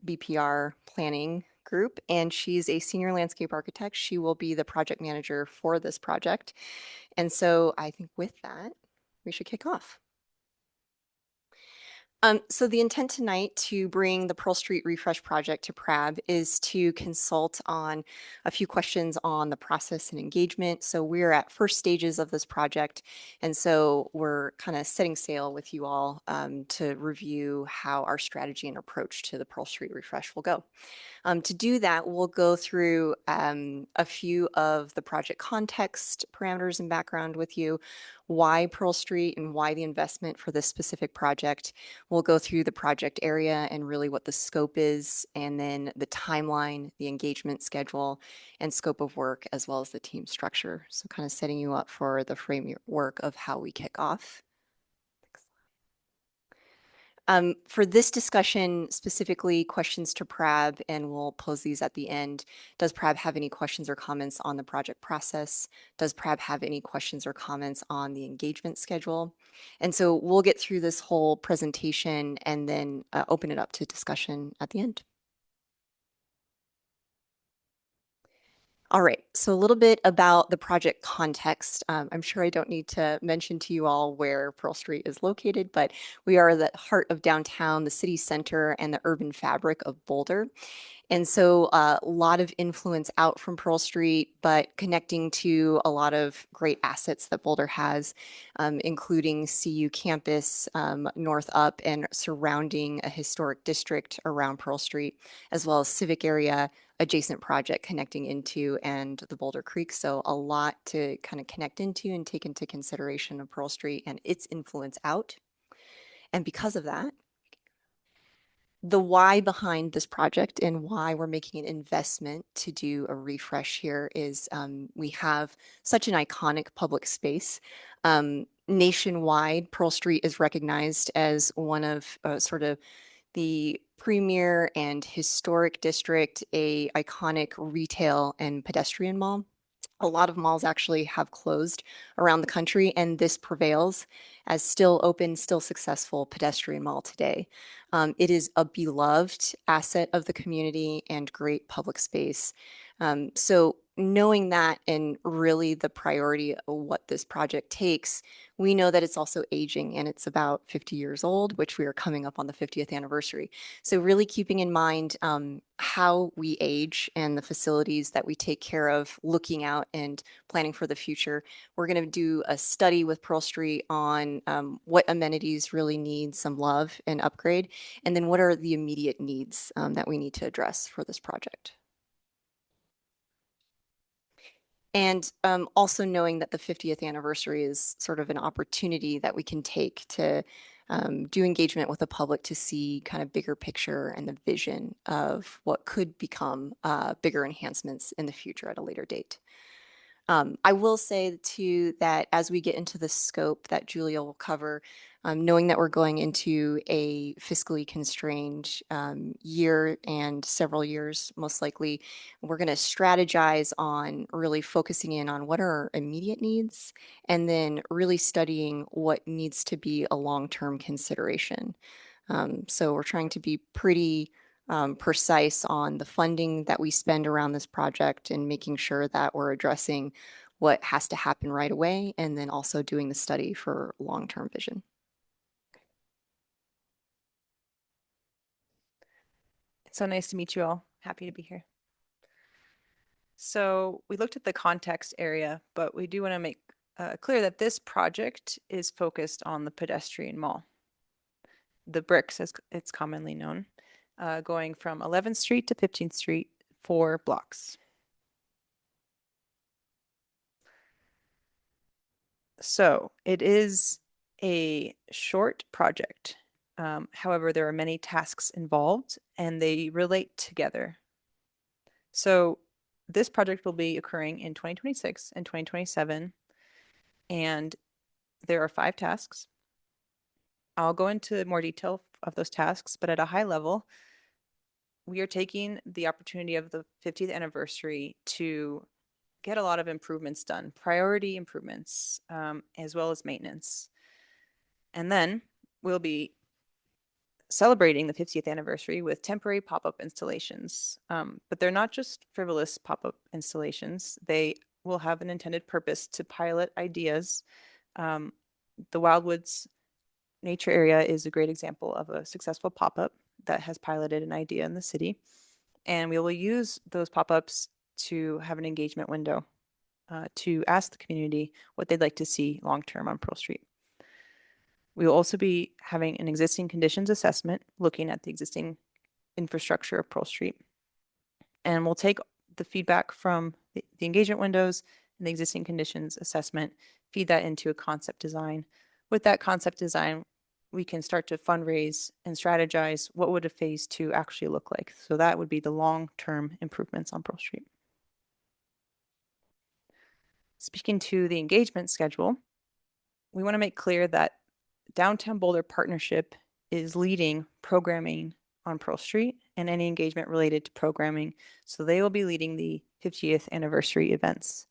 BPR planning group, and she's a senior landscape architect. She will be the project manager for this project. And so I think with that, we should kick off. So the intent tonight to bring the Pearl Street Refresh project to PRAB is to consult on a few questions on the process and engagement. So we're at first stages of this project. And so we're kind of setting sail with you all to review how our strategy and approach to the Pearl Street Refresh will go. To do that, we'll go through a few of the project context parameters and background with you, why Pearl Street and why the investment for this specific project. We'll go through the project area and really what the scope is, and then the timeline, the engagement schedule, and scope of work, as well as the team structure. So kind of setting you up for the framework of how we kick off. For this discussion, specifically questions to PRAB, and we'll pose these at the end. Does PRAB have any questions or comments on the project process? Does PRAB have any questions or comments on the engagement schedule? And so we'll get through this whole presentation and then open it up to discussion at the end. All right, so a little bit about the project context. I'm sure I don't need to mention to you all where Pearl Street is located, but we are the heart of downtown, the city center, and the urban fabric of Boulder. And so a lot of influence out from Pearl Street, but connecting to a lot of great assets that Boulder has, including CU campus, north up and surrounding a historic district around Pearl Street, as well as civic area, adjacent project connecting into and the Boulder Creek. So a lot to kind of connect into and take into consideration of Pearl Street and its influence out. And because of that, the why behind this project and why we're making an investment to do a refresh here is we have such an iconic public space. Nationwide, Pearl Street is recognized as one of sort of the premier and historic district, a iconic retail and pedestrian mall. A lot of malls actually have closed around the country, and this prevails as still open, still successful pedestrian mall today. It is a beloved asset of the community and great public space. So knowing that and really the priority of what this project takes, we know that it's also aging, and it's about 50 years old, which we are coming up on the 50th anniversary. So really keeping in mind how we age and the facilities that we take care of, looking out and planning for the future. We're going to do a study with Pearl Street on what amenities really need some love and upgrade, and then what are the immediate needs that we need to address for this project. And also knowing that the 50th anniversary is sort of an opportunity that we can take to do engagement with the public to see kind of bigger picture and the vision of what could become bigger enhancements in the future at a later date. I will say too that as we get into the scope that Julia will cover, knowing that we're going into a fiscally constrained year and several years, most likely, we're going to strategize on really focusing in on what are our immediate needs and then really studying what needs to be a long-term consideration. So we're trying to be pretty precise on the funding that we spend around this project and making sure that we're addressing what has to happen right away and then also doing the study for long-term vision. It's so nice to meet you all. Happy to be here. So we looked at the context area, but we do want to make clear that this project is focused on the pedestrian mall. The bricks, as it's commonly known, going from 11th Street to 15th Street, 4 blocks. So it is a short project. However, there are many tasks involved and they relate together. So this project will be occurring in 2026 and 2027, and there are 5 tasks. I'll go into more detail of those tasks, but at a high level, we are taking the opportunity of the 50th anniversary to get a lot of improvements done, priority improvements, as well as maintenance. And then we'll be celebrating the 50th anniversary with temporary pop-up installations. But they're not just frivolous pop-up installations. They will have an intended purpose to pilot ideas. The Wildwoods Nature Area is a great example of a successful pop-up that has piloted an idea in the city. And we will use those pop-ups to have an engagement window to ask the community what they'd like to see long-term on Pearl Street. We will also be having an existing conditions assessment, looking at the existing infrastructure of Pearl Street. And we'll take the feedback from the engagement windows and the existing conditions assessment, feed that into a concept design. With that concept design, we can start to fundraise and strategize what would a phase 2 actually look like. So that would be the long-term improvements on Pearl Street. Speaking to the engagement schedule, we want to make clear that Downtown Boulder Partnership is leading programming on Pearl Street and any engagement related to programming. So they will be leading the 50th anniversary events.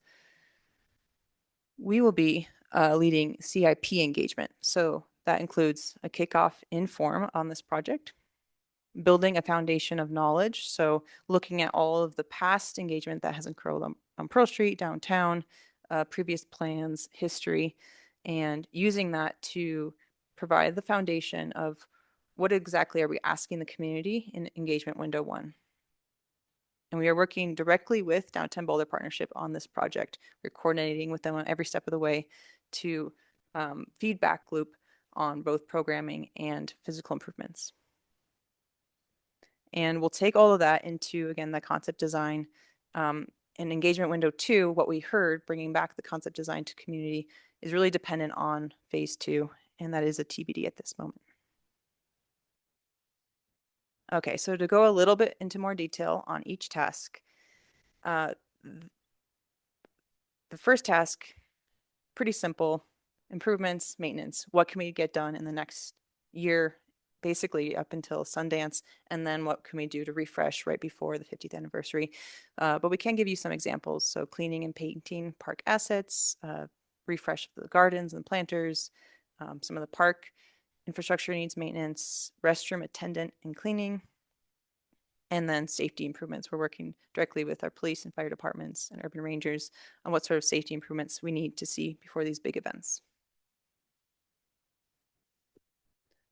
We will be leading CIP engagement. So that includes a kickoff in form on this project, building a foundation of knowledge. So looking at all of the past engagement that has occurred on Pearl Street, downtown, previous plans, history, and using that to provide the foundation of what exactly are we asking the community in engagement window 1. And we are working directly with Downtown Boulder Partnership on this project. We're coordinating with them on every step of the way to feedback loop on both programming and physical improvements. And we'll take all of that into, again, the concept design. In engagement window 2, what we heard, bringing back the concept design to community, is really dependent on phase 2, and that is a TBD at this moment. Okay, so to go a little bit into more detail on each task, the first task, pretty simple, improvements, maintenance. What can we get done in the next year, basically up until Sundance, and then what can we do to refresh right before the 50th anniversary? But we can give you some examples. So cleaning and painting park assets, refresh of the gardens and planters, some of the park infrastructure needs maintenance, restroom attendant and cleaning, and then safety improvements. We're working directly with our police and fire departments and urban rangers on what sort of safety improvements we need to see before these big events.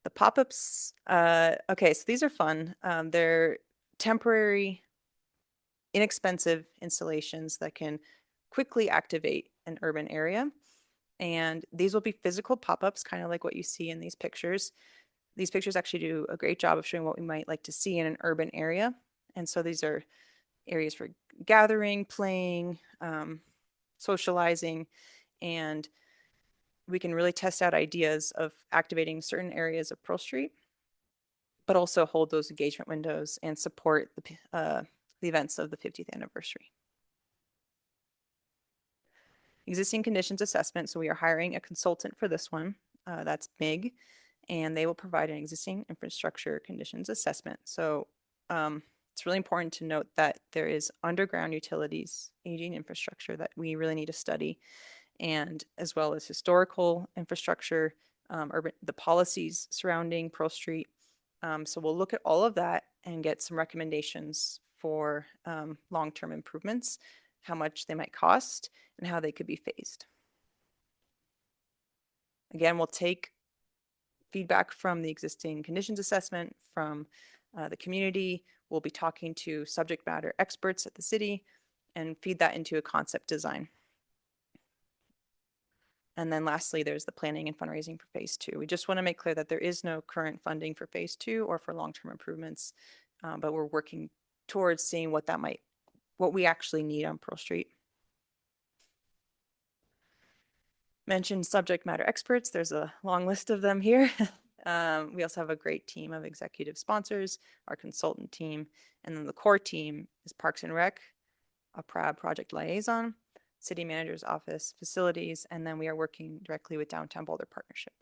The pop-ups, okay, so these are fun. They're temporary, inexpensive installations that can quickly activate an urban area. And these will be physical pop-ups, kind of like what you see in these pictures. These pictures actually do a great job of showing what we might like to see in an urban area. And so these are areas for gathering, playing, socializing, and we can really test out ideas of activating certain areas of Pearl Street, but also hold those engagement windows and support the events of the 50th anniversary. Existing conditions assessment. So we are hiring a consultant for this one. That's MIG, and they will provide an existing infrastructure conditions assessment. So it's really important to note that there is underground utilities, aging infrastructure that we really need to study, and as well as historical infrastructure, the policies surrounding Pearl Street. So we'll look at all of that and get some recommendations for long-term improvements, how much they might cost, and how they could be phased. Again, we'll take feedback from the existing conditions assessment, from the community. We'll be talking to subject matter experts at the city and feed that into a concept design. And then lastly, there's the planning and fundraising for phase 2. We just want to make clear that there is no current funding for phase 2 or for long-term improvements, but we're working towards seeing what we actually need on Pearl Street. mentioned subject matter experts. There's a long list of them here. We also have a great team of executive sponsors, our consultant team, and then the core team is Parks and Rec, a PRAB project liaison, city manager's office, facilities, and then we are working directly with Downtown Boulder Partnership.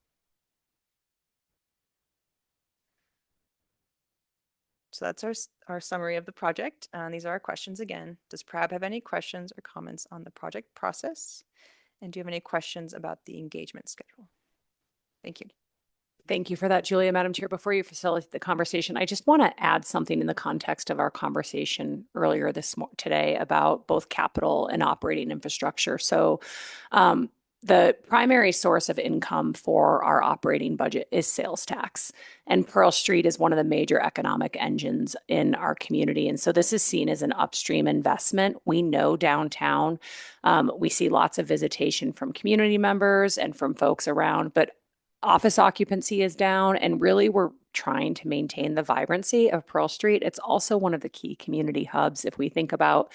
So that's our summary of the project. These are our questions again. Does PRAB have any questions or comments on the project process? And do you have any questions about the engagement schedule? Thank you. Thank you for that, Julia. Madam Chair, before you facilitate the conversation, I just want to add something in the context of our conversation earlier today about both capital and operating infrastructure. So the primary source of income for our operating budget is sales tax. And Pearl Street is one of the major economic engines in our community. And so this is seen as an upstream investment. We know downtown, we see lots of visitation from community members and from folks around, but office occupancy is down, and really we're trying to maintain the vibrancy of Pearl Street. It's also one of the key community hubs. If we think about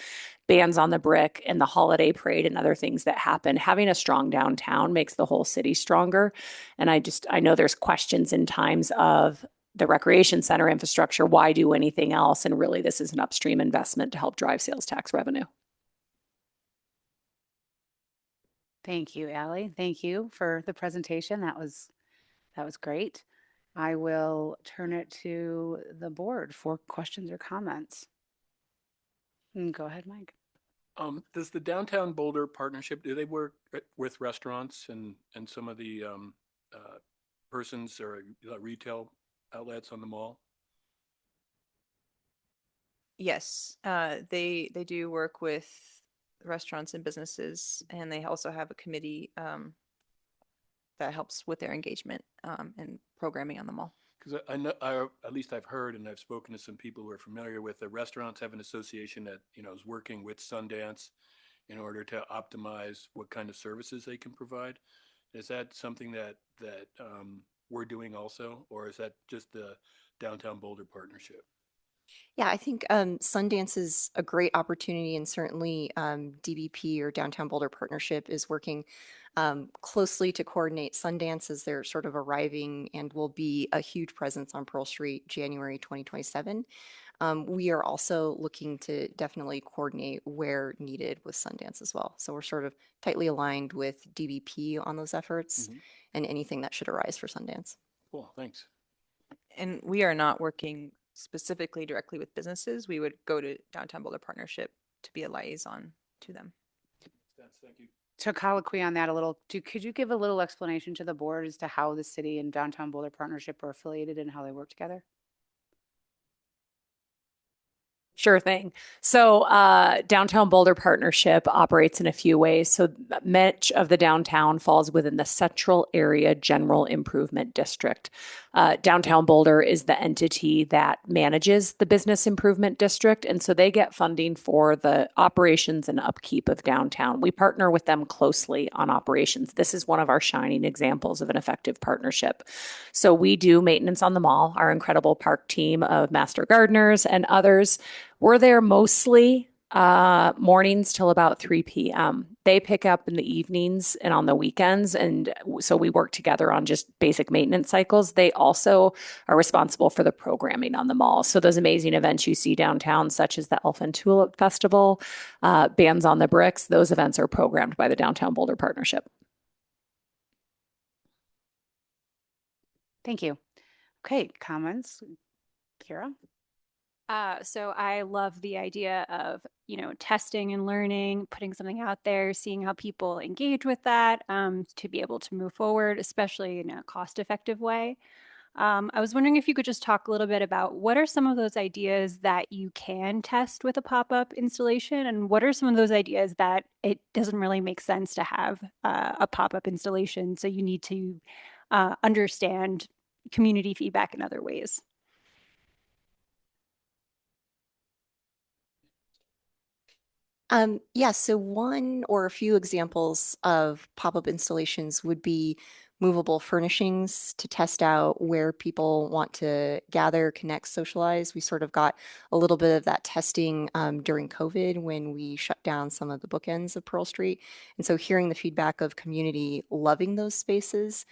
Bands on the Brick and the holiday parade and other things that happen, having a strong downtown makes the whole city stronger. And I know there's questions in times of the recreation center infrastructure, why do anything else? And really this is an upstream investment to help drive sales tax revenue. Thank you, Allie. Thank you for the presentation. That was great. I will turn it to the board for questions or comments. Go ahead, Mike. Does the Downtown Boulder Partnership, do they work with restaurants and some of the persons or retail outlets on the mall? Yes, they do work with restaurants and businesses, and they also have a committee that helps with their engagement and programming on the mall. Because I know, at least I've heard, and I've spoken to some people who are familiar with the restaurants have an association that is working with Sundance in order to optimize what kind of services they can provide. Is that something that we're doing also, or is that just the Downtown Boulder Partnership? Yeah, I think Sundance is a great opportunity, and certainly DBP or Downtown Boulder Partnership is working closely to coordinate Sundance as they're sort of arriving and will be a huge presence on Pearl Street January 2027. We are also looking to definitely coordinate where needed with Sundance as well. So we're sort of tightly aligned with DBP on those efforts and anything that should arise for Sundance. Cool, thanks. And we are not working specifically directly with businesses. We would go to Downtown Boulder Partnership to be a liaison to them. Thank you. To colloquy on that a little, could you give a little explanation to the board as to how the city and Downtown Boulder Partnership are affiliated and how they work together? Sure thing. So Downtown Boulder Partnership operates in a few ways. So much of the downtown falls within the Central Area General Improvement District. Downtown Boulder is the entity that manages the Business Improvement District, and so they get funding for the operations and upkeep of downtown. We partner with them closely on operations. This is one of our shining examples of an effective partnership. So we do maintenance on the mall, our incredible park team of master gardeners and others. We're there mostly mornings till about 3 p.m. They pick up in the evenings and on the weekends. And so we work together on just basic maintenance cycles. They also are responsible for the programming on the mall. So those amazing events you see downtown, such as the Elf and Tulip Festival, Bands on the Bricks, those events are programmed by the Downtown Boulder Partnership. Thank you. Okay, comments? Kira? So I love the idea of, testing and learning, putting something out there, seeing how people engage with that, to be able to move forward, especially in a cost-effective way. I was wondering if you could just talk a little bit about what are some of those ideas that you can test with a pop-up installation, and what are some of those ideas that it doesn't really make sense to have a pop-up installation, so you need to understand community feedback in other ways. Yeah, so one or a few examples of pop-up installations would be movable furnishings to test out where people want to gather, connect, socialize. We sort of got a little bit of that testing during COVID when we shut down some of the bookends of Pearl Street. And so hearing the feedback of community loving those spaces,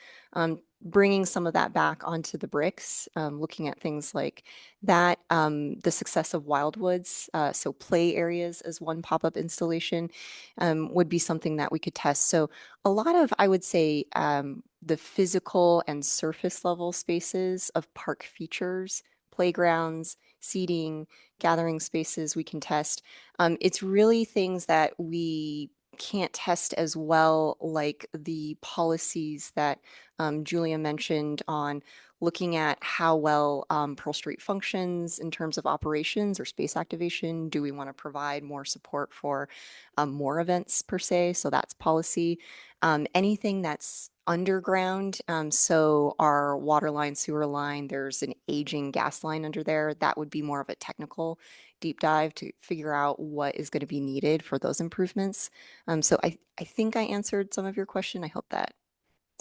bringing some of that back onto the bricks, looking at things like that, the success of Wildwoods, so play areas as one pop-up installation would be something that we could test. So a lot of, I would say, the physical and surface level spaces of park features, playgrounds, seating, gathering spaces we can test. It's really things that we can't test as well, like the policies that Julia mentioned on looking at how well Pearl Street functions in terms of operations or space activation. Do we want to provide more support for more events per se? So that's policy. Anything that's underground, so our water line, sewer line, there's an aging gas line under there. That would be more of a technical deep dive to figure out what is going to be needed for those improvements. So I think I answered some of your question. I hope that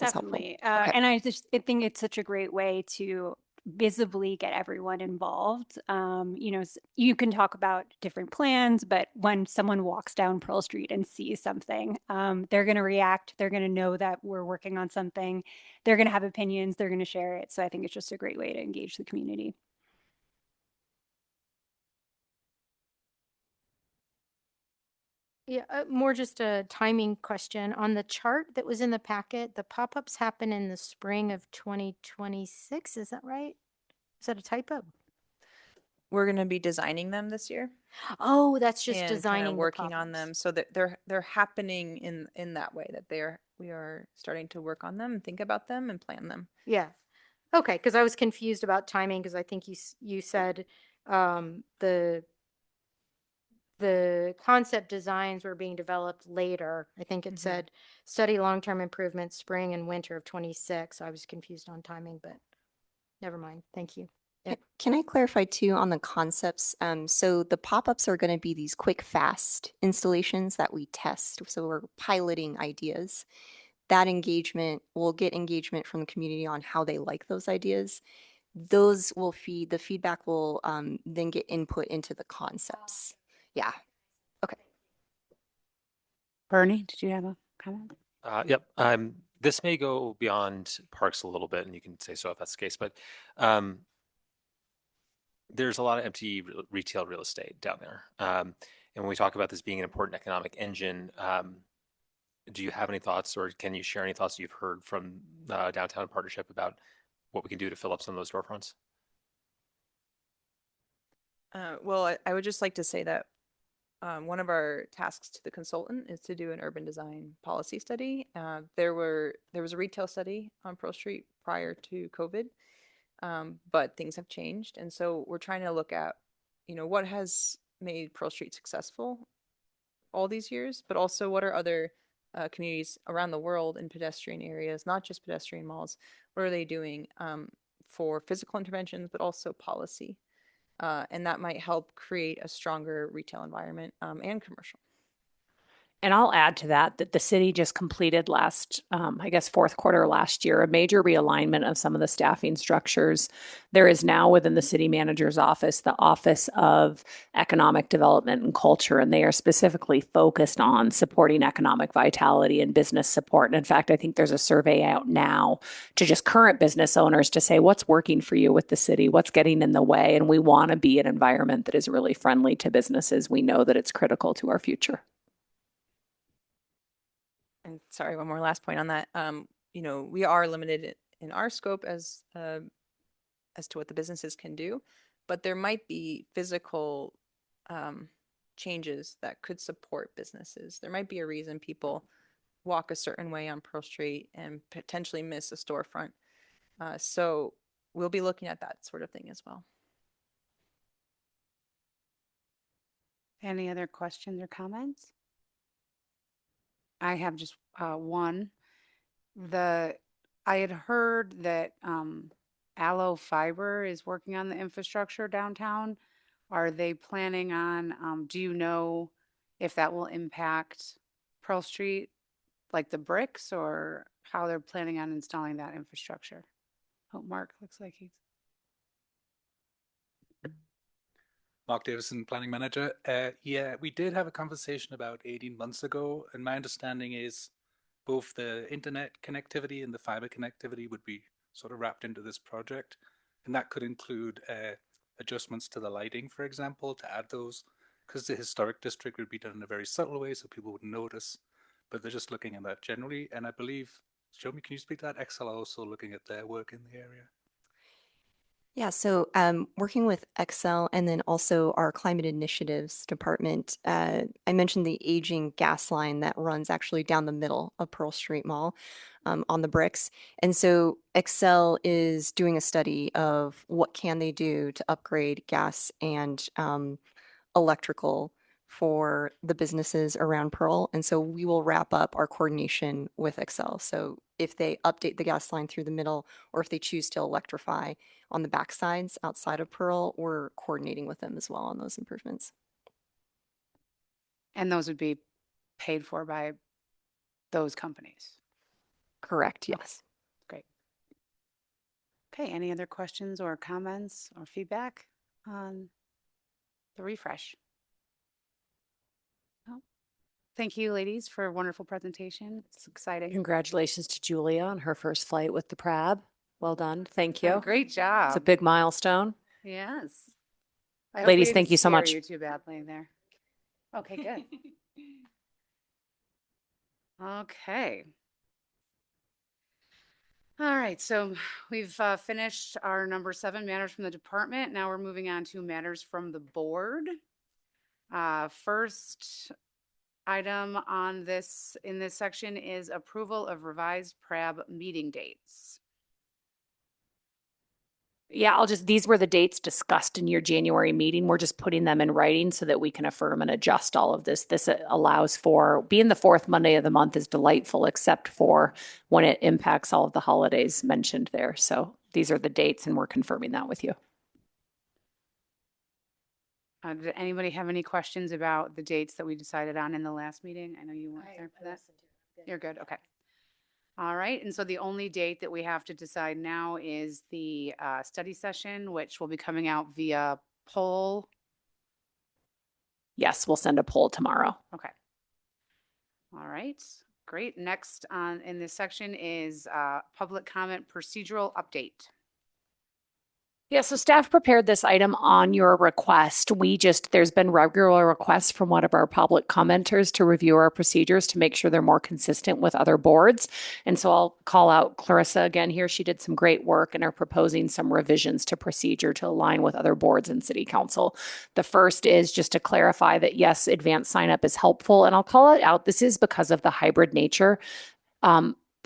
was helpful. Definitely. Okay. And I think it's such a great way to visibly get everyone involved. You can talk about different plans, but when someone walks down Pearl Street and sees something, they're going to react. They're going to know that we're working on something. They're going to have opinions. They're going to share it. So I think it's just a great way to engage the community. Yeah, more just a timing question. On the chart that was in the packet, the pop-ups happen in the spring of 2026. Is that right? Is that a typo? We're going to be designing them this year. Oh, that's just And kind designing of the working on pop-ups. them so that they're happening in that way, that we are starting to work on them and think about them and plan them. Yeah. Okay, because I was confused about timing because I think you said the concept designs were being developed later. I think it said study long-term improvements spring and winter of 26. I was confused on timing, but never mind. Thank you. Can I clarify too on the concepts? So the pop-ups are going to be these quick, fast installations that we test. So we're piloting ideas. That engagement, we'll get engagement from the community on how they like those ideas. Those will feed, the feedback will then get input into the concepts. Yeah. Okay. Bernie, did you have a comment? Yep. This may go beyond parks a little bit, and you can say so if that's the case, but there's a lot of empty retail real estate down there. And when we talk about this being an important economic engine, do you have any thoughts, or can you share any thoughts you've heard from Downtown Partnership about what we can do to fill up some of those storefronts? Well, I would just like to say that one of our tasks to the consultant is to do an urban design policy study. There was a retail study on Pearl Street prior to COVID, but things have changed. And so we're trying to look at, what has made Pearl Street successful all these years, but also what are other communities around the world in pedestrian areas, not just pedestrian malls, what are they doing for physical interventions, but also policy? And that might help create a stronger retail environment and commercial. And I'll add to that the city just completed last, I guess, fourth quarter last year, a major realignment of some of the staffing structures. There is now within the city manager's office, the Office of Economic Development and Culture, and they are specifically focused on supporting economic vitality and business support. And in fact, I think there's a survey out now to just current business owners to say, what's working for you with the city? What's getting in the way? And we want to be an environment that is really friendly to businesses. We know that it's critical to our future. And sorry, one more last point on that. We are limited in our scope as to what the businesses can do, but there might be physical changes that could support businesses. There might be a reason people walk a certain way on Pearl Street and potentially miss a storefront. So we'll be looking at that sort of thing as well. Any other questions or comments? I have just one. I had heard that Aloe Fiber is working on the infrastructure downtown. Are they planning on, do you know if that will impact Pearl Street, like the bricks, or how they're planning on installing that infrastructure. Oh, Mark looks like he's. Mark Davison, Planning Manager. Yeah, we did have a conversation about 18 months ago, and my understanding is both the internet connectivity and the fiber connectivity would be sort of wrapped into this project, and that could include adjustments to the lighting, for example, to add those, because the historic district would be done in a very subtle way so people wouldn't notice, but they're just looking at that generally, and I believe, Shomi, can you speak to that? Excel are also looking at their work in the area. Yeah, so working with Excel and then also our climate initiatives department, I mentioned the aging gas line that runs actually down the middle of Pearl Street Mall on the bricks. And so Excel is doing a study of what can they do to upgrade gas and electrical for the businesses around Pearl. And so we will wrap up our coordination with Excel. So if they update the gas line through the middle, or if they choose to electrify on the back sides outside of Pearl, we're coordinating with them as well on those improvements. And those would be paid for by those companies? Correct, yes. Great. Okay, any other questions or comments or feedback on the refresh? No? Thank you, ladies, for a wonderful presentation. It's exciting. Congratulations to Julia on her first flight with the Prab. Well done. Thank you. Great job. It's a big milestone. Yes. I hope Ladies, we thank didn't you so scare much. you too badly there. Okay, good. Okay. All right, so we've finished our number 7 matters from the department. Now we're moving on to matters from the board. First item on this in this section is approval of revised PRAB meeting dates. Yeah, these were the dates discussed in your January meeting. We're just putting them in writing so that we can affirm and adjust all of this. This allows for being the 4th Monday of the month is delightful, except for when it impacts all of the holidays mentioned there. So these are the dates and we're confirming that with you. Did anybody have any questions about the dates that we decided on in the last meeting? I know you weren't there for that. You're good. Okay. All right. And so the only date that we have to decide now is the study session, which will be coming out via poll. Yes, we'll send a poll tomorrow. Okay. All right. Great. Next on in this section is public comment procedural update. Yeah, so staff prepared this item on your request. There's been regular requests from one of our public commenters to review our procedures to make sure they're more consistent with other boards. And so I'll call out Clarissa again here. She did some great work and are proposing some revisions to procedure to align with other boards and city council. The first is just to clarify that yes, advanced sign up is helpful. And I'll call it out. This is because of the hybrid nature.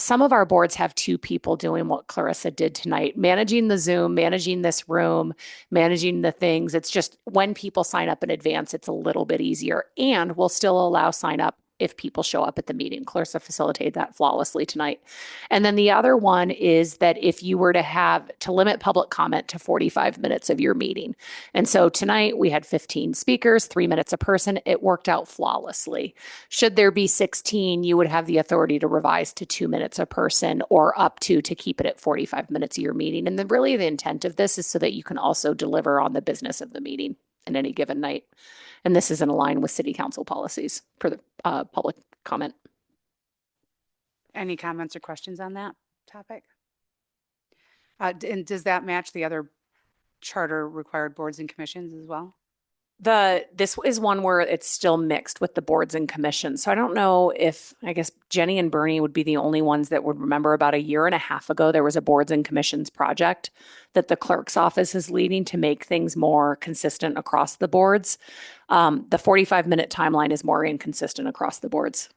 Some of our boards have 2 people doing what Clarissa did tonight, managing the Zoom, managing this room, managing the things. It's just when people sign up in advance, it's a little bit easier. And we'll still allow sign up if people show up at the meeting. Clarissa facilitated that flawlessly tonight. And then the other one is that if you were to limit public comment to 45 minutes of your meeting. And so tonight we had 15 speakers, 3 minutes a person. It worked out flawlessly. Should there be 16, you would have the authority to revise to 2 minutes a person or up to keep it at 45 minutes of your meeting. And then really the intent of this is so that you can also deliver on the business of the meeting in any given night. And this is in line with city council policies for the public comment. Any comments or questions on that topic? And does that match the other charter required boards and commissions as well? This is one where it's still mixed with the boards and commissions. So I don't know if, I guess Jenny and Bernie would be the only ones that would remember about 1.5 years ago, there was a boards and commissions project that the clerk's office is leading to make things more consistent across the boards. The 45-minute timeline is more inconsistent across the boards.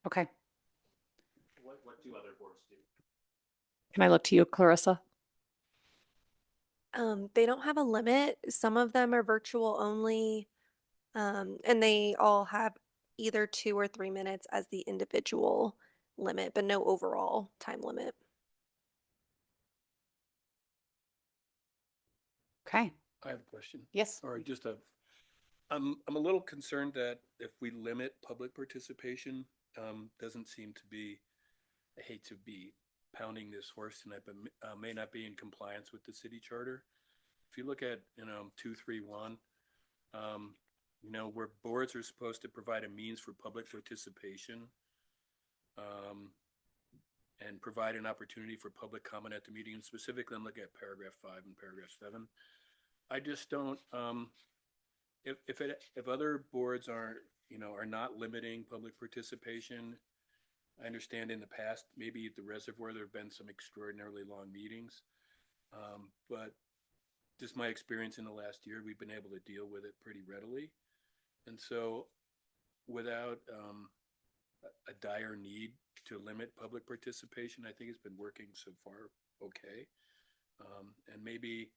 Okay. What do other boards do? Can I look to you, Clarissa? They don't have a limit. Some of them are virtual only, and they all have either 2 or 3 minutes as the individual limit, but no overall time limit. Okay. I have a question. Yes. Or just I'm a little concerned that if we limit public participation, doesn't seem to be I hate to be pounding this horse tonight, but may not be in compliance with the city charter. If you look at, 231, where boards are supposed to provide a means for public participation, and provide an opportunity for public comment at the meeting. And specifically, I'm looking at paragraph 5 and paragraph 7. I just don't, if other boards are not limiting public participation, I understand in the past, maybe at the reservoir, there have been some extraordinarily long meetings. But just my experience in the last year, we've been able to deal with it pretty readily. And so without a dire need to limit public participation, I think it's been working so far okay. And maybe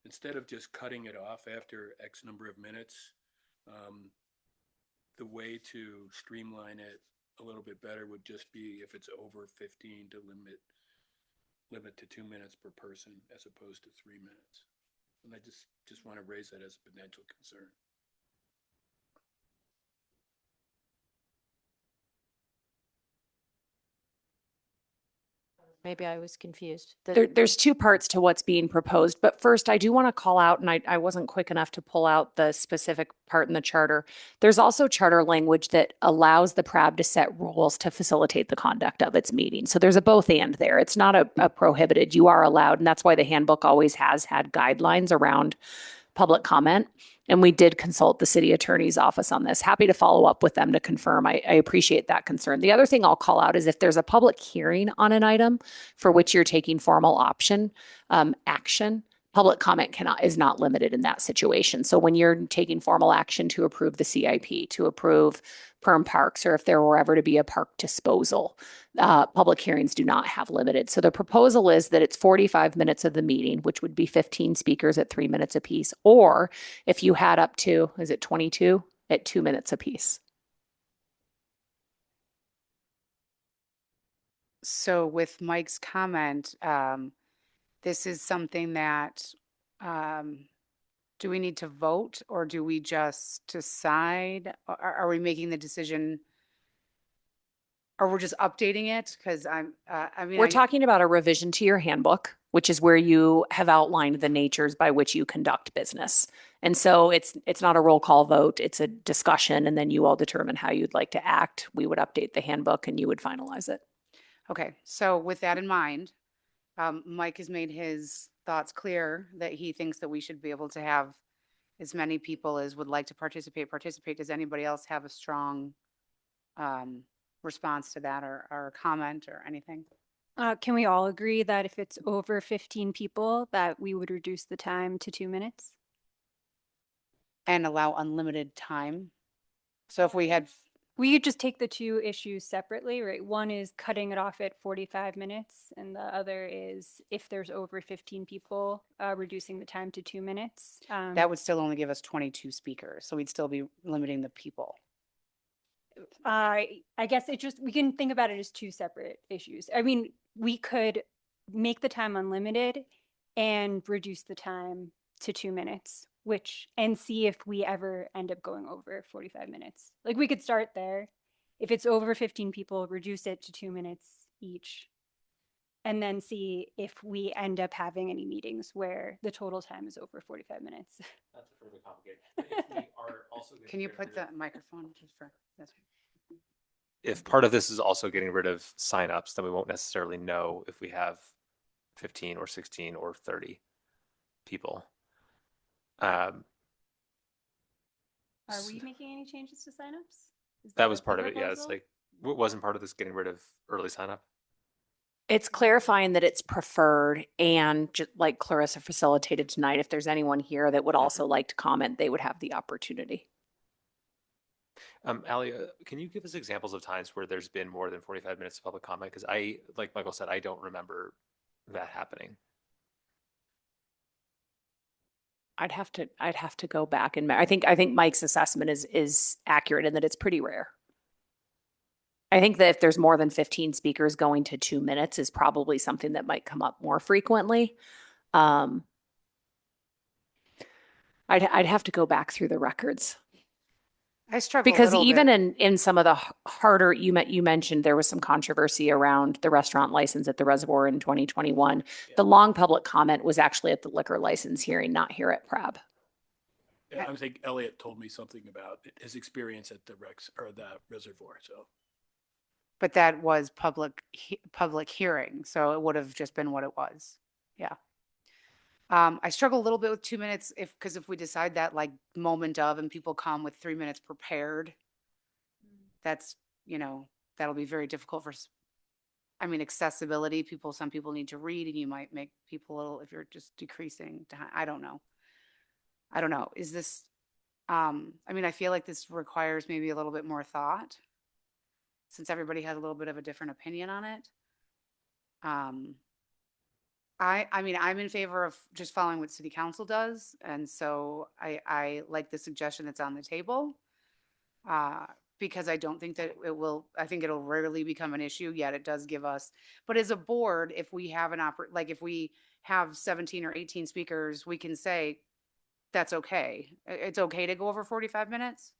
instead of just cutting it off after X number of minutes, the way to streamline it a little bit better would just be if it's over 15 to limit to 2 minutes per person as opposed to 3 minutes. And I just want to raise that as a potential concern. Maybe I was confused. There's two parts to what's being proposed, but first I do want to call out, and I wasn't quick enough to pull out the specific part in the charter. There's also charter language that allows the PRAB to set rules to facilitate the conduct of its meeting. So there's a both and there. It's not a prohibited. You are allowed, and that's why the handbook always has had guidelines around public comment. And we did consult the city attorney's office on this. Happy to follow up with them to confirm. I appreciate that concern. The other thing I'll call out is if there's a public hearing on an item for which you're taking formal action, public comment is not limited in that situation. So when you're taking formal action to approve the CIP, to approve perm parks, or if there were ever to be a park disposal, public hearings do not have limited. So the proposal is that it's 45 minutes of the meeting, which would be 15 speakers at 3 minutes apiece, or if you had up to, is it 22, at 2 minutes apiece. So with Mike's comment, this is something that, do we need to vote or do we just decide? Are we making the decision? Or we're just updating it? Because We're talking about a revision to your handbook, which is where you have outlined the natures by which you conduct business. And so it's not a roll call vote, it's a discussion, and then you all determine how you'd like to act. We would update the handbook and you would finalize it. Okay, so with that in mind, Mike has made his thoughts clear that he thinks that we should be able to have as many people as would like to participate. Does anybody else have a strong response to that or comment or anything? Can we all agree that if it's over 15 people, that we would reduce the time to 2 minutes? And allow unlimited time? So if we had... We could just take the two issues separately, right? One is cutting it off at 45 minutes, and the other is if there's over 15 people, reducing the time to 2 minutes. That would still only give us 22 speakers, so we'd still be limiting the people. I guess we can think about it as two separate issues. I mean, we could make the time unlimited and reduce the time to 2 minutes, and see if we ever end up going over 45 minutes. Like we could start there. If it's over 15 people, reduce it to 2 minutes each. And then see if we end up having any meetings where the total time is over 45 minutes. Not to further complicate. If we are also Can you put the microphone just for this? If part of this is also getting rid of signups, then we won't necessarily know if we have 15 or 16 or 30 people. Are we making any changes to signups? That was part of it. Yeah, it's like, what wasn't part of this getting rid of early sign up? It's clarifying that it's preferred, and just like Clarissa facilitated tonight, if there's anyone here that would also like to comment, they would have the opportunity. Ali, can you give us examples of times where there's been more than 45 minutes of public comment? Because like Michael said, I don't remember that happening. I'd have to go back and I think Mike's assessment is accurate in that it's pretty rare. I think that if there's more than 15 speakers, going to 2 minutes is probably something that might come up more frequently. I'd have to go back through the records. I struggle Because a little even bit. in some of the harder, you mentioned there was some controversy around the restaurant license at the Reservoir in 2021. The long public comment was actually at the liquor license hearing, not here at PRAB. Yeah, I think Elliot told me something about his experience at the Rex or the Reservoir. So, But that was public hearing, so it would have just been what it was. Yeah. I struggle a little bit with 2 minutes because if we decide that like moment of and people come with 3 minutes prepared, that's, that'll be very difficult I mean, accessibility, some people need to read and you might make people a little, if you're just decreasing time, I don't know. Is this, I mean, I feel like this requires maybe a little bit more thought since everybody has a little bit of a different opinion on it. I mean, I'm in favor of just following what city council does. And so I like the suggestion that's on the table. Because I don't think that I think it'll rarely become an issue, yet it does give us, but as a board, if we have if we have 17 or 18 speakers, we can say, that's okay. It's okay to go over 45 minutes.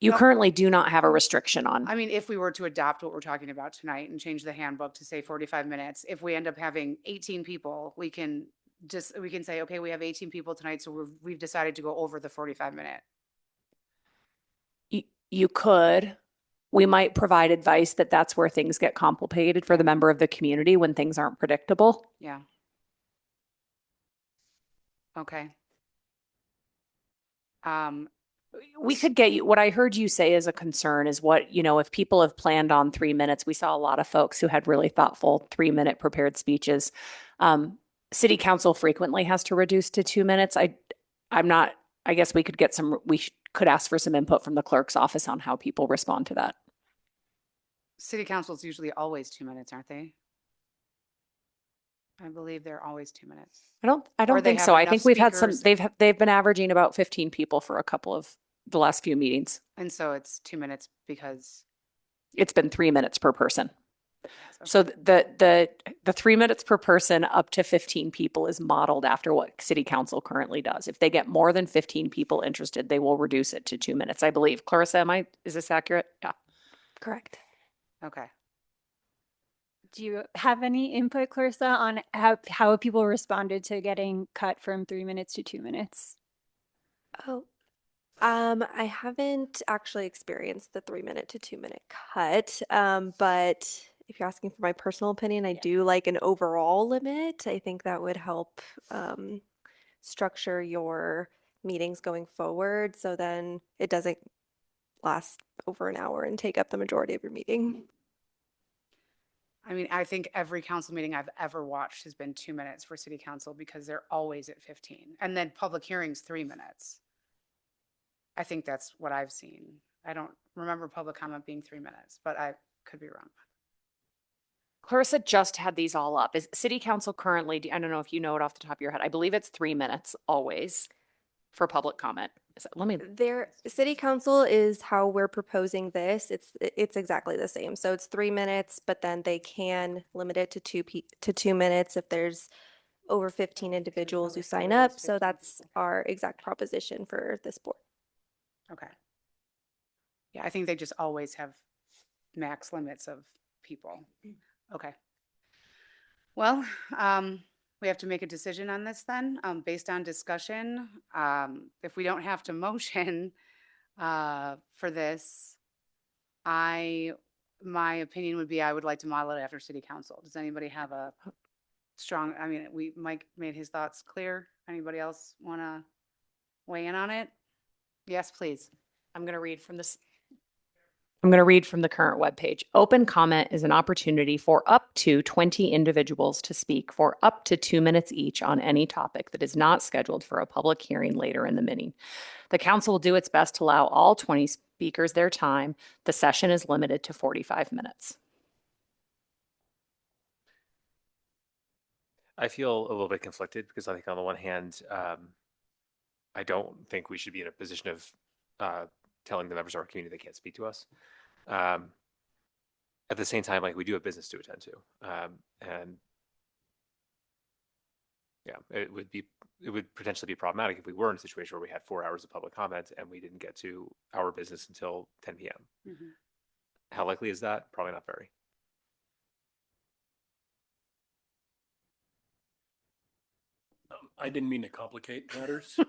You No. currently do not have a restriction on. I mean, if we were to adopt what we're talking about tonight and change the handbook to say 45 minutes, if we end up having 18 people, we can say, okay, we have 18 people tonight, so we've decided to go over the 45-minute. You could. We might provide advice that that's where things get complicated for the member of the community when things aren't predictable. Yeah. Okay. We could get you, what I heard you say as a concern is what, if people have planned on 3 minutes, we saw a lot of folks who had really thoughtful 3-minute prepared speeches. City council frequently has to reduce to 2 minutes. I guess we could get could ask for some input from the clerk's office on how people respond to that. City council is usually always 2 minutes, aren't they? I believe they're always 2 minutes. I don't Or they think have so. I enough think we've had speakers. they've been averaging about 15 people for a couple of the last few meetings. And so it's 2 minutes because It's been 3 minutes per person. So the 3 minutes per person up to 15 people is modeled after what city council currently does. If they get more than 15 people interested, they will reduce it to 2 minutes, I believe. Clarissa, is this accurate? Yeah. Correct. Okay. Do you have any input, Clarissa, on how people responded to getting cut from 3 minutes to 2 minutes? Oh, I haven't actually experienced the 3-minute to 2-minute cut. But if you're asking for my personal opinion, I do like an overall limit. I think that would help structure your meetings going forward. So then it doesn't last over an hour and take up the majority of your meeting. I mean, I think every council meeting I've ever watched has been 2 minutes for city council because they're always at 15. And then public hearings, 3 minutes. I think that's what I've seen. I don't remember public comment being 3 minutes, but I could be wrong. Clarissa just had these all up. Is city council currently, I don't know if you know it off the top of your head. I believe it's 3 minutes always for public comment. City council is how we're proposing this. It's exactly the same. So it's 3 minutes, but then they can limit it to 2 minutes if there's over 15 individuals who sign up. So that's our exact proposition for this board. Okay. Yeah, I think they just always have max limits of people. Okay. Well, we have to make a decision on this then, based on discussion. If we don't have to motion for this, my opinion would be I would like to model it after city council. Does anybody have a strong, Mike made his thoughts clear. Anybody else want to weigh in on it? Yes, please. I'm going to read from the current webpage. Open comment is an opportunity for up to 20 individuals to speak for up to 2 minutes each on any topic that is not scheduled for a public hearing later in the meeting. The council will do its best to allow all 20 speakers their time. The session is limited to 45 minutes. I feel a little bit conflicted because I think on the one hand, I don't think we should be in a position of telling the members of our community they can't speak to us. At the same time, we do have business to attend to. And Yeah, it would potentially be problematic if we were in a situation where we had 4 hours of public comment and we didn't get to our business until 10 p.m. Mhm. How likely is that? Probably not very. I didn't mean to complicate matters.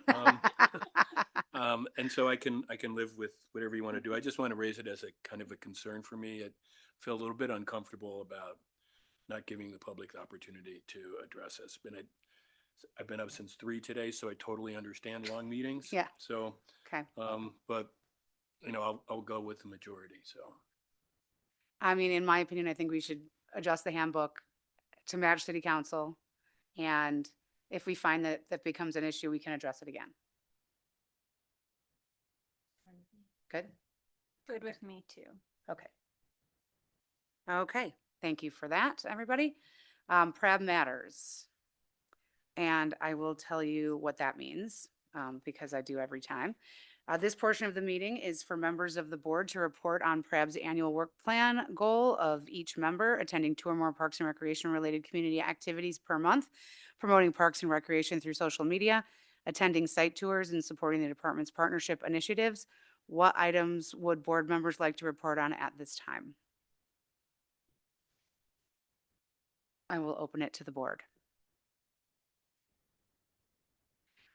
And so I can live with whatever you want to do. I just want to raise it as a kind of a concern for me. I feel a little bit uncomfortable about not giving the public the opportunity to address us. I've been up since 3 today, so I totally understand long meetings. Yeah. So, Okay. but I'll go with the majority. So, I mean, in my opinion, I think we should adjust the handbook to match city council. And if we find that that becomes an issue, we can address it again. Good? Good with me too. Okay. Okay, thank you for that, everybody. PRAB matters. And I will tell you what that means, because I do every time. This portion of the meeting is for members of the board to report on PRAB's annual work plan goal of each member attending 2 or more parks and recreation related community activities per month, promoting parks and recreation through social media, attending site tours, and supporting the department's partnership initiatives. What items would board members like to report on at this time? I will open it to the board.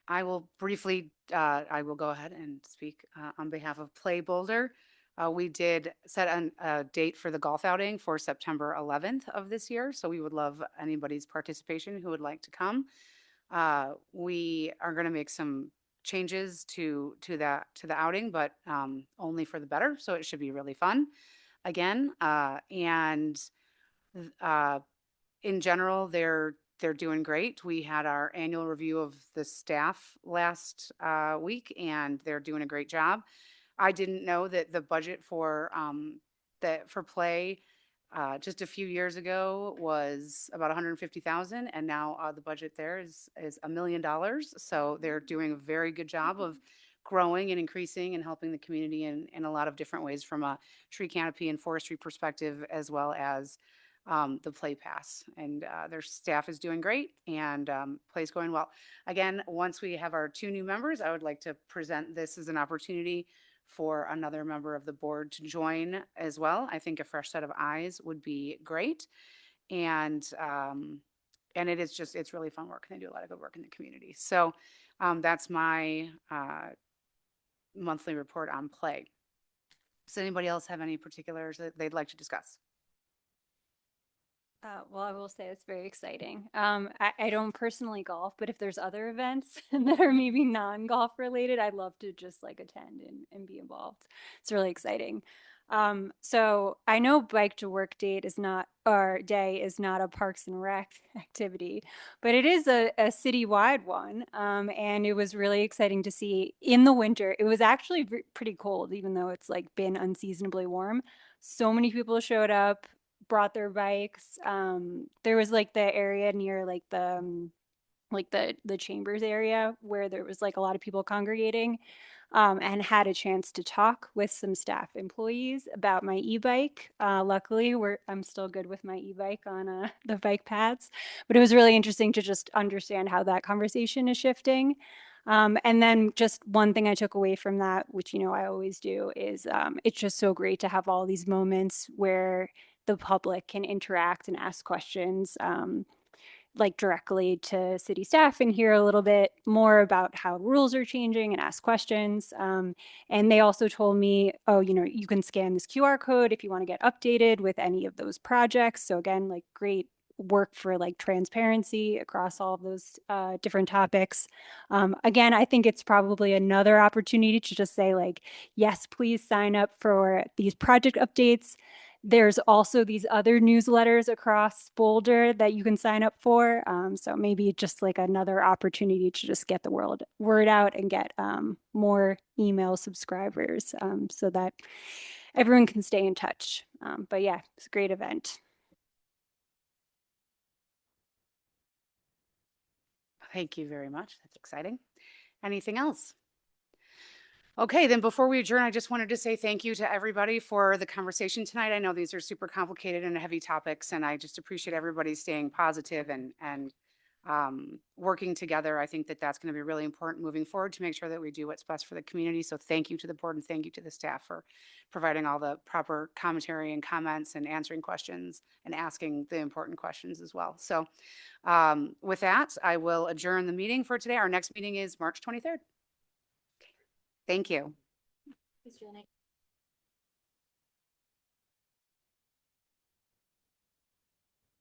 I will briefly, I will go ahead and speak on behalf of Play Boulder. We did set a date for the golf outing for September 11th of this year, so we would love anybody's participation who would like to come. We are going to make some changes to the outing, but only for the better, so it should be really fun again. And in general, they're doing great. We had our annual review of the staff last week, and they're doing a great job. I didn't know that the budget for Play just a few years ago was about $150,000, and now the budget there is $1 million. So they're doing a very good job of growing and increasing and helping the community in a lot of different ways, from a tree canopy and forestry perspective, as well as the Play Pass. And their staff is doing great, and Play's going well. Again, once we have our 2 new members, I would like to present this as an opportunity for another member of the board to join as well. I think a fresh set of eyes would be great. And it is just, it's really fun work, and they do a lot of good work in the community. So that's my monthly report on Play. Does anybody else have any particulars that they'd like to discuss? Well, I will say it's very exciting. I don't personally golf, but if there's other events that are maybe non-golf related, I'd love to just like attend and be involved. It's really exciting. So I know Bike to Work Day is not a Parks and Rec activity, but it is a citywide one. And it was really exciting to see in the winter. It was actually pretty cold, even though it's like been unseasonably warm. So many people showed up, brought their bikes. There was like the area near like the chambers area where there was like a lot of people congregating, and had a chance to talk with some staff employees about my e-bike. Luckily, I'm still good with my e-bike on the bike paths, but it was really interesting to just understand how that conversation is shifting. And then just one thing I took away from that, which, I always do, is it's just so great to have all these moments where the public can interact and ask questions, like directly to city staff, and hear a little bit more about how rules are changing and ask questions. And they also told me, you can scan this QR code if you want to get updated with any of those projects. So again, like great work for like transparency across all of those different topics. Again, I think it's probably another opportunity to just say like, yes, please sign up for these project updates. There's also these other newsletters across Boulder that you can sign up for. So maybe just like another opportunity to just get the word out and get more email subscribers, so that everyone can stay in touch. But yeah, it's a great event. Thank you very much. That's exciting. Anything else? Okay, then before we adjourn, I just wanted to say thank you to everybody for the conversation tonight. I know these are super complicated and heavy topics, and I just appreciate everybody staying positive and working together. I think that that's going to be really important moving forward to make sure that we do what's best for the community. So thank you to the board and thank you to the staff for providing all the proper commentary and comments and answering questions and asking the important questions as well. So with that, I will adjourn the meeting for today. Our next meeting is March 23rd. Thank you.